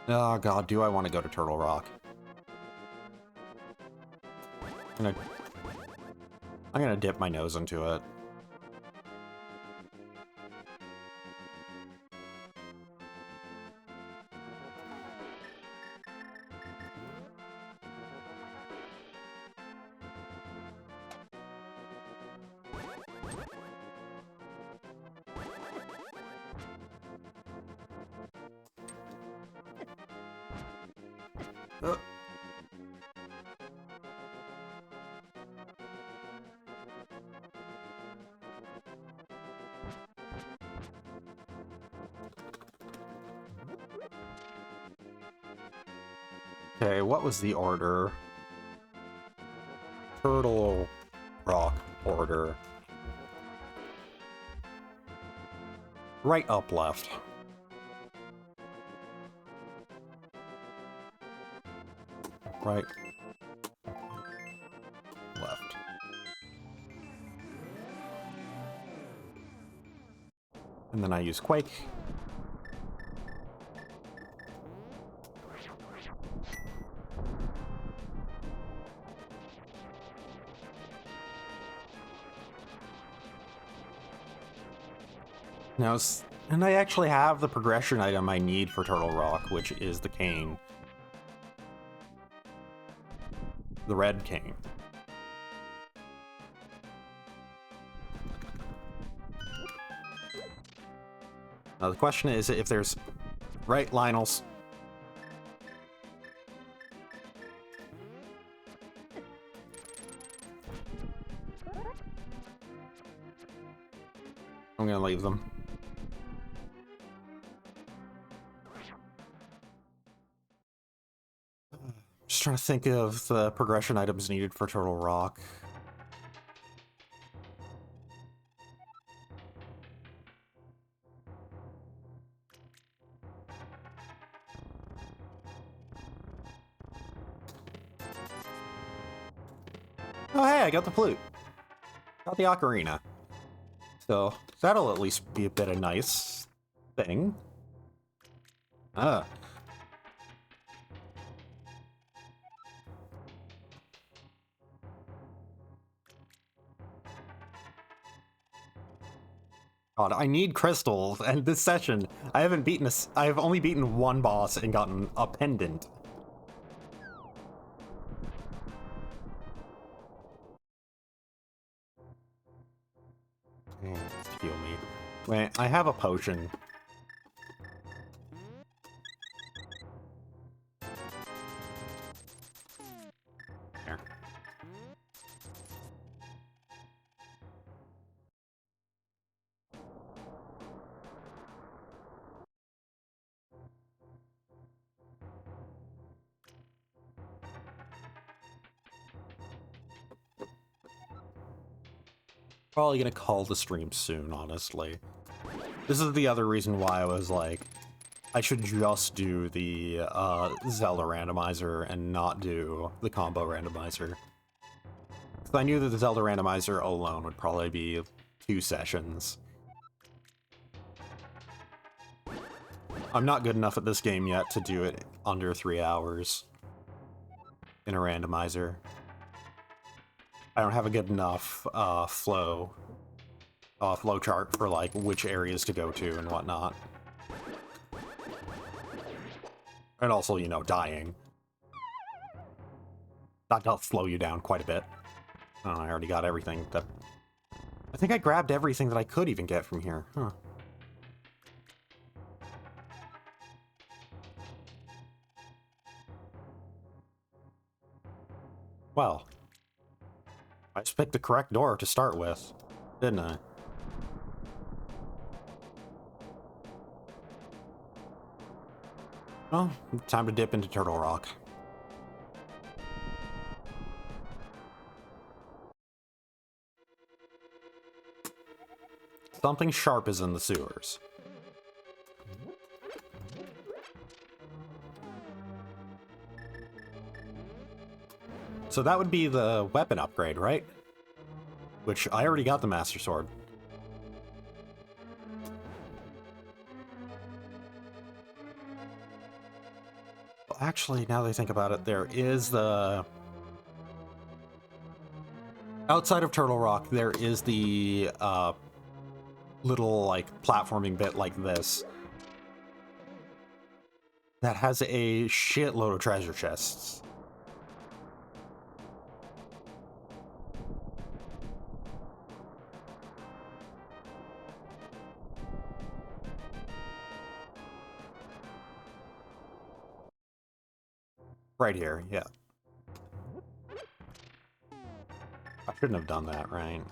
Oh god, do I want to go to Turtle Rock? I'm gonna dip my nose into it. Okay, what was the order? Turtle Rock order. Right, up, left. Right. Left. And then I use Quake. Now, and I actually have the progression item I need for Turtle Rock, which is the cane. The red cane. Now the question is if there's... Right, Lionel's... I'm gonna leave them. Just trying to think of the progression items needed for Turtle Rock. Oh, hey, I got the flute. Got the ocarina. So that'll at least be a bit of nice thing. Ah. God, I need crystals, and this session, I've only beaten one boss and gotten a pendant. Heal me. Wait, I have a potion. There. Probably gonna call the stream soon, honestly. This is the other reason why I was like, I should just do the Zelda randomizer and not do the combo randomizer. Because I knew that the Zelda randomizer alone would probably be 2 sessions. I'm not good enough at this game yet to do it under 3 hours in a randomizer. I don't have a good enough flow chart for like which areas to go to and whatnot. And also, you know, dying. That does slow you down quite a bit. Oh, I already got everything that... I think I grabbed everything that I could even get from here. Huh. Well, I just picked the correct door to start with, didn't I? Well, time to dip into Turtle Rock. Something sharp is in the sewers. So that would be the weapon upgrade, right? Which I already got the Master Sword. Well, actually, now that I think about it, there is the... Outside of Turtle Rock, there is the little, like, platforming bit like this that has a shitload of treasure chests. Right here, yeah. I shouldn't have done that, right?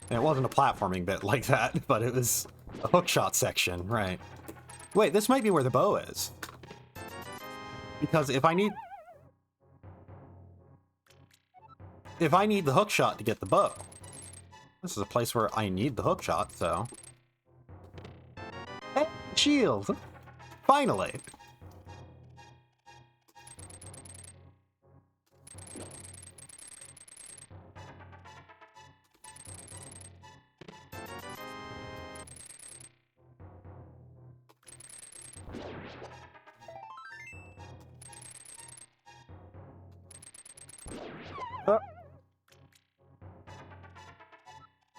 And it wasn't a platforming bit like that, but it was a hookshot section, right? Wait, this might be where the bow is. Because if I need the hookshot to get the bow, this is a place where I need the hookshot, so... Hey, shield! Finally!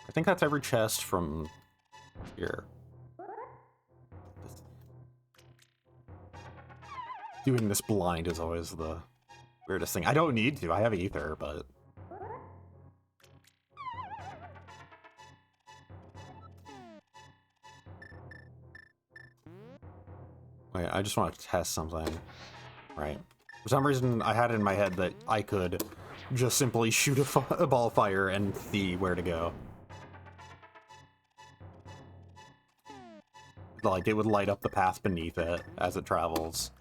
I think that's every chest from here. Doing this blind is always the weirdest thing. I don't need to, I have ether, but... Wait, I just want to test something. Right. For some reason, I had it in my head that I could just simply shoot a ball of fire and see where to go. Like, it would light up the path beneath it as it travels.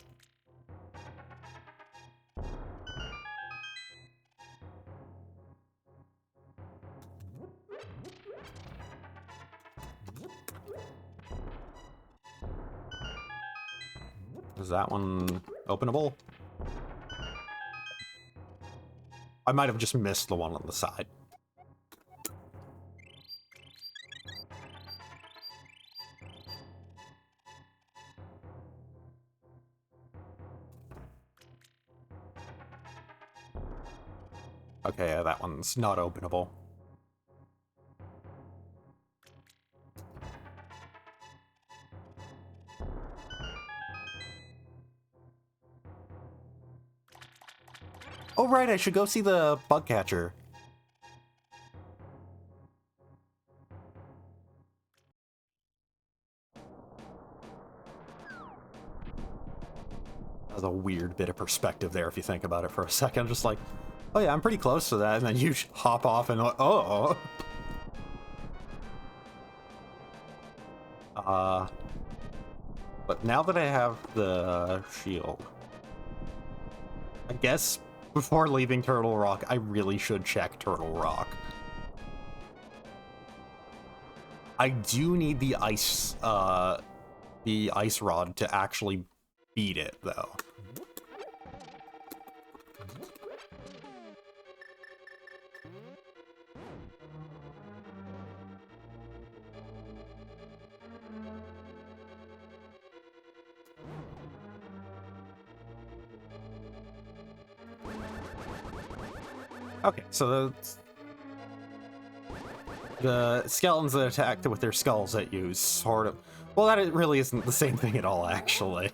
Is that one openable? I might have just missed the one on the side. Okay, yeah, that one's not openable. Oh, right, I should go see the bug catcher. That was a weird bit of perspective there if you think about it for a second. Just like, oh yeah, I'm pretty close to that, and then you hop off and oh. But now that I have the shield, I guess before leaving Turtle Rock, I really should check Turtle Rock. I do need the ice rod to actually beat it, though. Okay, so the skeletons that attack with their skulls at you sort of... Well, that really isn't the same thing at all, actually.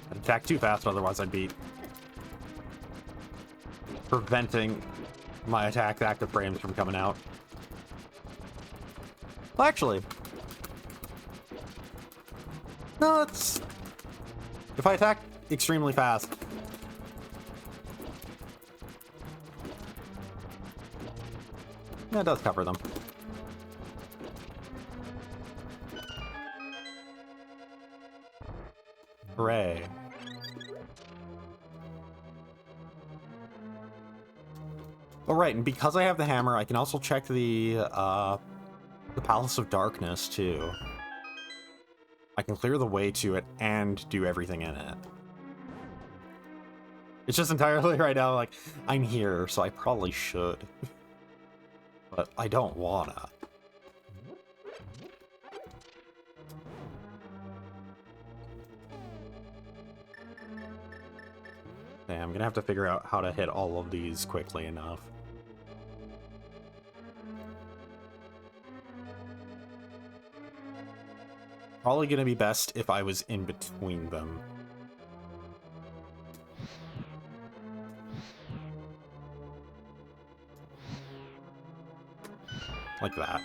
I'd attack too fast, otherwise I'd be preventing my attack active frames from coming out. Well, actually... No, it's... If I attack extremely fast... Yeah, it does cover them. Hooray. Alright, and because I have the hammer, I can also check the Palace of Darkness, too. I can clear the way to it and do everything in it. It's just entirely right now, like, I'm here, so I probably should. But I don't wanna. Okay, I'm gonna have to figure out how to hit all of these quickly enough. Probably gonna be best if I was in between them. Like that.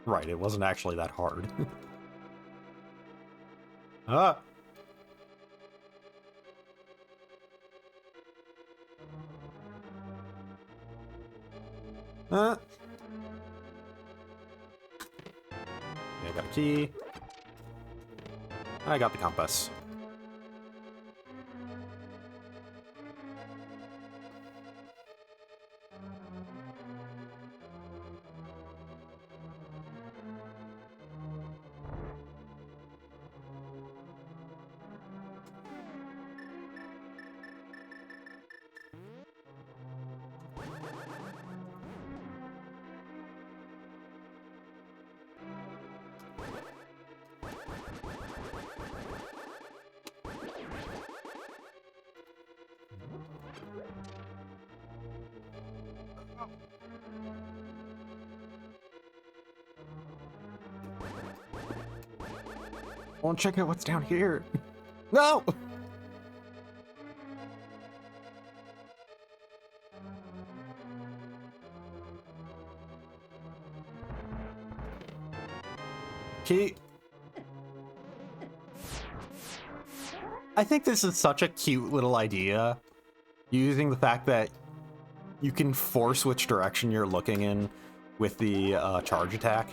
Right, it wasn't actually that hard. Ah! I got a key. I got the compass. I want to check out what's down here. No! Key. I think this is such a cute little idea. Using the fact that you can force which direction you're looking in with the charge attack.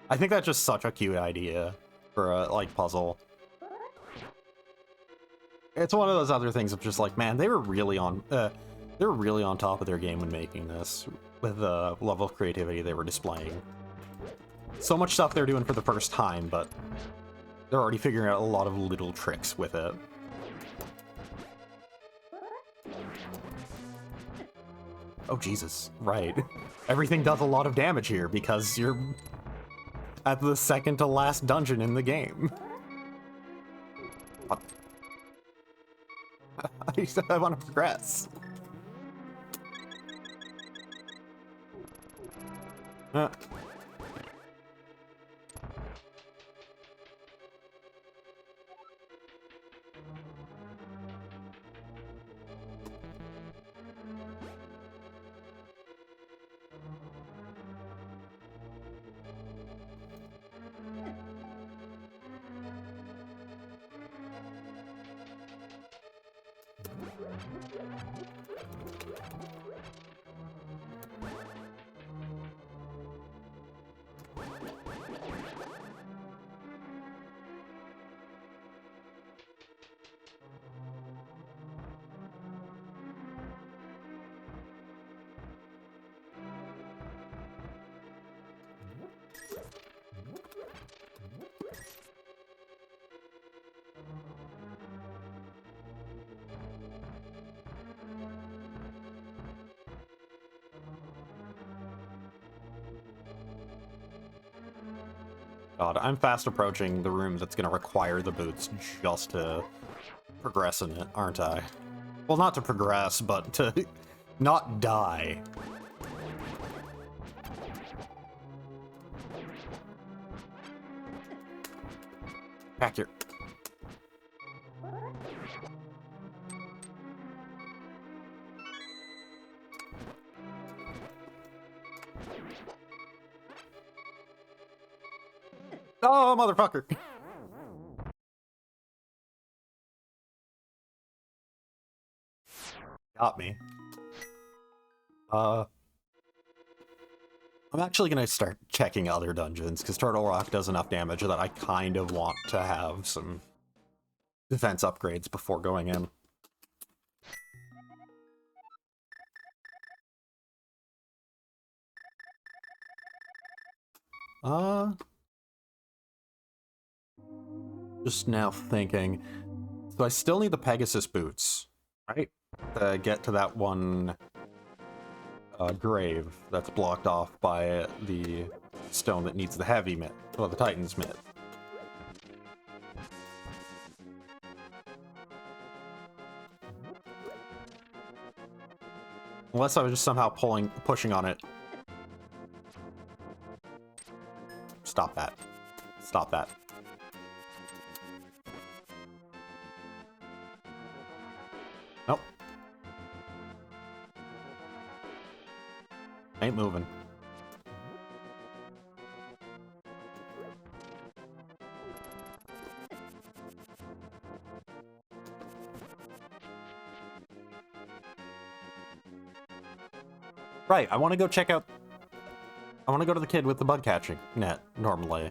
I think that's just such a cute idea for a, like, puzzle. It's one of those other things of just like, man, they were really on top of their game when making this, with the level of creativity they were displaying. So much stuff they're doing for the first time, but they're already figuring out a lot of little tricks with it. Oh, Jesus. Right. Everything does a lot of damage here because you're at the second to last dungeon in the game. I want to progress. God, I'm fast approaching the room that's going to require the boots just to progress in it, aren't I? Well, not to progress, but to not die. Back here. Oh, motherfucker! Got me. I'm actually gonna start checking other dungeons, because Turtle Rock does enough damage that I kind of want to have some defense upgrades before going in. Just now thinking. So I still need the Pegasus boots, right? To get to that one grave that's blocked off by the stone that needs the heavy myth, well, the Titan's myth. Unless I was just somehow pushing on it. Stop that. Stop that. Nope. Ain't moving. Right, I want to go check out... I want to go to the kid with the bug catching net, normally.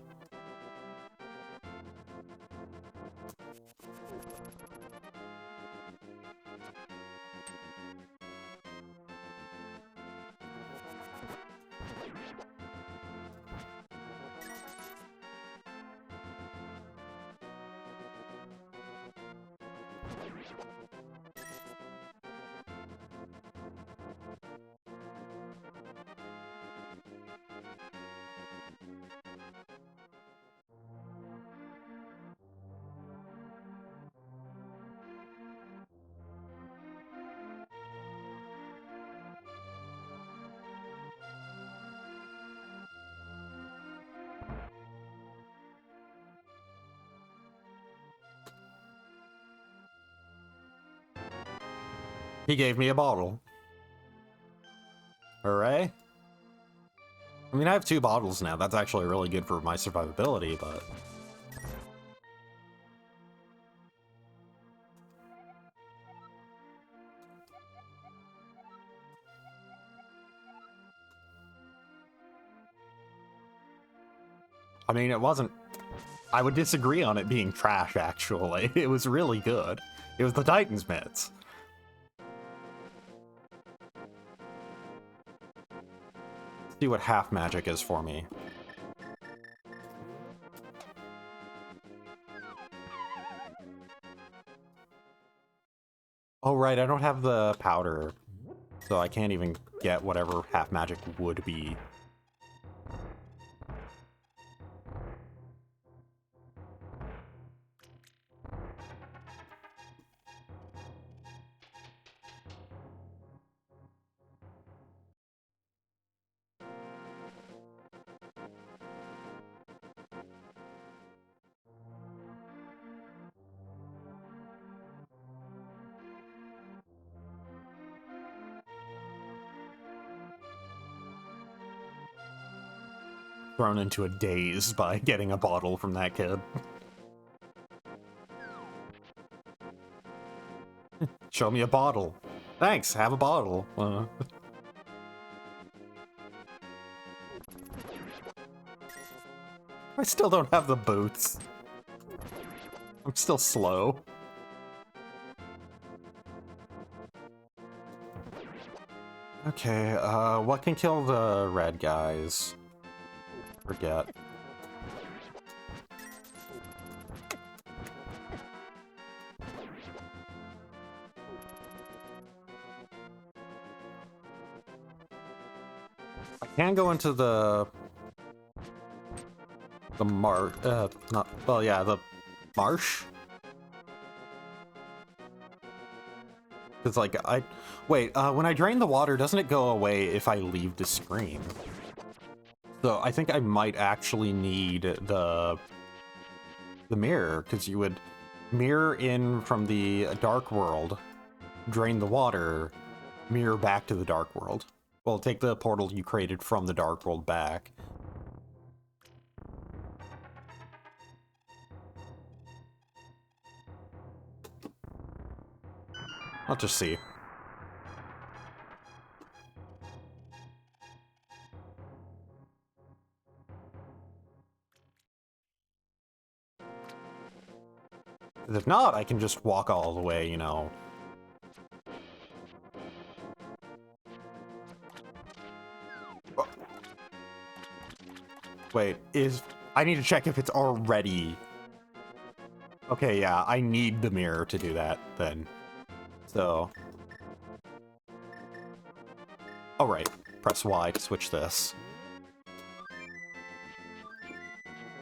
He gave me a bottle. Hooray. I mean, I have 2 bottles now. That's actually really good for my survivability, but... I mean, it wasn't... I would disagree on it being trash, actually. It was really good. It was the Titan's mitts. Let's see what half magic is for me. Oh, right, I don't have the powder, so I can't even get whatever half magic would be. Thrown into a daze by getting a bottle from that kid. Show me a bottle. Thanks, have a bottle. I still don't have the boots. I'm still slow. Okay, what can kill the red guys? Forget. I can go into the the marsh? It's like, when I drain the water, doesn't it go away if I leave the screen? So I think I might actually need the mirror, because you would mirror in from the dark world, drain the water, mirror back to the dark world. Well, take the portal you created from the dark world back. I'll just see. If not, I can just walk all the way, you know. Oh. Wait, I need to check if it's already... Okay, yeah, I need the mirror to do that, then. So... Alright, press Y to switch this.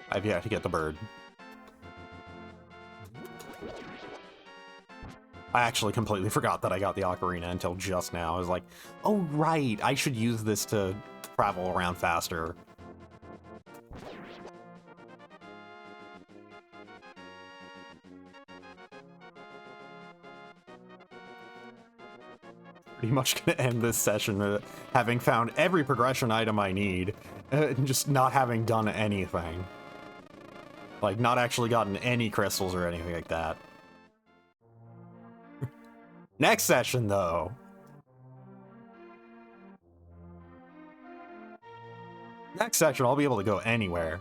I've yet to get the bird. I actually completely forgot that I got the ocarina until just now. I was like, oh right, I should use this to travel around faster. Pretty much gonna end this session having found every progression item I need, and just not having done anything. Like, not actually gotten any crystals or anything like that. Next session, though. Next session, I'll be able to go anywhere.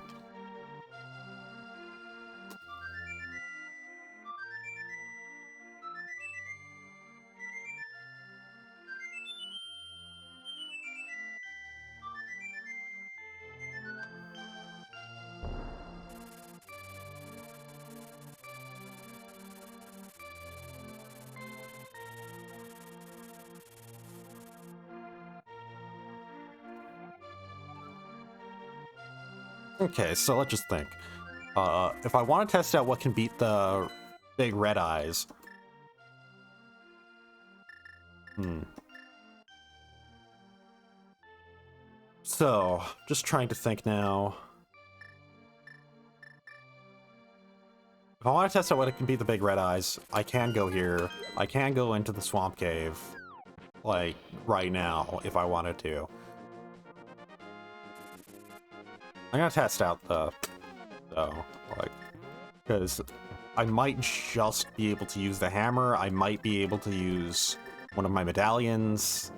Okay, so let's just think. If I want to test out what can beat the big red eyes... So, just trying to think now. If I want to test out what it can beat the big red eyes, I can go here. I can go into the swamp cave, like, right now, if I wanted to. I'm gonna test out because I might just be able to use the hammer, I might be able to use one of my medallions.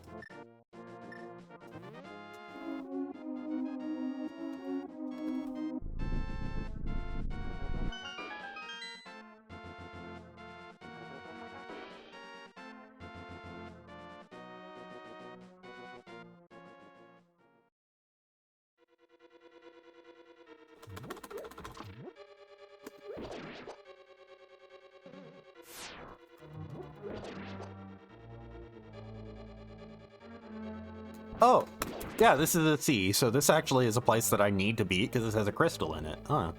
Oh, yeah, this is a C, so this actually is a place that I need to beat because this has a crystal in it. Huh.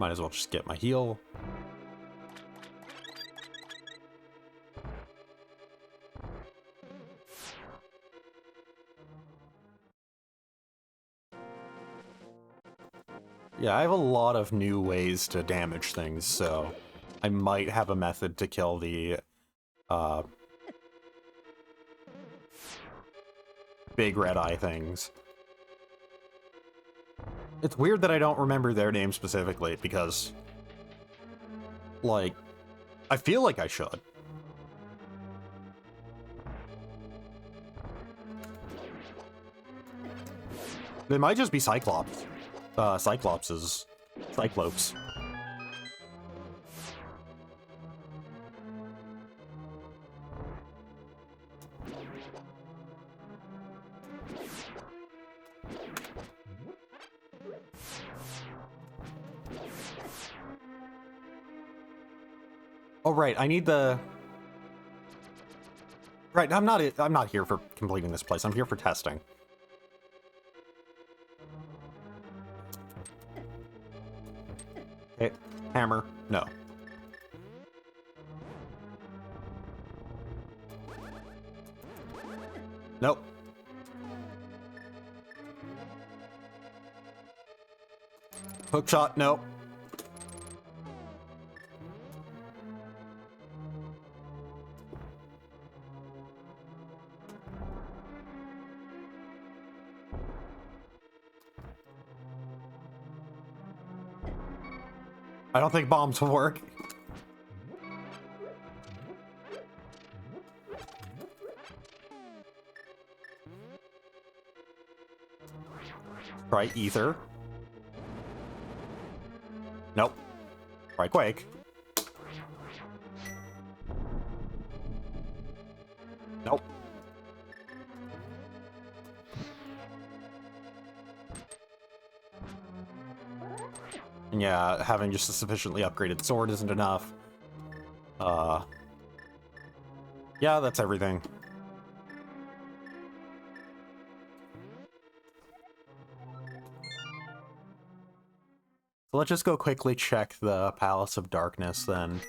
Might as well just get my heal. Yeah, I have a lot of new ways to damage things, so I might have a method to kill the big red eye things. It's weird that I don't remember their name specifically, because, like, I feel like I should. They might just be Cyclops. Cyclops is Cyclopes. Oh right, I need the. Right, I'm not here for completing this place. I'm here for testing. Okay, hammer, no. Nope. Hook shot, nope. I don't think bombs will work. Try ether. Nope. Try quake. Nope. And yeah, having just a sufficiently upgraded sword isn't enough. Yeah, that's everything. So let's just go quickly check the Palace of Darkness then.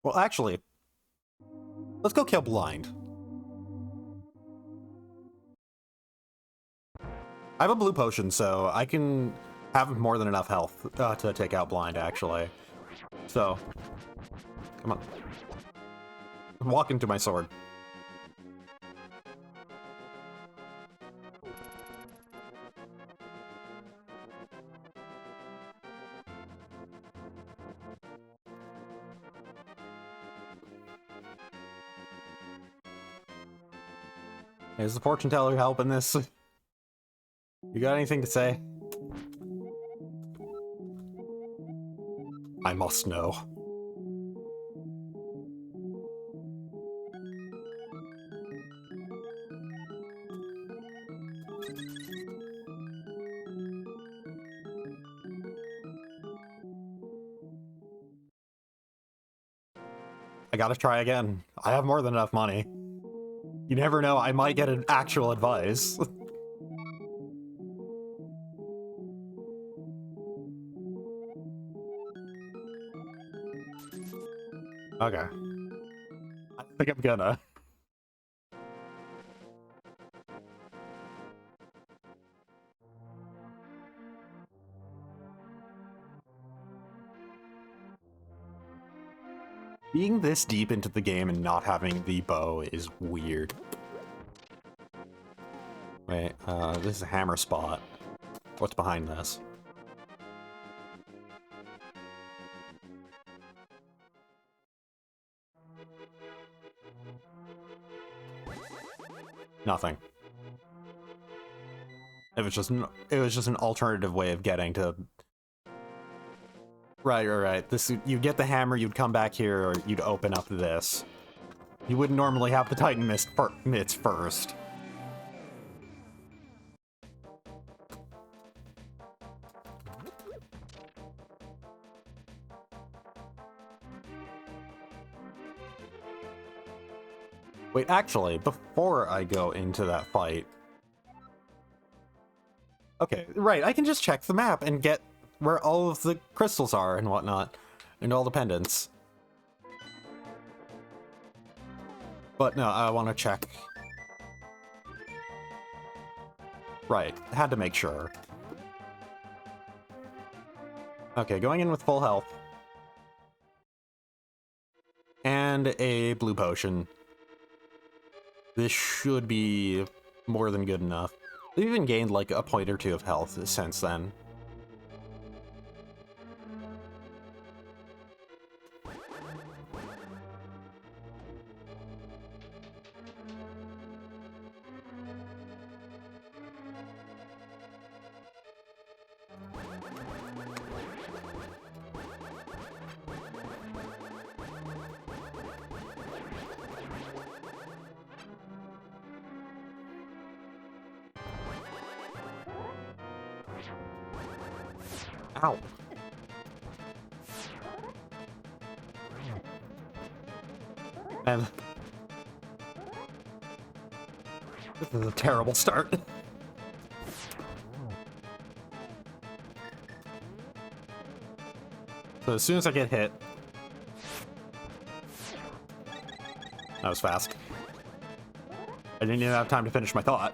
Well, actually, let's go kill Blind. I have a blue potion, so I can have more than enough health to take out Blind, actually. So, come on. Walk into my sword. Is the fortune teller helping this? You got anything to say? I must know. I gotta try again. I have more than enough money. You never know, I might get an actual advice. Okay. I think I'm gonna. Being this deep into the game and not having the bow is weird. Wait, this is a hammer spot. What's behind this? Nothing. It was just an alternative way of getting to. Right. This, you get the hammer, you'd come back here, or you'd open up this. You wouldn't normally have the Titan mitts first. Wait, actually, before I go into that fight... Okay, right, I can just check the map and get where all of the crystals are and whatnot, and all the pendants. But no, I want to check. Right, had to make sure. Okay, going in with full health. And a blue potion. This should be more than good enough. We've even gained like a point or two of health since then. Ow. And this is a terrible start. So as soon as I get hit... That was fast. I didn't even have time to finish my thought.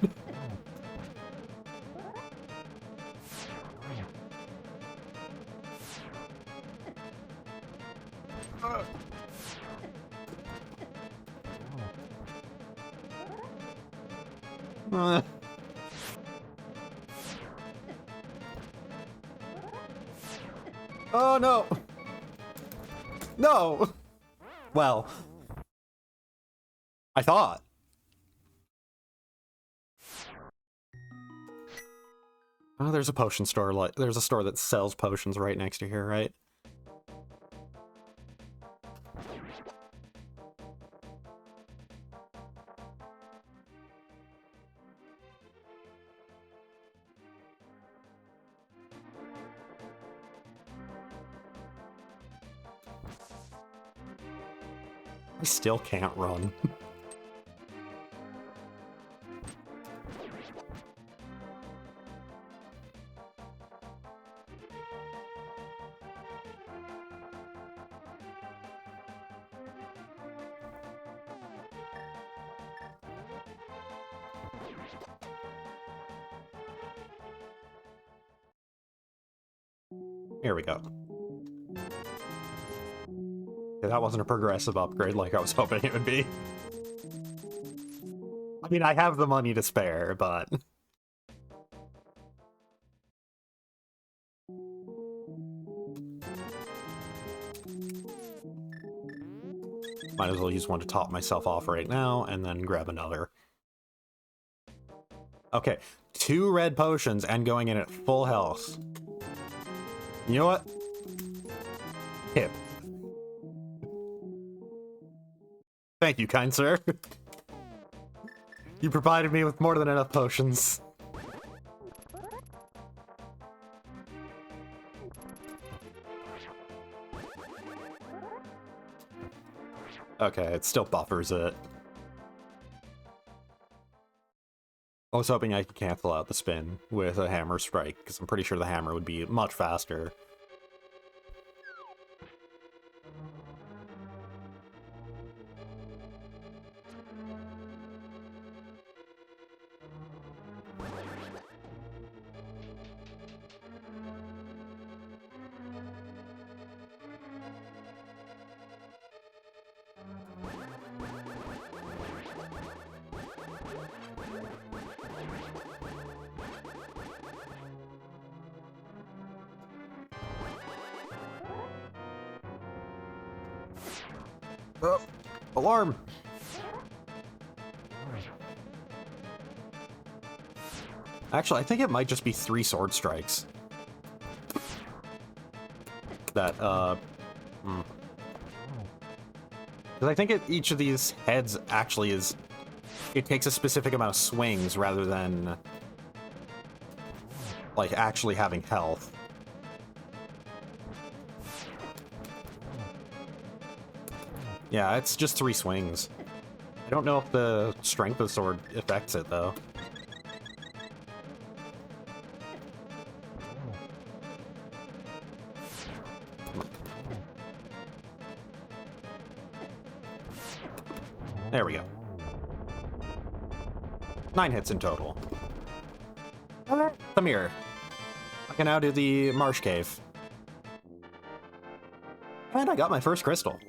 Oh no! No! Well, I thought. Oh, there's a potion store. Like, there's a store that sells potions right next to here, right? I still can't run. Here we go. Yeah, that wasn't a progressive upgrade like I was hoping it would be. I mean, I have the money to spare, but... Might as well use one to top myself off right now, and then grab another. Okay, 2 red potions and going in at full health. You know what? Hip. Thank you, kind sir. You provided me with more than enough potions. Okay, it still buffers it. I was hoping I could cancel out the spin with a hammer strike, because I'm pretty sure the hammer would be much faster. Oh, alarm! Actually, I think it might just be 3 sword strikes. That, Because I think each of these heads actually is... It takes a specific amount of swings rather than, like, actually having health. Yeah, it's just 3 swings. I don't know if the strength of the sword affects it, though. There we go. 9 hits in total. Come here. I can now do the Marsh Cave. And I got my first crystal.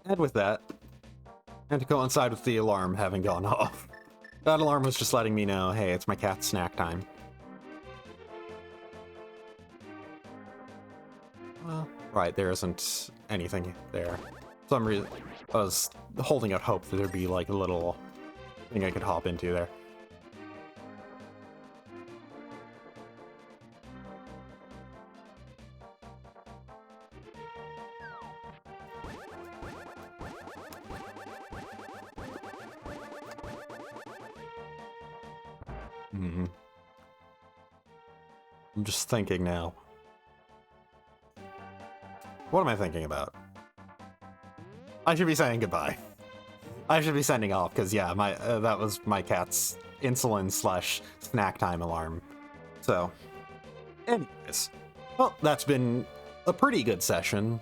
And with that, and to coincide with the alarm having gone off, that alarm was just letting me know, hey, it's my cat's snack time. Well, right, there isn't anything there. So I was holding out hope that there'd be like a little thing I could hop into there. I'm just thinking now. What am I thinking about? I should be saying goodbye. I should be sending off, because yeah, that was my cat's insulin/snack time alarm. So, anyways. Well, that's been a pretty good session,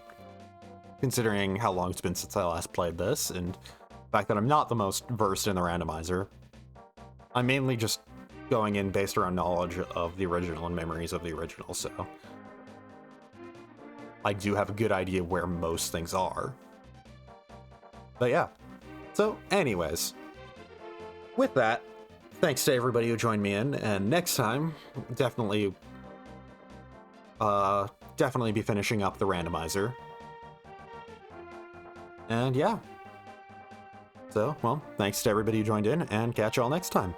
considering how long it's been since I last played this, and the fact that I'm not the most versed in the randomizer. I'm mainly just going in based around knowledge of the original and memories of the original, so I do have a good idea where most things are. But yeah. So anyways, with that, thanks to everybody who joined me in, and next time, definitely be finishing up the randomizer. And yeah. So, well, thanks to everybody who joined in, and catch y'all next time.